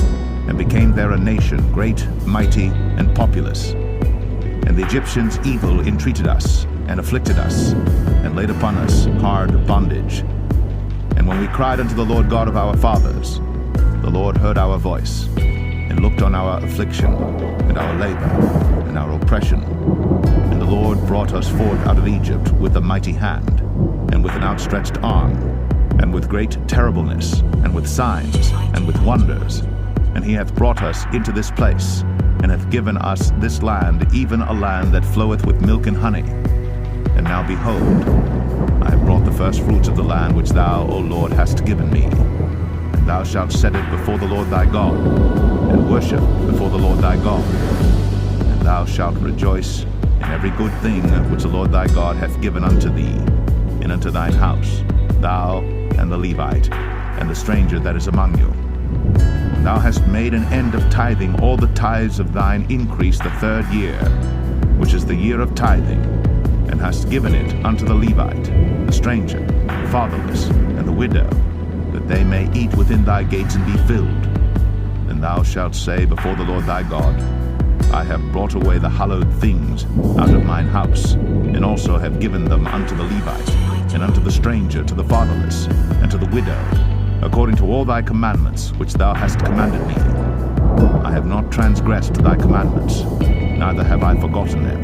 and became there a nation, great, mighty, and populous. And the Egyptians evil entreated us, and afflicted us, and laid upon us hard bondage. And when we cried unto the Lord God of our fathers, the Lord heard our voice, and looked on our affliction, and our labor, and our oppression. And the Lord brought us forth out of Egypt with a mighty hand, and with an outstretched arm, and with great terribleness, and with signs, and with wonders. And he hath brought us into this place, and hath given us this land, even a land that floweth with milk and honey. And now behold, I have brought the first fruits of the land which thou, O Lord, hast given me. And thou shalt set it before the Lord thy God, and worship before the Lord thy God. And thou shalt rejoice in every good thing which the Lord thy God hath given unto thee, and unto thine house, thou and the Levite, and the stranger that is among you. And thou hast made an end of tithing all the tithes of thine increase the 3rd year, which is the year of tithing, and hast given it unto the Levite, the stranger, the fatherless, and the widow, that they may eat within thy gates and be filled. Then thou shalt say before the Lord thy God, I have brought away the hallowed things out of mine house, and also have given them unto the Levite, and unto the stranger, to the fatherless, and to the widow, according to all thy commandments which thou hast commanded me. I have not transgressed thy commandments, neither have I forgotten them.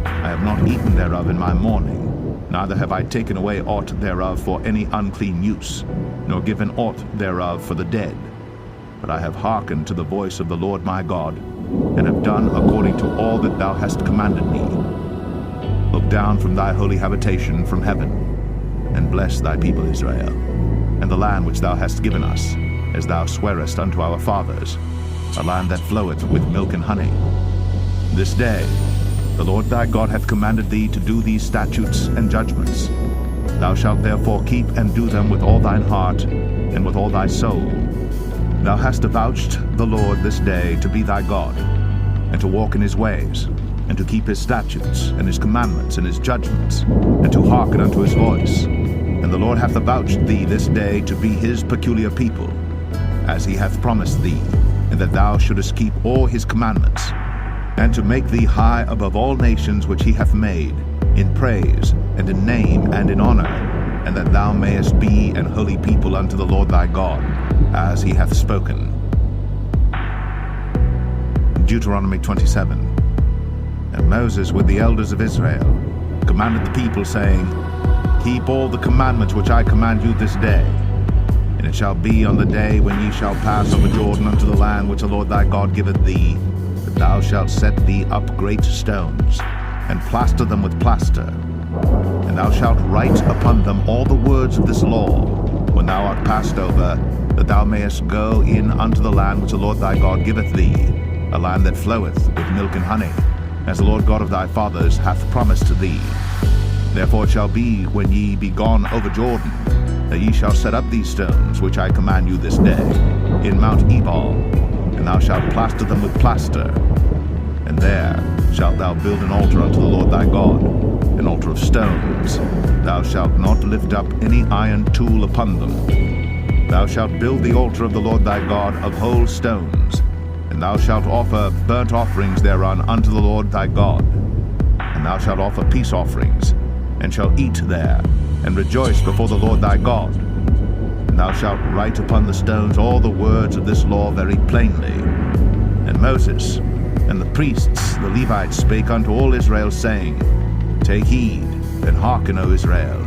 I have not eaten thereof in my mourning, neither have I taken away aught thereof for any unclean use, nor given aught thereof for the dead. But I have hearkened to the voice of the Lord my God, and have done according to all that thou hast commanded me. Look down from thy holy habitation from heaven, and bless thy people Israel, and the land which thou hast given us, as thou swarest unto our fathers, a land that floweth with milk and honey. This day the Lord thy God hath commanded thee to do these statutes and judgments. Thou shalt therefore keep and do them with all thine heart, and with all thy soul. Thou hast avouched the Lord this day to be thy God, and to walk in his ways, and to keep his statutes, and his commandments, and his judgments, and to hearken unto his voice. And the Lord hath avouched thee this day to be his peculiar people, as he hath promised thee, and that thou shouldest keep all his commandments, and to make thee high above all nations which he hath made, in praise, and in name, and in honor, and that thou mayest be an holy people unto the Lord thy God, as he hath spoken. Deuteronomy 27. And Moses with the elders of Israel commanded the people, saying, Keep all the commandments which I command you this day. And it shall be on the day when ye shall pass over Jordan unto the land which the Lord thy God giveth thee, that thou shalt set thee up great stones, and plaster them with plaster. And thou shalt write upon them all the words of this law, when thou art passed over, that thou mayest go in unto the land which the Lord thy God giveth thee, a land that floweth with milk and honey, as the Lord God of thy fathers hath promised to thee. Therefore it shall be, when ye be gone over Jordan, that ye shall set up these stones, which I command you this day, in Mount Ebal, and thou shalt plaster them with plaster. And there shalt thou build an altar unto the Lord thy God, an altar of stones. Thou shalt not lift up any iron tool upon them. Thou shalt build the altar of the Lord thy God of whole stones, and thou shalt offer burnt offerings thereon unto the Lord thy God. And thou shalt offer peace offerings, and shalt eat there, and rejoice before the Lord thy God. And thou shalt write upon the stones all the words of this law very plainly. And Moses and the priests, the Levites, spake unto all Israel, saying, Take heed, and hearken, O Israel.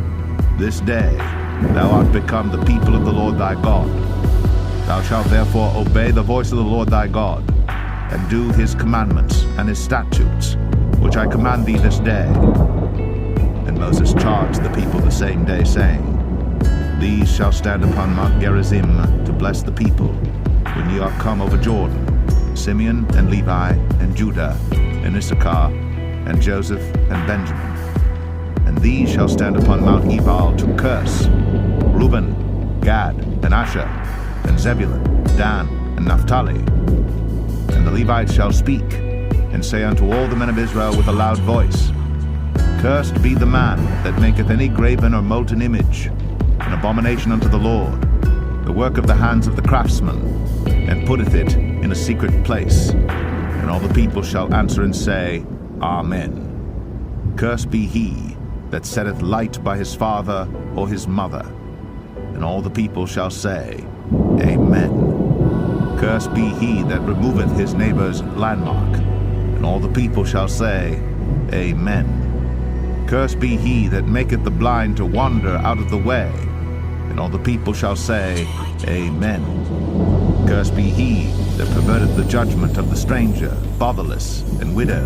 This day thou art become the people of the Lord thy God. Thou shalt therefore obey the voice of the Lord thy God, and do his commandments and his statutes, which I command thee this day. And Moses charged the people the same day, saying, These shall stand upon Mount Gerizim to bless the people, when ye are come over Jordan, Simeon and Levi and Judah and Issachar and Joseph and Benjamin. And these shall stand upon Mount Ebal to curse, Reuben, Gad, and Asher, and Zebulun, Dan, and Naphtali. And the Levites shall speak, and say unto all the men of Israel with a loud voice, Cursed be the man that maketh any graven or molten image, an abomination unto the Lord, the work of the hands of the craftsman, and putteth it in a secret place. And all the people shall answer and say, Amen. Cursed be he that setteth light by his father or his mother. And all the people shall say, Amen. Cursed be he that removeth his neighbor's landmark. And all the people shall say, Amen. Cursed be he that maketh the blind to wander out of the way. And all the people shall say, Amen. Cursed be he that perverteth the judgment of the stranger, fatherless, and widow.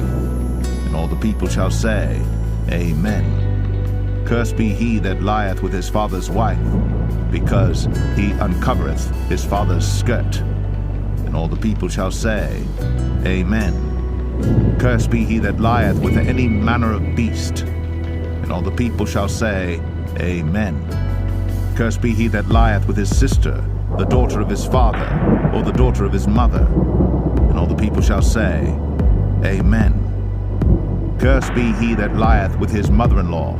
And all the people shall say, Amen. Cursed be he that lieth with his father's wife, because he uncovereth his father's skirt. And all the people shall say, Amen. Cursed be he that lieth with any manner of beast. And all the people shall say, Amen. Cursed be he that lieth with his sister, the daughter of his father, or the daughter of his mother. And all the people shall say, Amen. Cursed be he that lieth with his mother-in-law.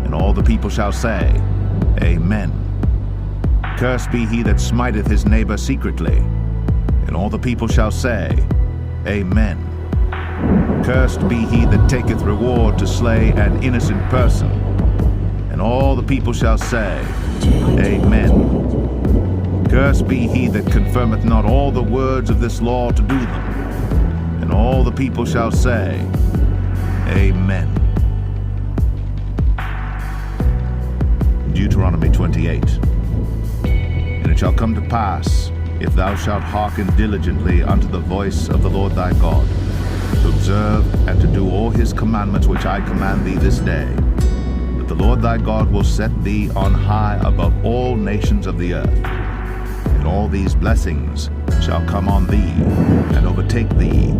And all the people shall say, Amen. Cursed be he that smiteth his neighbor secretly. And all the people shall say, Amen. Cursed be he that taketh reward to slay an innocent person. And all the people shall say, Amen. Cursed be he that confirmeth not all the words of this law to do them. And all the people shall say, Amen. Deuteronomy 28. And it shall come to pass, if thou shalt hearken diligently unto the voice of the Lord thy God, to observe and to do all his commandments which I command thee this day, that the Lord thy God will set thee on high above all nations of the earth. And all these blessings shall come on thee, and overtake thee,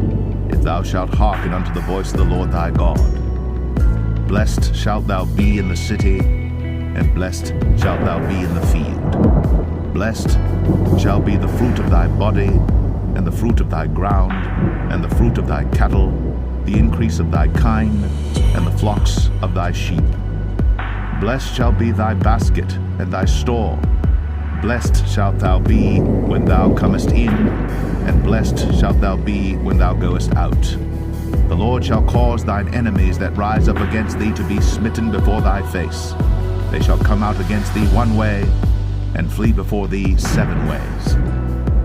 if thou shalt hearken unto the voice of the Lord thy God. Blessed shalt thou be in the city, and blessed shalt thou be in the field. Blessed shall be the fruit of thy body, and the fruit of thy ground, and the fruit of thy cattle, the increase of thy kind, and the flocks of thy sheep. Blessed shall be thy basket and thy store. Blessed shalt thou be when thou comest in, and blessed shalt thou be when thou goest out. The Lord shall cause thine enemies that rise up against thee to be smitten before thy face. They shall come out against thee one way, and flee before thee 7 ways.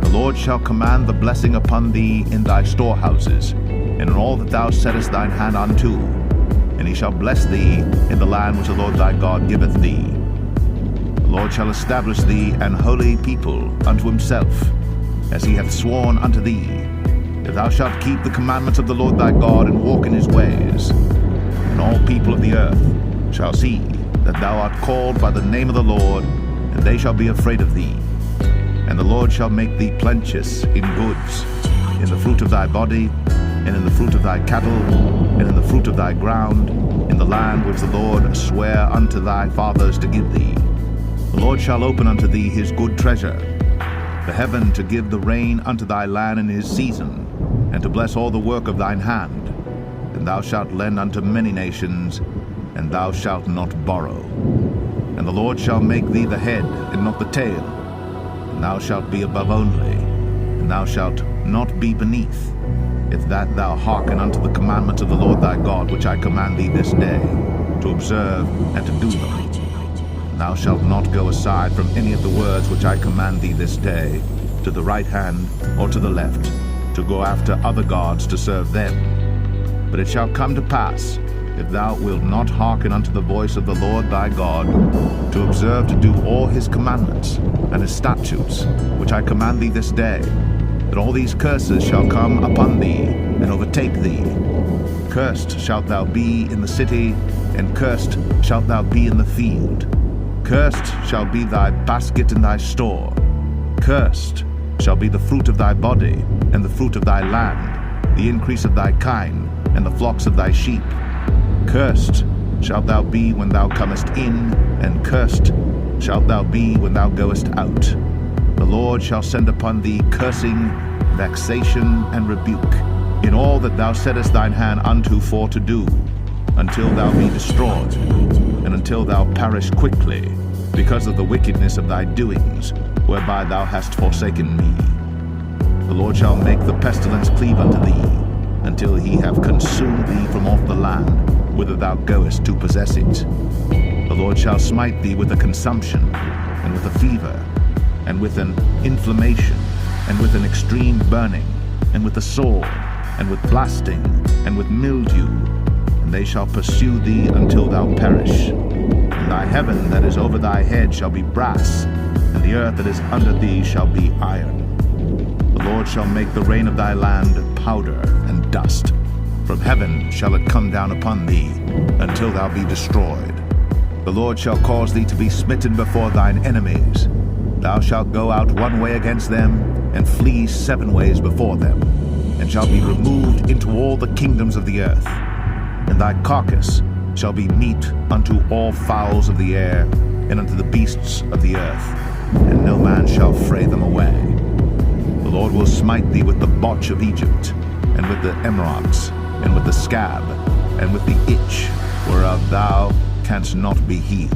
The Lord shall command the blessing upon thee in thy storehouses, and in all that thou settest thine hand unto. And he shall bless thee in the land which the Lord thy God giveth thee. The Lord shall establish thee an holy people unto himself, as he hath sworn unto thee, if thou shalt keep the commandments of the Lord thy God, and walk in his ways. And all people of the earth shall see that thou art called by the name of the Lord, and they shall be afraid of thee. And the Lord shall make thee plenteous in goods, in the fruit of thy body, and in the fruit of thy cattle, and in the fruit of thy ground, in the land which the Lord sware unto thy fathers to give thee. The Lord shall open unto thee his good treasure, the heaven to give the rain unto thy land in his season, and to bless all the work of thine hand. And thou shalt lend unto many nations, and thou shalt not borrow. And the Lord shall make thee the head, and not the tail. And thou shalt be above only, and thou shalt not be beneath, if that thou hearken unto the commandments of the Lord thy God, which I command thee this day, to observe and to do them. And thou shalt not go aside from any of the words which I command thee this day, to the right hand or to the left, to go after other gods to serve them. But it shall come to pass, if thou wilt not hearken unto the voice of the Lord thy God, to observe to do all his commandments and his statutes, which I command thee this day, that all these curses shall come upon thee and overtake thee. Cursed shalt thou be in the city, and cursed shalt thou be in the field. Cursed shall be thy basket and thy store. Cursed shall be the fruit of thy body, and the fruit of thy land, the increase of thy kine, and the flocks of thy sheep. Cursed shalt thou be when thou comest in, and cursed shalt thou be when thou goest out. The Lord shall send upon thee cursing, vexation, and rebuke, in all that thou settest thine hand unto for to do, until thou be destroyed, and until thou perish quickly, because of the wickedness of thy doings, whereby thou hast forsaken me. The Lord shall make the pestilence cleave unto thee, until he have consumed thee from off the land, whither thou goest to possess it. The Lord shall smite thee with a consumption, and with a fever, and with an inflammation, and with an extreme burning, and with a sore, and with blasting, and with mildew, and they shall pursue thee until thou perish. And thy heaven that is over thy head shall be brass, and the earth that is under thee shall be iron. The Lord shall make the rain of thy land powder and dust. From heaven shall it come down upon thee, until thou be destroyed. The Lord shall cause thee to be smitten before thine enemies. Thou shalt go out one way against them, and flee 7 ways before them, and shall be removed into all the kingdoms of the earth. And thy carcass shall be meat unto all fowls of the air, and unto the beasts of the earth, and no man shall fray them away. The Lord will smite thee with the botch of Egypt, and with the emerods, and with the scab, and with the itch, whereof thou canst not be healed.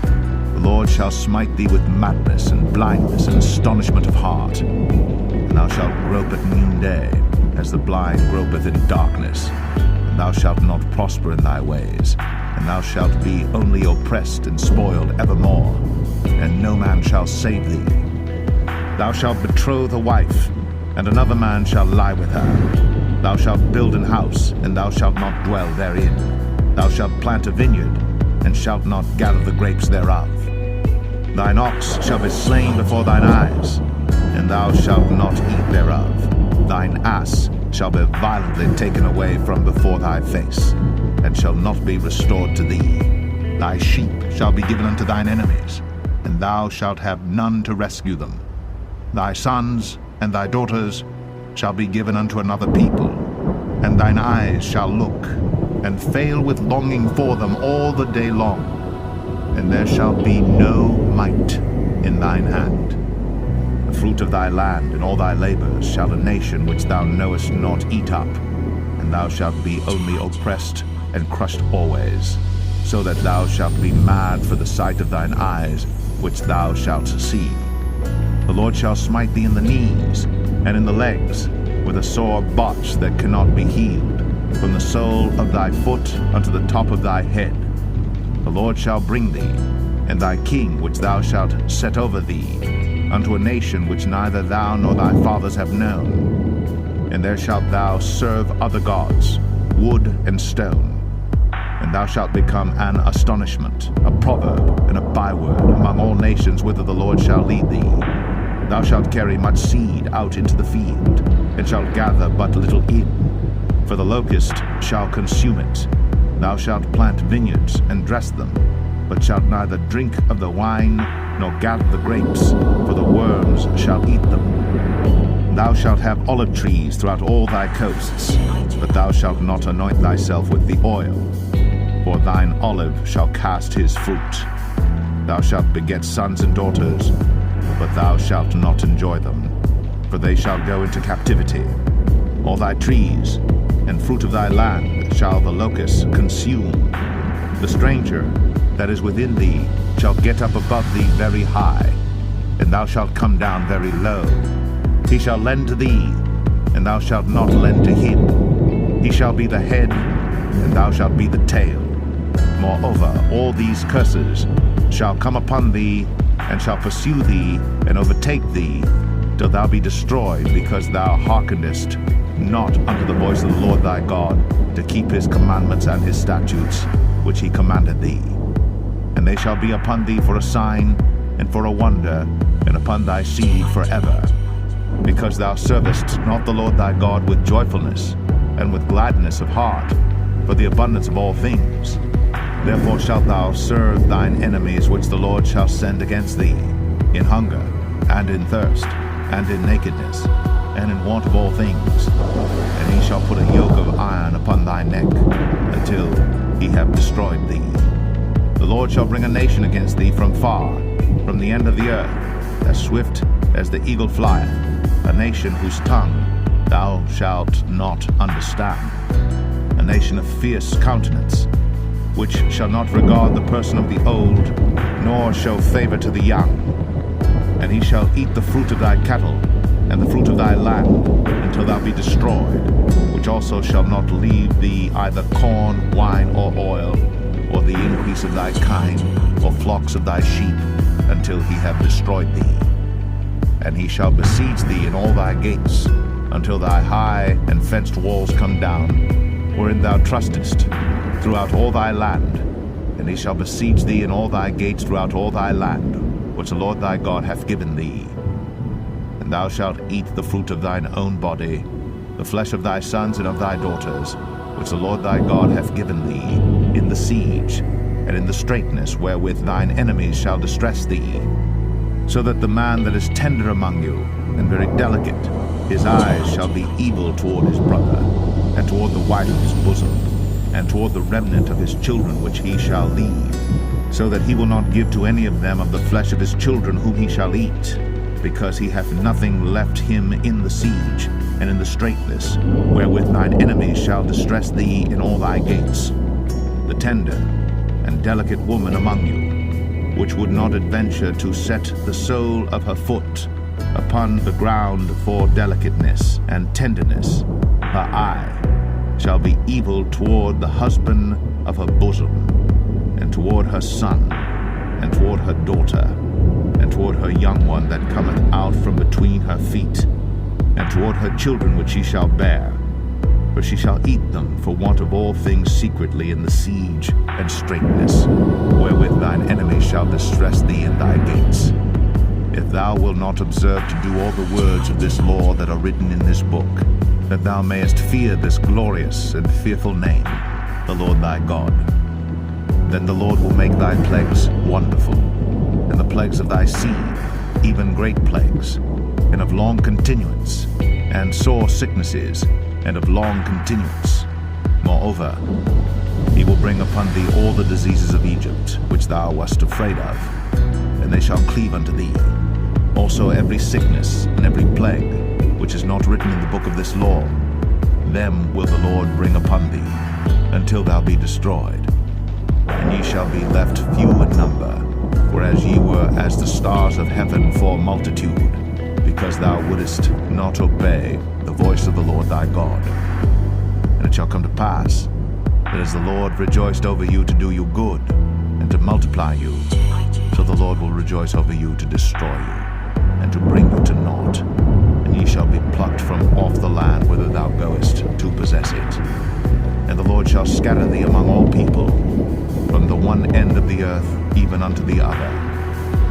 The Lord shall smite thee with madness, and blindness, and astonishment of heart. And thou shalt grope at noonday, as the blind gropeth in darkness. And thou shalt not prosper in thy ways, and thou shalt be only oppressed and spoiled evermore, and no man shall save thee. Thou shalt betroth a wife, and another man shall lie with her. Thou shalt build an house, and thou shalt not dwell therein. Thou shalt plant a vineyard, and shalt not gather the grapes thereof. Thine ox shall be slain before thine eyes, and thou shalt not eat thereof. Thine ass shall be violently taken away from before thy face, and shall not be restored to thee. Thy sheep shall be given unto thine enemies, and thou shalt have none to rescue them. Thy sons and thy daughters shall be given unto another people, and thine eyes shall look, and fail with longing for them all the day long, and there shall be no might in thine hand. The fruit of thy land and all thy labors shall a nation which thou knowest not eat up, and thou shalt be only oppressed and crushed always, so that thou shalt be mad for the sight of thine eyes, which thou shalt see. The Lord shall smite thee in the knees, and in the legs, with a sore botch that cannot be healed, from the sole of thy foot unto the top of thy head. The Lord shall bring thee, and thy king which thou shalt set over thee, unto a nation which neither thou nor thy fathers have known. And there shalt thou serve other gods, wood and stone. And thou shalt become an astonishment, a proverb, and a byword among all nations whither the Lord shall lead thee. Thou shalt carry much seed out into the field, and shalt gather but little in, for the locust shall consume it. Thou shalt plant vineyards and dress them, but shalt neither drink of the wine nor gather the grapes, for the worms shall eat them. Thou shalt have olive trees throughout all thy coasts, but thou shalt not anoint thyself with the oil, for thine olive shall cast his fruit. Thou shalt beget sons and daughters, but thou shalt not enjoy them, for they shall go into captivity. All thy trees and fruit of thy land shall the locust consume. The stranger that is within thee shall get up above thee very high, and thou shalt come down very low. He shall lend to thee, and thou shalt not lend to him. He shall be the head, and thou shalt be the tail. Moreover, all these curses shall come upon thee, and shall pursue thee, and overtake thee, till thou be destroyed, because thou hearkenest not unto the voice of the Lord thy God, to keep his commandments and his statutes, which he commanded thee. And they shall be upon thee for a sign, and for a wonder, and upon thy seed forever. Because thou servest not the Lord thy God with joyfulness, and with gladness of heart, for the abundance of all things. Therefore shalt thou serve thine enemies which the Lord shall send against thee, in hunger, and in thirst, and in nakedness, and in want of all things. And he shall put a yoke of iron upon thy neck, until he have destroyed thee. The Lord shall bring a nation against thee from far, from the end of the earth, as swift as the eagle flieth, a nation whose tongue thou shalt not understand, a nation of fierce countenance, which shall not regard the person of the old, nor show favor to the young. And he shall eat the fruit of thy cattle, and the fruit of thy land, until thou be destroyed, which also shall not leave thee either corn, wine, or oil, or the increase of thy kine, or flocks of thy sheep, until he have destroyed thee. And he shall besiege thee in all thy gates, until thy high and fenced walls come down, wherein thou trustest, throughout all thy land. And he shall besiege thee in all thy gates throughout all thy land, which the Lord thy God hath given thee. And thou shalt eat the fruit of thine own body, the flesh of thy sons and of thy daughters, which the Lord thy God hath given thee, in the siege, and in the straitness wherewith thine enemies shall distress thee. So that the man that is tender among you, and very delicate, his eyes shall be evil toward his brother, and toward the wife of his bosom, and toward the remnant of his children which he shall leave, so that he will not give to any of them of the flesh of his children whom he shall eat, because he hath nothing left him in the siege, and in the straitness, wherewith thine enemies shall distress thee in all thy gates. The tender and delicate woman among you, which would not adventure to set the sole of her foot upon the ground for delicateness and tenderness, her eye shall be evil toward the husband of her bosom, and toward her son, and toward her daughter, and toward her young one that cometh out from between her feet, and toward her children which she shall bear. For she shall eat them for want of all things secretly in the siege and straitness, wherewith thine enemies shall distress thee in thy gates. If thou wilt not observe to do all the words of this law that are written in this book, that thou mayest fear this glorious and fearful name, the Lord thy God, then the Lord will make thy plagues wonderful, and the plagues of thy seed, even great plagues, and of long continuance, and sore sicknesses, and of long continuance. Moreover, he will bring upon thee all the diseases of Egypt, which thou wast afraid of, and they shall cleave unto thee. Also every sickness and every plague, which is not written in the book of this law, them will the Lord bring upon thee, until thou be destroyed. And ye shall be left few in number, whereas ye were as the stars of heaven for multitude, because thou wouldest not obey the voice of the Lord thy God. And it shall come to pass, that as the Lord rejoiced over you to do you good, and to multiply you, so the Lord will rejoice over you to destroy you, and to bring you to naught. And ye shall be plucked from off the land whither thou goest to possess it. And the Lord shall scatter thee among all people, from the one end of the earth even unto the other.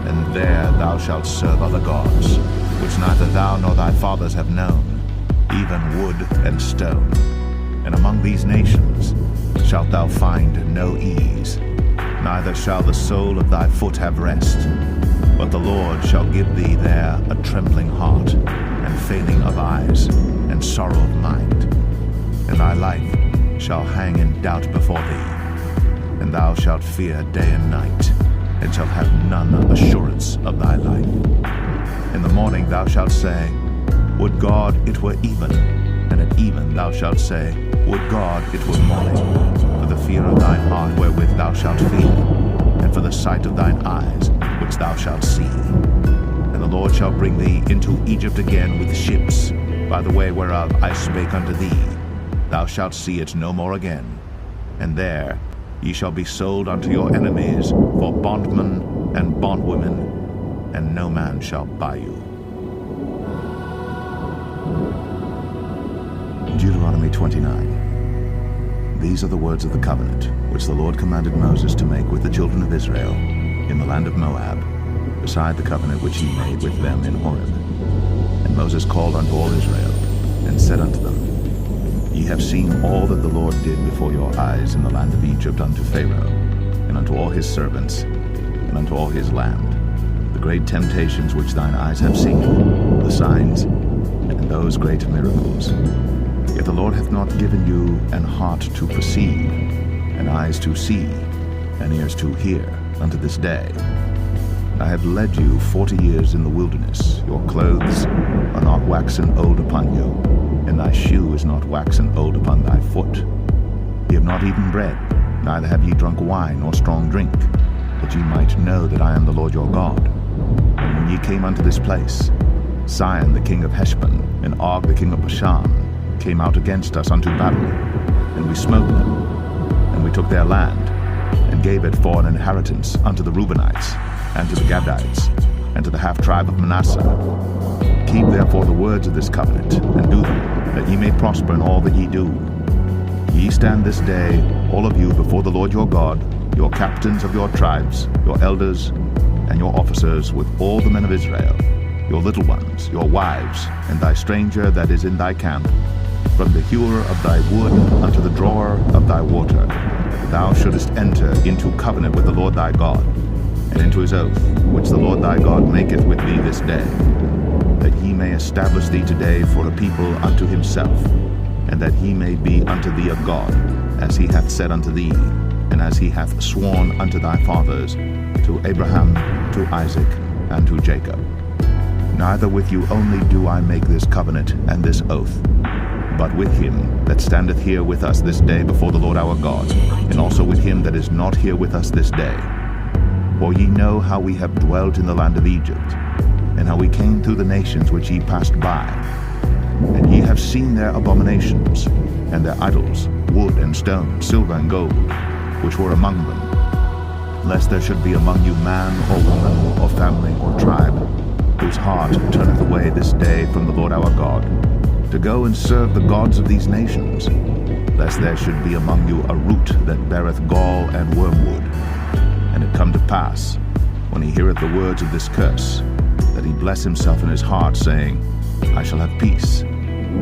And there thou shalt serve other gods, which neither thou nor thy fathers have known, even wood and stone. And among these nations shalt thou find no ease, neither shall the sole of thy foot have rest. But the Lord shall give thee there a trembling heart, and failing of eyes, and sorrow of mind. And thy life shall hang in doubt before thee, and thou shalt fear day and night, and shalt have none assurance of thy life. In the morning thou shalt say, Would God it were even, and at even thou shalt say, Would God it were morning, for the fear of thine heart wherewith thou shalt fear, and for the sight of thine eyes which thou shalt see. And the Lord shall bring thee into Egypt again with ships, by the way whereof I spake unto thee. Thou shalt see it no more again. And there ye shall be sold unto your enemies for bondmen and bondwomen, and no man shall buy you. Deuteronomy 29. These are the words of the covenant which the Lord commanded Moses to make with the children of Israel in the land of Moab, beside the covenant which he made with them in Horeb. And Moses called unto all Israel, and said unto them, Ye have seen all that the Lord did before your eyes in the land of Egypt unto Pharaoh, and unto all his servants, and unto all his land, the great temptations which thine eyes have seen, the signs, and those great miracles. Yet the Lord hath not given you an heart to perceive, and eyes to see, and ears to hear, unto this day. I have led you 40 years in the wilderness. Your clothes are not waxen old upon you, and thy shoe is not waxen old upon thy foot. Ye have not eaten bread, neither have ye drunk wine or strong drink, that ye might know that I am the Lord your God. And when ye came unto this place, Sihon the king of Heshbon, and Og the king of Bashan, came out against us unto battle, and we smote them, and we took their land, and gave it for an inheritance unto the Reubenites, and to the Gadites, and to the half-tribe of Manasseh. Keep therefore the words of this covenant, and do them, that ye may prosper in all that ye do. Ye stand this day, all of you, before the Lord your God, your captains of your tribes, your elders, and your officers, with all the men of Israel, your little ones, your wives, and thy stranger that is in thy camp, from the hewer of thy wood unto the drawer of thy water. Thou shouldest enter into covenant with the Lord thy God, and into his oath, which the Lord thy God maketh with thee this day, that he may establish thee today for a people unto himself, and that he may be unto thee a God, as he hath said unto thee, and as he hath sworn unto thy fathers, to Abraham, to Isaac, and to Jacob. Neither with you only do I make this covenant and this oath, but with him that standeth here with us this day before the Lord our God, and also with him that is not here with us this day. For ye know how we have dwelt in the land of Egypt, and how we came through the nations which ye passed by. And ye have seen their abominations, and their idols, wood and stone, silver and gold, which were among them, lest there should be among you man or woman or family or tribe, whose heart turneth away this day from the Lord our God, to go and serve the gods of these nations, lest there should be among you a root that beareth gall and wormwood. And it come to pass, when he heareth the words of this curse, that he bless himself in his heart, saying, I shall have peace,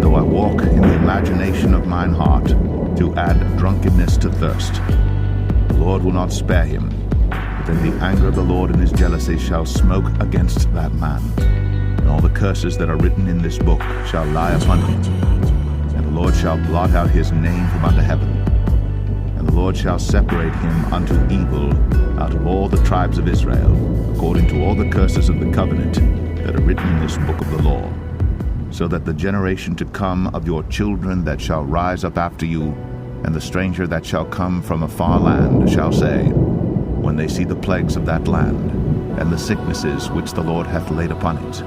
though I walk in the imagination of mine heart, to add drunkenness to thirst. The Lord will not spare him, but then the anger of the Lord in his jealousy shall smoke against that man. And all the curses that are written in this book shall lie upon him. And the Lord shall blot out his name from under heaven. And the Lord shall separate him unto evil out of all the tribes of Israel, according to all the curses of the covenant that are written in this book of the law, so that the generation to come of your children that shall rise up after you, and the stranger that shall come from a far land, shall say, when they see the plagues of that land, and the sicknesses which the Lord hath laid upon it,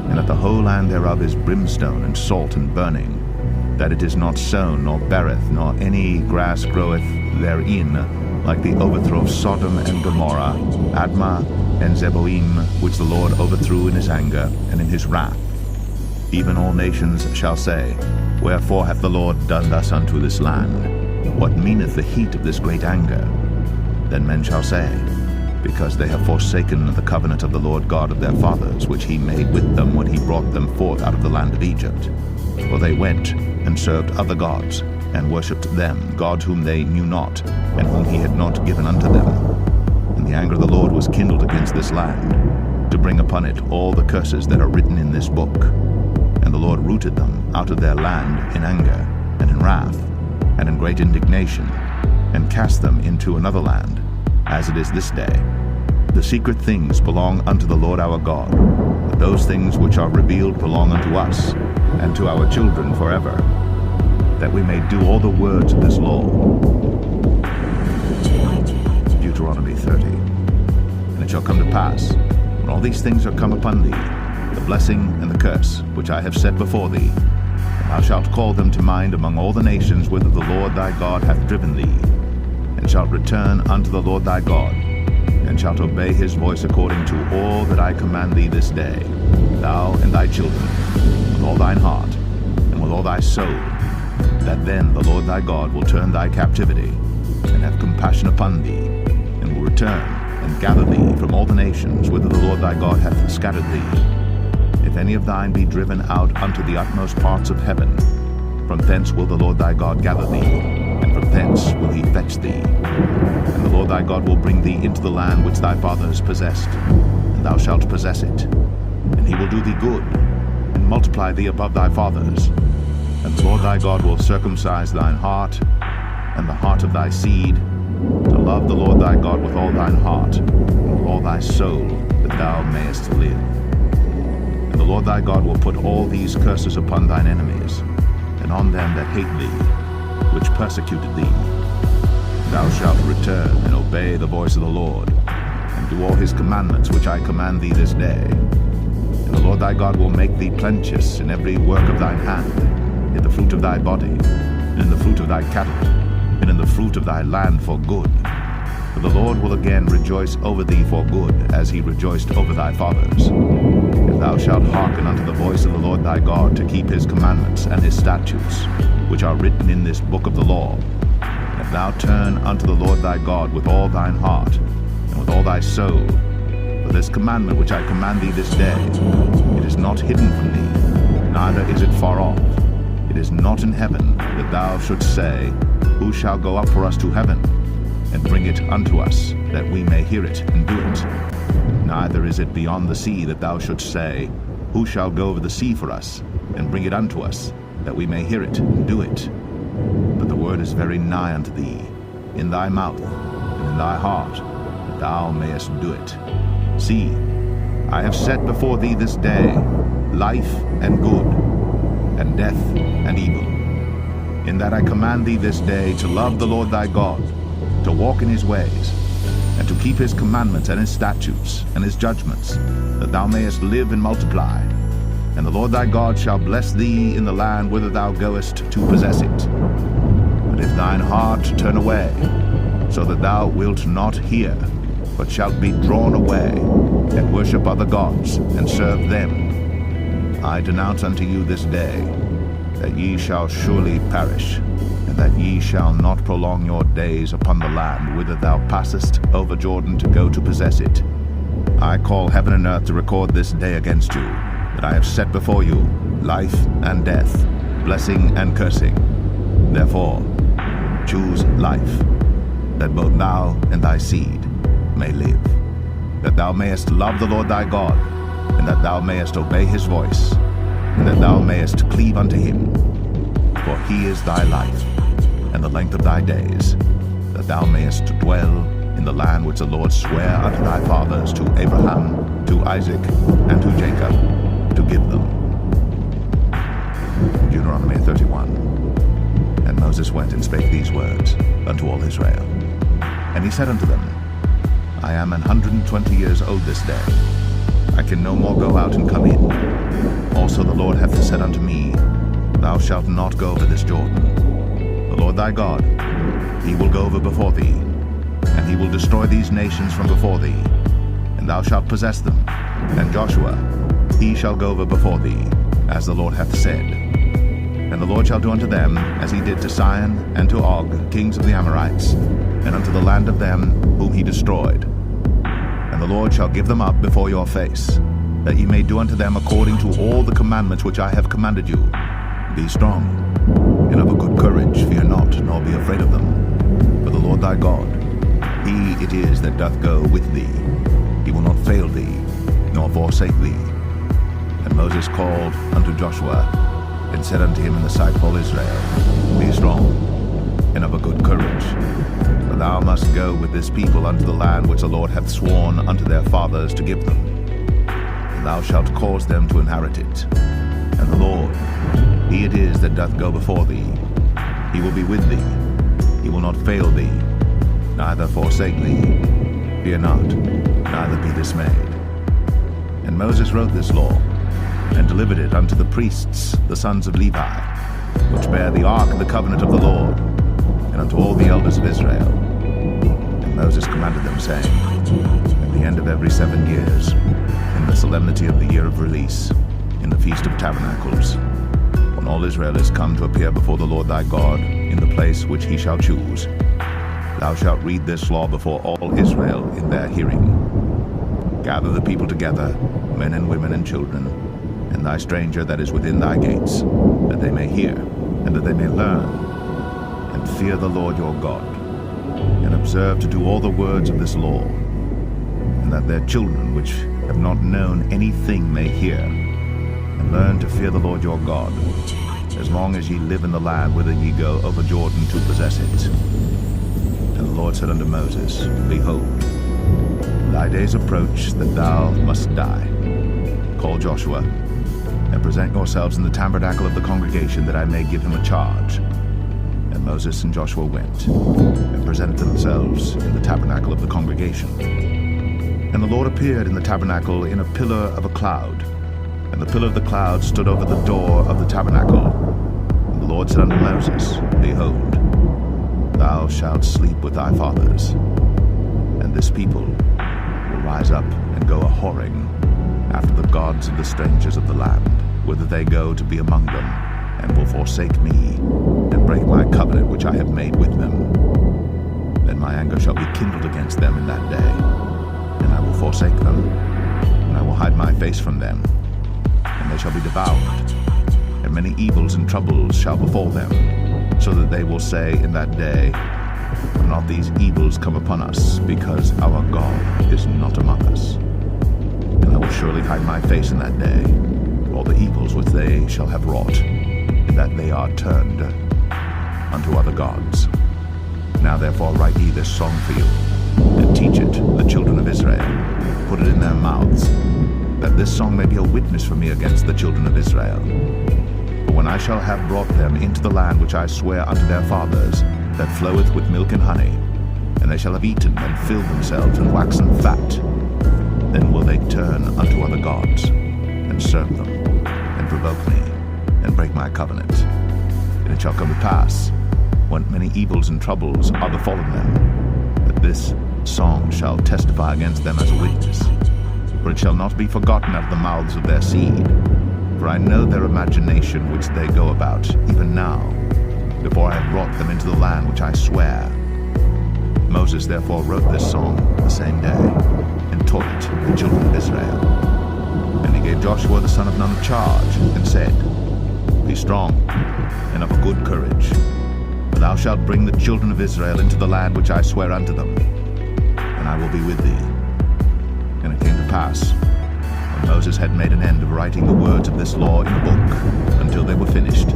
and that the whole land thereof is brimstone and salt and burning, that it is not sown, nor beareth, nor any grass groweth therein, like the overthrow of Sodom and Gomorrah, Admah and Zeboim, which the Lord overthrew in his anger and in his wrath. Even all nations shall say, Wherefore hath the Lord done thus unto this land? What meaneth the heat of this great anger? Then men shall say, Because they have forsaken the covenant of the Lord God of their fathers, which he made with them when he brought them forth out of the land of Egypt. For they went and served other gods, and worshipped them, gods whom they knew not, and whom he had not given unto them. And the anger of the Lord was kindled against this land, to bring upon it all the curses that are written in this book. And the Lord rooted them out of their land in anger, and in wrath, and in great indignation, and cast them into another land, as it is this day. The secret things belong unto the Lord our God, but those things which are revealed belong unto us, and to our children forever, that we may do all the words of this law. Deuteronomy 30. And it shall come to pass, when all these things are come upon thee, the blessing and the curse, which I have set before thee, and thou shalt call them to mind among all the nations whither the Lord thy God hath driven thee, and shalt return unto the Lord thy God, and shalt obey his voice according to all that I command thee this day, thou and thy children, with all thine heart, and with all thy soul, that then the Lord thy God will turn thy captivity, and have compassion upon thee, and will return and gather thee from all the nations whither the Lord thy God hath scattered thee. If any of thine be driven out unto the utmost parts of heaven, from thence will the Lord thy God gather thee, and from thence will he fetch thee. And the Lord thy God will bring thee into the land which thy fathers possessed, and thou shalt possess it. And he will do thee good, and multiply thee above thy fathers. And the Lord thy God will circumcise thine heart, and the heart of thy seed, to love the Lord thy God with all thine heart, and with all thy soul, that thou mayest live. And the Lord thy God will put all these curses upon thine enemies, and on them that hate thee, which persecuted thee. Thou shalt return and obey the voice of the Lord, and do all his commandments which I command thee this day. And the Lord thy God will make thee plenteous in every work of thine hand, in the fruit of thy body, and in the fruit of thy cattle, and in the fruit of thy land for good. For the Lord will again rejoice over thee for good, as he rejoiced over thy fathers. If thou shalt hearken unto the voice of the Lord thy God, to keep his commandments and his statutes, which are written in this book of the law, and if thou turn unto the Lord thy God with all thine heart, and with all thy soul, for this commandment which I command thee this day, it is not hidden from thee, neither is it far off. It is not in heaven, that thou shouldst say, Who shall go up for us to heaven, and bring it unto us, that we may hear it and do it? Neither is it beyond the sea, that thou shouldst say, Who shall go over the sea for us, and bring it unto us, that we may hear it and do it? But the word is very nigh unto thee, in thy mouth and in thy heart, that thou mayest do it. See, I have set before thee this day life and good, and death and evil. In that I command thee this day to love the Lord thy God, to walk in his ways, and to keep his commandments and his statutes and his judgments, that thou mayest live and multiply. And the Lord thy God shall bless thee in the land whither thou goest to possess it. But if thine heart turn away, so that thou wilt not hear, but shalt be drawn away, and worship other gods, and serve them, I denounce unto you this day, that ye shall surely perish, and that ye shall not prolong your days upon the land whither thou passest over Jordan to go to possess it. I call heaven and earth to record this day against you, that I have set before you life and death, blessing and cursing. Therefore, choose life, that both thou and thy seed may live, that thou mayest love the Lord thy God, and that thou mayest obey his voice, and that thou mayest cleave unto him. For he is thy life, and the length of thy days, that thou mayest dwell in the land which the Lord sware unto thy fathers, to Abraham, to Isaac, and to Jacob, to give them. Deuteronomy 31. And Moses went and spake these words unto all Israel. And he said unto them, I am 120 years old this day. I can no more go out and come in. Also the Lord hath said unto me, Thou shalt not go over this Jordan. The Lord thy God, he will go over before thee, and he will destroy these nations from before thee, and thou shalt possess them. And Joshua, he shall go over before thee, as the Lord hath said. And the Lord shall do unto them as he did to Sihon and to Og, kings of the Amorites, and unto the land of them whom he destroyed. And the Lord shall give them up before your face, that ye may do unto them according to all the commandments which I have commanded you. Be strong, and of a good courage, fear not, nor be afraid of them. For the Lord thy God, he it is that doth go with thee. He will not fail thee, nor forsake thee. And Moses called unto Joshua, and said unto him in the sight of all Israel, Be strong, and of a good courage, for thou must go with this people unto the land which the Lord hath sworn unto their fathers to give them. And thou shalt cause them to inherit it. And the Lord, he it is that doth go before thee. He will be with thee. He will not fail thee, neither forsake thee. Fear not, neither be dismayed. And Moses wrote this law, and delivered it unto the priests, the sons of Levi, which bear the ark of the covenant of the Lord, and unto all the elders of Israel. And Moses commanded them, saying, At the end of every 7 years, in the solemnity of the year of release, in the feast of tabernacles, on when all Israel is come to appear before the Lord thy God in the place which he shall choose, thou shalt read this law before all Israel in their hearing. Gather the people together, men and women and children, and thy stranger that is within thy gates, that they may hear, and that they may learn, and fear the Lord your God, and observe to do all the words of this law, and that their children which have not known anything may hear, and learn to fear the Lord your God, as long as ye live in the land whither ye go over Jordan to possess it. And the Lord said unto Moses, Behold, thy days approach that thou must die. Call Joshua, and present yourselves in the tabernacle of the congregation, that I may give him a charge. And Moses and Joshua went, and presented themselves in the tabernacle of the congregation. And the Lord appeared in the tabernacle in a pillar of a cloud, and the pillar of the cloud stood over the door of the tabernacle. And the Lord said unto Moses, Behold, thou shalt sleep with thy fathers, and this people will rise up and go a-whoring after the gods of the strangers of the land, whither they go to be among them, and will forsake me, and break my covenant which I have made with them. Then my anger shall be kindled against them in that day, and I will forsake them, and I will hide my face from them, and they shall be devoured, and many evils and troubles shall befall them, so that they will say in that day, Will not these evils come upon us, because our God is not among us? And I will surely hide my face in that day, for all the evils which they shall have wrought, in that they are turned unto other gods. Now therefore write ye this song for you, and teach it the children of Israel, put it in their mouths, that this song may be a witness for me against the children of Israel. For when I shall have brought them into the land which I swear unto their fathers, that floweth with milk and honey, and they shall have eaten and filled themselves and waxen fat, then will they turn unto other gods, and serve them, and provoke me, and break my covenant. And it shall come to pass, when many evils and troubles are befallen them, that this song shall testify against them as a witness. For it shall not be forgotten out of the mouths of their seed. For I know their imagination which they go about, even now, before I have brought them into the land which I swear. Moses therefore wrote this song the same day, and taught it the children of Israel. And he gave Joshua the son of Nun charge, and said, Be strong, and of a good courage, for thou shalt bring the children of Israel into the land which I swear unto them, and I will be with thee. And it came to pass, when Moses had made an end of writing the words of this law in a book, until they were finished,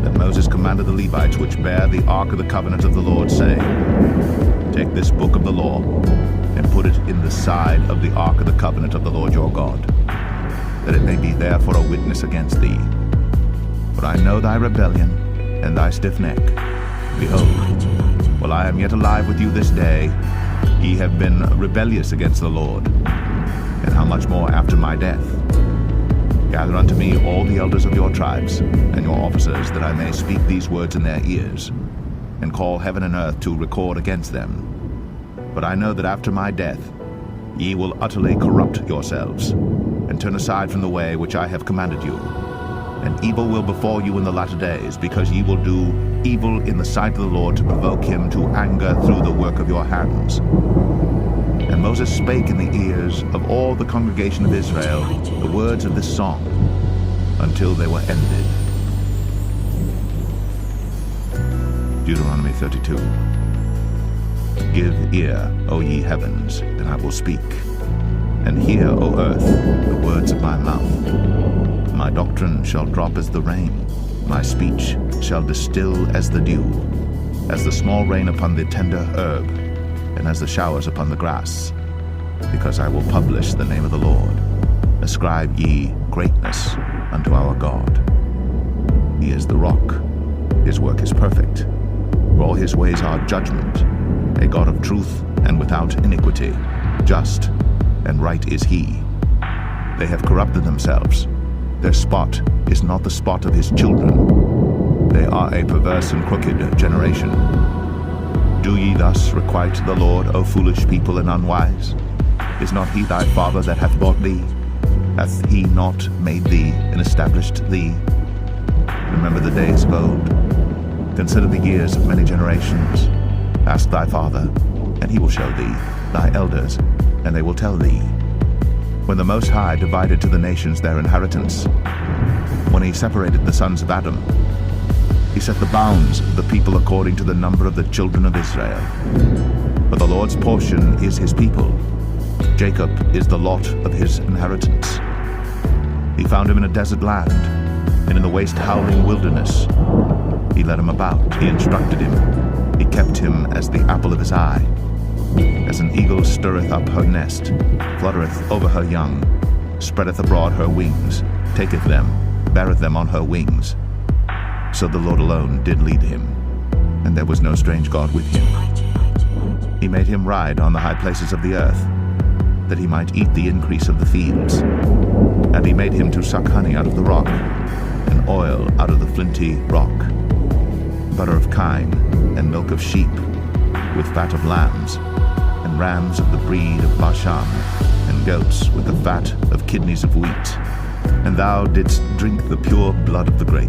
that Moses commanded the Levites which bear the ark of the covenant of the Lord, saying, Take this book of the law, and put it in the side of the ark of the covenant of the Lord your God, that it may be there for a witness against thee. For I know thy rebellion, and thy stiff neck. Behold, while I am yet alive with you this day, ye have been rebellious against the Lord, and how much more after my death? Gather unto me all the elders of your tribes, and your officers, that I may speak these words in their ears, and call heaven and earth to record against them. But I know that after my death ye will utterly corrupt yourselves, and turn aside from the way which I have commanded you. And evil will befall you in the latter days, because ye will do evil in the sight of the Lord, to provoke him to anger through the work of your hands. And Moses spake in the ears of all the congregation of Israel the words of this song, until they were ended. Deuteronomy 32. Give ear, O ye heavens, and I will speak, and hear, O earth, the words of my mouth. My doctrine shall drop as the rain, my speech shall distill as the dew, as the small rain upon the tender herb, and as the showers upon the grass. Because I will publish the name of the Lord. Ascribe ye greatness unto our God. He is the rock, his work is perfect, for all his ways are judgment, a God of truth and without iniquity, just and right is he. They have corrupted themselves, their spot is not the spot of his children. They are a perverse and crooked generation. Do ye thus requite the Lord, O foolish people and unwise? Is not he thy father that hath bought thee? Hath he not made thee and established thee? Remember the days of old. Consider the years of many generations. Ask thy father, and he will show thee, thy elders, and they will tell thee. When the Most High divided to the nations their inheritance, when he separated the sons of Adam, he set the bounds of the people according to the number of the children of Israel. For the Lord's portion is his people. Jacob is the lot of his inheritance. He found him in a desert land, and in the waste howling wilderness. He led him about, he instructed him, he kept him as the apple of his eye. As an eagle stirreth up her nest, fluttereth over her young, spreadeth abroad her wings, taketh them, beareth them on her wings. So the Lord alone did lead him, and there was no strange God with him. He made him ride on the high places of the earth, that he might eat the increase of the fields. And he made him to suck honey out of the rock, and oil out of the flinty rock, butter of kine, and milk of sheep, with fat of lambs, and rams of the breed of Bashan, and goats with the fat of kidneys of wheat. And thou didst drink the pure blood of the grape.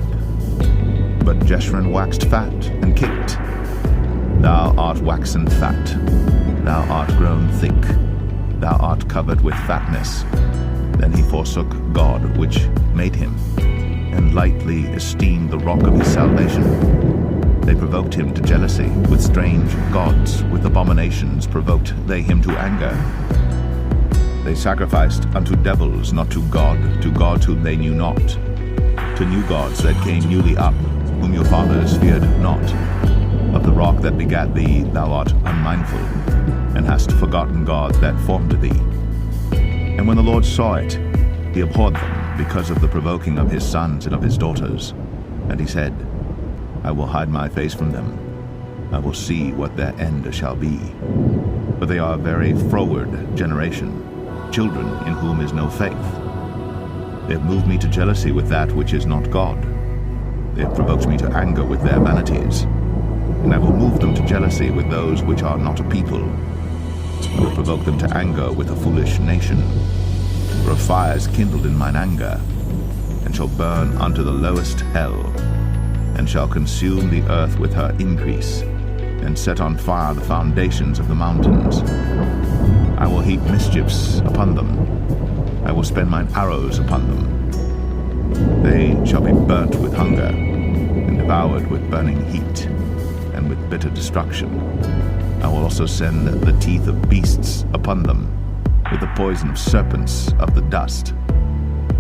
But Jeshurun waxed fat and kicked. Thou art waxen fat, thou art grown thick, thou art covered with fatness. Then he forsook God which made him, and lightly esteemed the rock of his salvation. They provoked him to jealousy with strange gods, with abominations provoked they him to anger. They sacrificed unto devils, not to gods whom they knew not, to new gods that came newly up, whom your fathers feared not. Of the rock that begat thee thou art unmindful, and hast forgotten God that formed thee. And when the Lord saw it, he abhorred them because of the provoking of his sons and of his daughters. And he said, I will hide my face from them. I will see what their end shall be. For they are a very froward generation, children in whom is no faith. They have moved me to jealousy with that which is not God. They have provoked me to anger with their vanities. And I will move them to jealousy with those which are not a people. I will provoke them to anger with a foolish nation. For a fire is kindled in mine anger, and shall burn unto the lowest hell, and shall consume the earth with her increase, and set on fire the foundations of the mountains. I will heap mischiefs upon them. I will spend mine arrows upon them. They shall be burnt with hunger, and devoured with burning heat, and with bitter destruction. I will also send the teeth of beasts upon them, with the poison of serpents of the dust.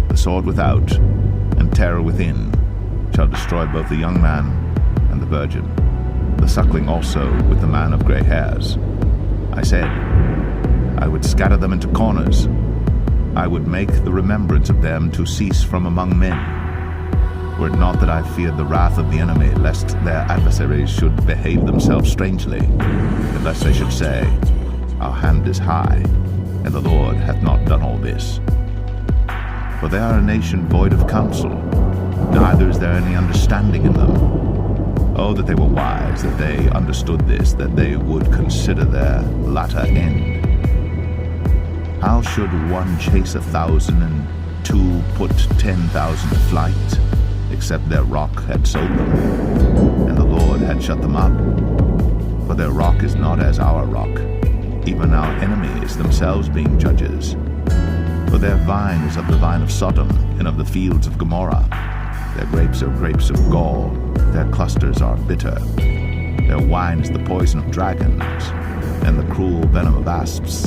The sword without, and terror within, shall destroy both the young man and the virgin, the suckling also with the man of gray hairs. I said, I would scatter them into corners. I would make the remembrance of them to cease from among men. Were it not that I feared the wrath of the enemy, lest their adversaries should behave themselves strangely, and lest they should say, Our hand is high, and the Lord hath not done all this. For they are a nation void of counsel, neither is there any understanding in them. Oh, that they were wise, that they understood this, that they would consider their latter end. How should one chase 1,000, and two put 10,000 to flight, except their rock had sold them, and the Lord had shut them up? For their rock is not as our rock, even our enemies themselves being judges. For their vine is of the vine of Sodom, and of the fields of Gomorrah. Their grapes are grapes of gall, their clusters are bitter. Their wine is the poison of dragons, and the cruel venom of asps.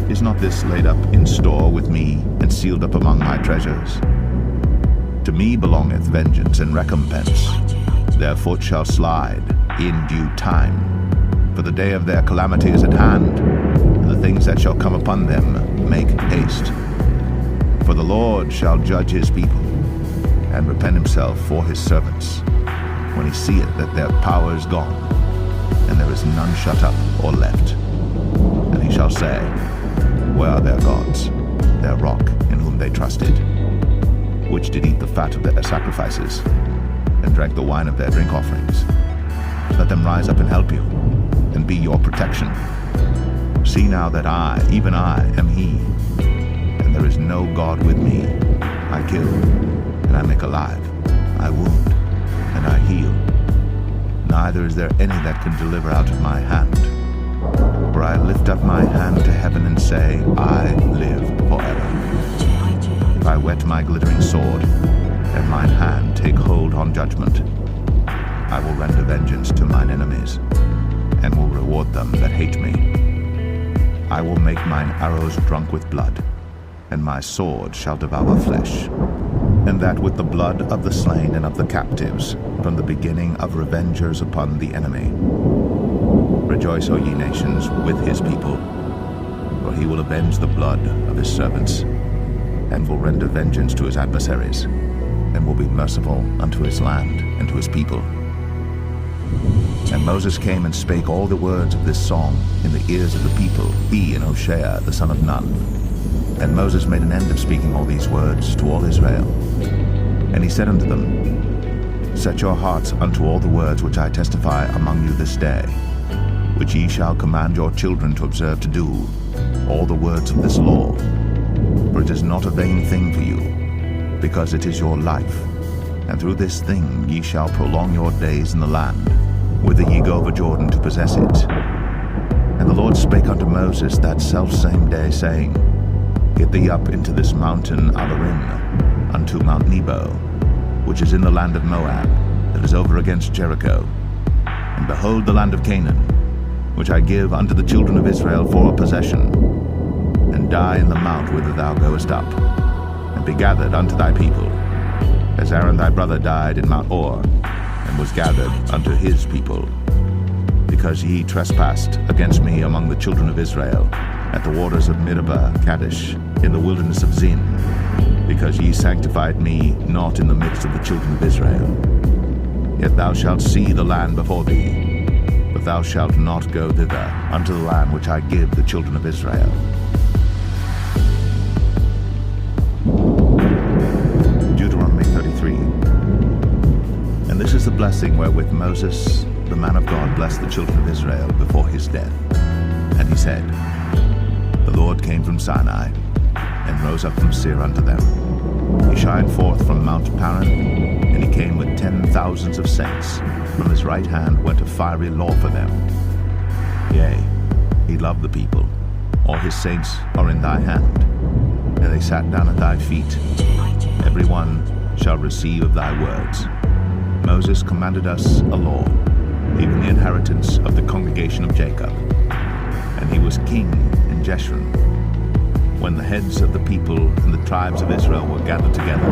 Is not this laid up in store with me, and sealed up among my treasures? To me belongeth vengeance and recompense. Their foot shall slide in due time. For the day of their calamity is at hand, and the things that shall come upon them make haste. For the Lord shall judge his people, and repent himself for his servants, when he seeth that their power is gone, and there is none shut up or left. And he shall say, Where are their gods, their rock in whom they trusted, which did eat the fat of their sacrifices, and drank the wine of their drink offerings? Let them rise up and help you, and be your protection. See now that I, even I, am he, and there is no God with me. I kill, and I make alive. I wound, and I heal. Neither is there any that can deliver out of my hand. For I lift up my hand to heaven and say, I live forever. If I whet my glittering sword, and mine hand take hold on judgment, I will render vengeance to mine enemies, and will reward them that hate me. I will make mine arrows drunk with blood, and my sword shall devour flesh, and that with the blood of the slain and of the captives, from the beginning of revengers upon the enemy. Rejoice, O ye nations, with his people, for he will avenge the blood of his servants, and will render vengeance to his adversaries, and will be merciful unto his land and to his people. And Moses came and spake all the words of this song in the ears of the people, he and Hoshea the son of Nun. And Moses made an end of speaking all these words to all Israel. And he said unto them, Set your hearts unto all the words which I testify among you this day, which ye shall command your children to observe to do, all the words of this law. For it is not a vain thing for you, because it is your life, and through this thing ye shall prolong your days in the land, whither ye go over Jordan to possess it. And the Lord spake unto Moses that selfsame day, saying, Get thee up into this mountain Abarim, unto Mount Nebo, which is in the land of Moab, that is over against Jericho. And behold the land of Canaan, which I give unto the children of Israel for a possession. And die in the mount whither thou goest up, and be gathered unto thy people, as Aaron thy brother died in Mount Or, and was gathered unto his people. Because ye trespassed against me among the children of Israel, at the waters of Meribah Kadesh, in the wilderness of Zin, because ye sanctified me not in the midst of the children of Israel. Yet thou shalt see the land before thee, but thou shalt not go thither unto the land which I give the children of Israel. Deuteronomy 33. And this is the blessing wherewith Moses, the man of God, blessed the children of Israel before his death. And he said, The Lord came from Sinai, and rose up from Seir unto them. He shined forth from Mount Paran, and he came with 10,000s of saints. From his right hand went a fiery law for them. Yea, he loved the people. All his saints are in thy hand, and they sat down at thy feet. Every one shall receive of thy words. Moses commanded us a law, even the inheritance of the congregation of Jacob. And he was king in Jeshurun, when the heads of the people and the tribes of Israel were gathered together.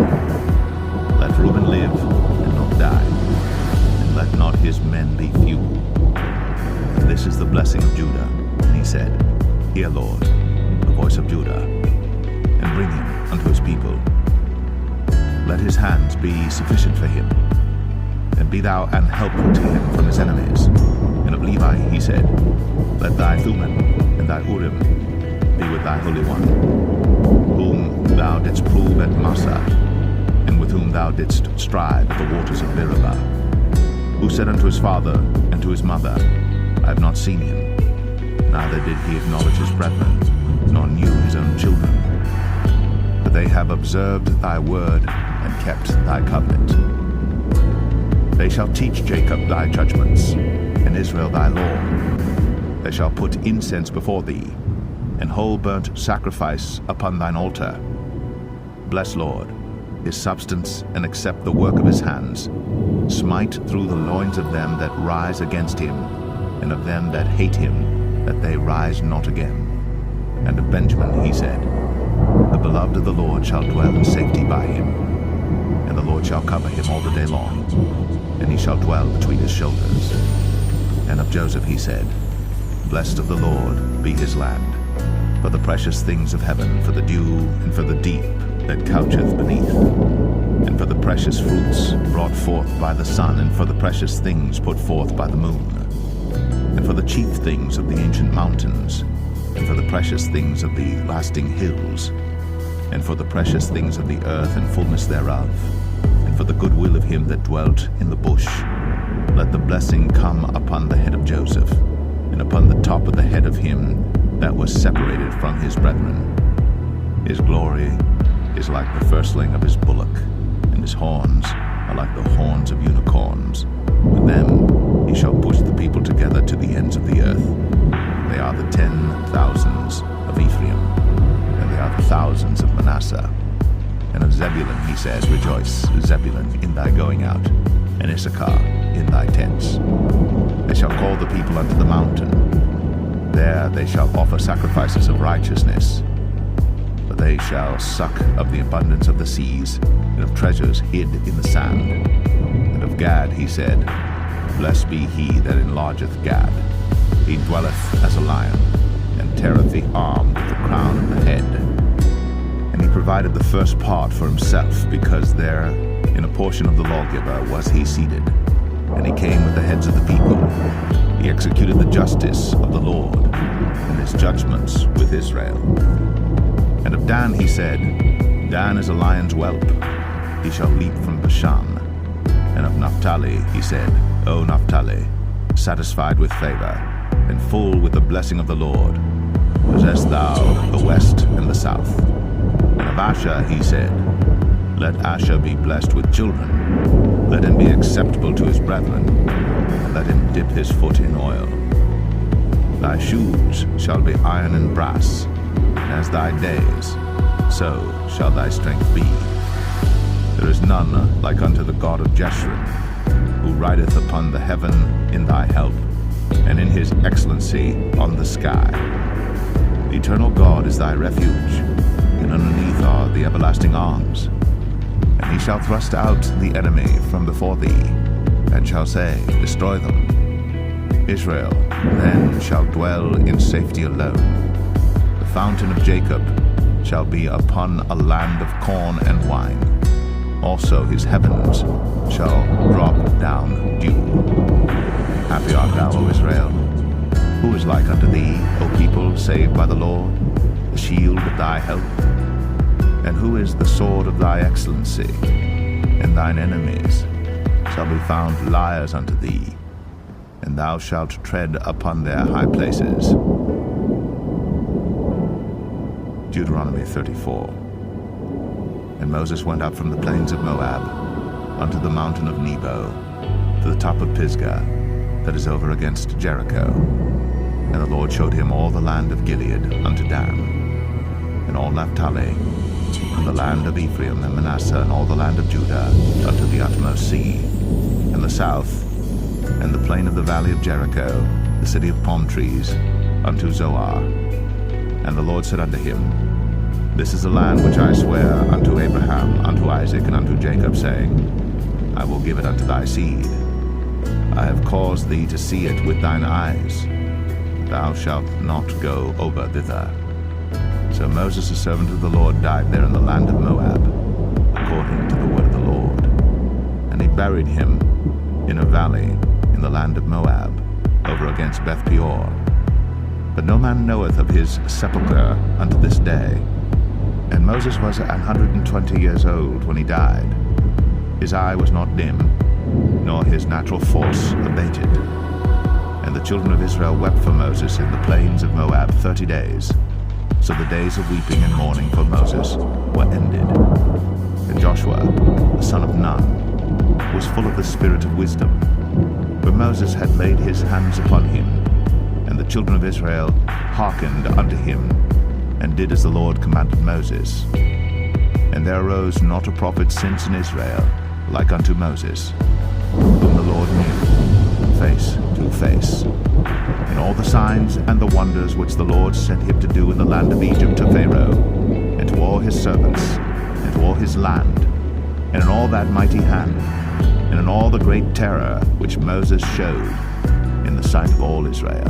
Let Reuben live and not die, and let not his men be few. And this is the blessing of Judah. And he said, Hear, Lord, the voice of Judah, and bring him unto his people. Let his hands be sufficient for him, and be thou an help to him from his enemies. And of Levi he said, Let thy Thummim and thy Urim be with thy Holy One, whom thou didst prove at Massah, and with whom thou didst strive at the waters of Meribah, who said unto his father and to his mother, I have not seen him, neither did he acknowledge his brethren, nor knew his own children. But they have observed thy word, and kept thy covenant. They shall teach Jacob thy judgments, and Israel thy law. They shall put incense before thee, and whole burnt sacrifice upon thine altar. Bless, Lord, his substance, and accept the work of his hands. Smite through the loins of them that rise against him, and of them that hate him, that they rise not again. And of Benjamin he said, The beloved of the Lord shall dwell in safety by him, and the Lord shall cover him all the day long, and he shall dwell between his shoulders. And of Joseph he said, Blessed of the Lord be his land, for the precious things of heaven, for the dew, and for the deep that coucheth beneath, and for the precious fruits brought forth by the sun, and for the precious things put forth by the moon, and for the chief things of the ancient mountains, and for the precious things of the lasting hills, and for the precious things of the earth and fullness thereof, and for the goodwill of him that dwelt in the bush. Let the blessing come upon the head of Joseph, and upon the top of the head of him that was separated from his brethren. His glory is like the firstling of his bullock, and his horns are like the horns of unicorns. With them he shall push the people together to the ends of the earth. They are the 10,000s of Ephraim, and they are the thousands of Manasseh. And of Zebulun he says, Rejoice, Zebulun, in thy going out, and Issachar in thy tents. They shall call the people unto the mountain. There they shall offer sacrifices of righteousness. For they shall suck of the abundance of the seas, and of treasures hid in the sand. And of Gad he said, Blessed be he that enlargeth Gad. He dwelleth as a lion, and teareth the arm with the crown of the head. And he provided the first part for himself, because there, in a portion of the lawgiver, was he seated. And he came with the heads of the people. He executed the justice of the Lord, and his judgments with Israel. And of Dan he said, Dan is a lion's whelp, he shall leap from Bashan. And of Naphtali he said, O Naphtali, satisfied with favor, and full with the blessing of the Lord, possess thou the west and the south. And of Asher he said, Let Asher be blessed with children, let him be acceptable to his brethren, and let him dip his foot in oil. Thy shoes shall be iron and brass, and as thy days, so shall thy strength be. There is none like unto the God of Jeshurun, who rideth upon the heaven in thy help, and in his excellency on the sky. The eternal God is thy refuge, and underneath are the everlasting arms. And he shall thrust out the enemy from before thee, and shall say, Destroy them. Israel then shall dwell in safety alone. The fountain of Jacob shall be upon a land of corn and wine. Also his heavens shall drop down dew. Happy art thou, O Israel. Who is like unto thee, O people saved by the Lord, the shield of thy help? And who is the sword of thy excellency? And thine enemies shall be found liars unto thee, and thou shalt tread upon their high places. Deuteronomy 34. And Moses went up from the plains of Moab unto the mountain of Nebo, to the top of Pisgah, that is over against Jericho. And the Lord showed him all the land of Gilead unto Dan, and all Naphtali, and the land of Ephraim and Manasseh, and all the land of Judah, unto the utmost sea, and the south, and the plain of the valley of Jericho, the city of palm trees, unto Zoar. And the Lord said unto him, This is the land which I swear unto Abraham, unto Isaac, and unto Jacob, saying, I will give it unto thy seed. I have caused thee to see it with thine eyes. Thou shalt not go over thither. So Moses, the servant of the Lord, died there in the land of Moab, according to the word of the Lord. And he buried him in a valley in the land of Moab, over against Beth Peor. But no man knoweth of his sepulchre unto this day. And Moses was 120 years old when he died. His eye was not dim, nor his natural force abated. And the children of Israel wept for Moses in the plains of Moab 30 days. So the days of weeping and mourning for Moses were ended. And Joshua, the son of Nun, was full of the spirit of wisdom, for Moses had laid his hands upon him. And the children of Israel hearkened unto him, and did as the Lord commanded Moses. And there arose not a prophet since in Israel, like unto Moses, whom the Lord knew, face to face. In all the signs and the wonders which the Lord sent him to do in the land of Egypt to Pharaoh, and to all his servants, and to all his land, and in all that mighty hand, and in all the great terror which Moses showed in the sight of all Israel.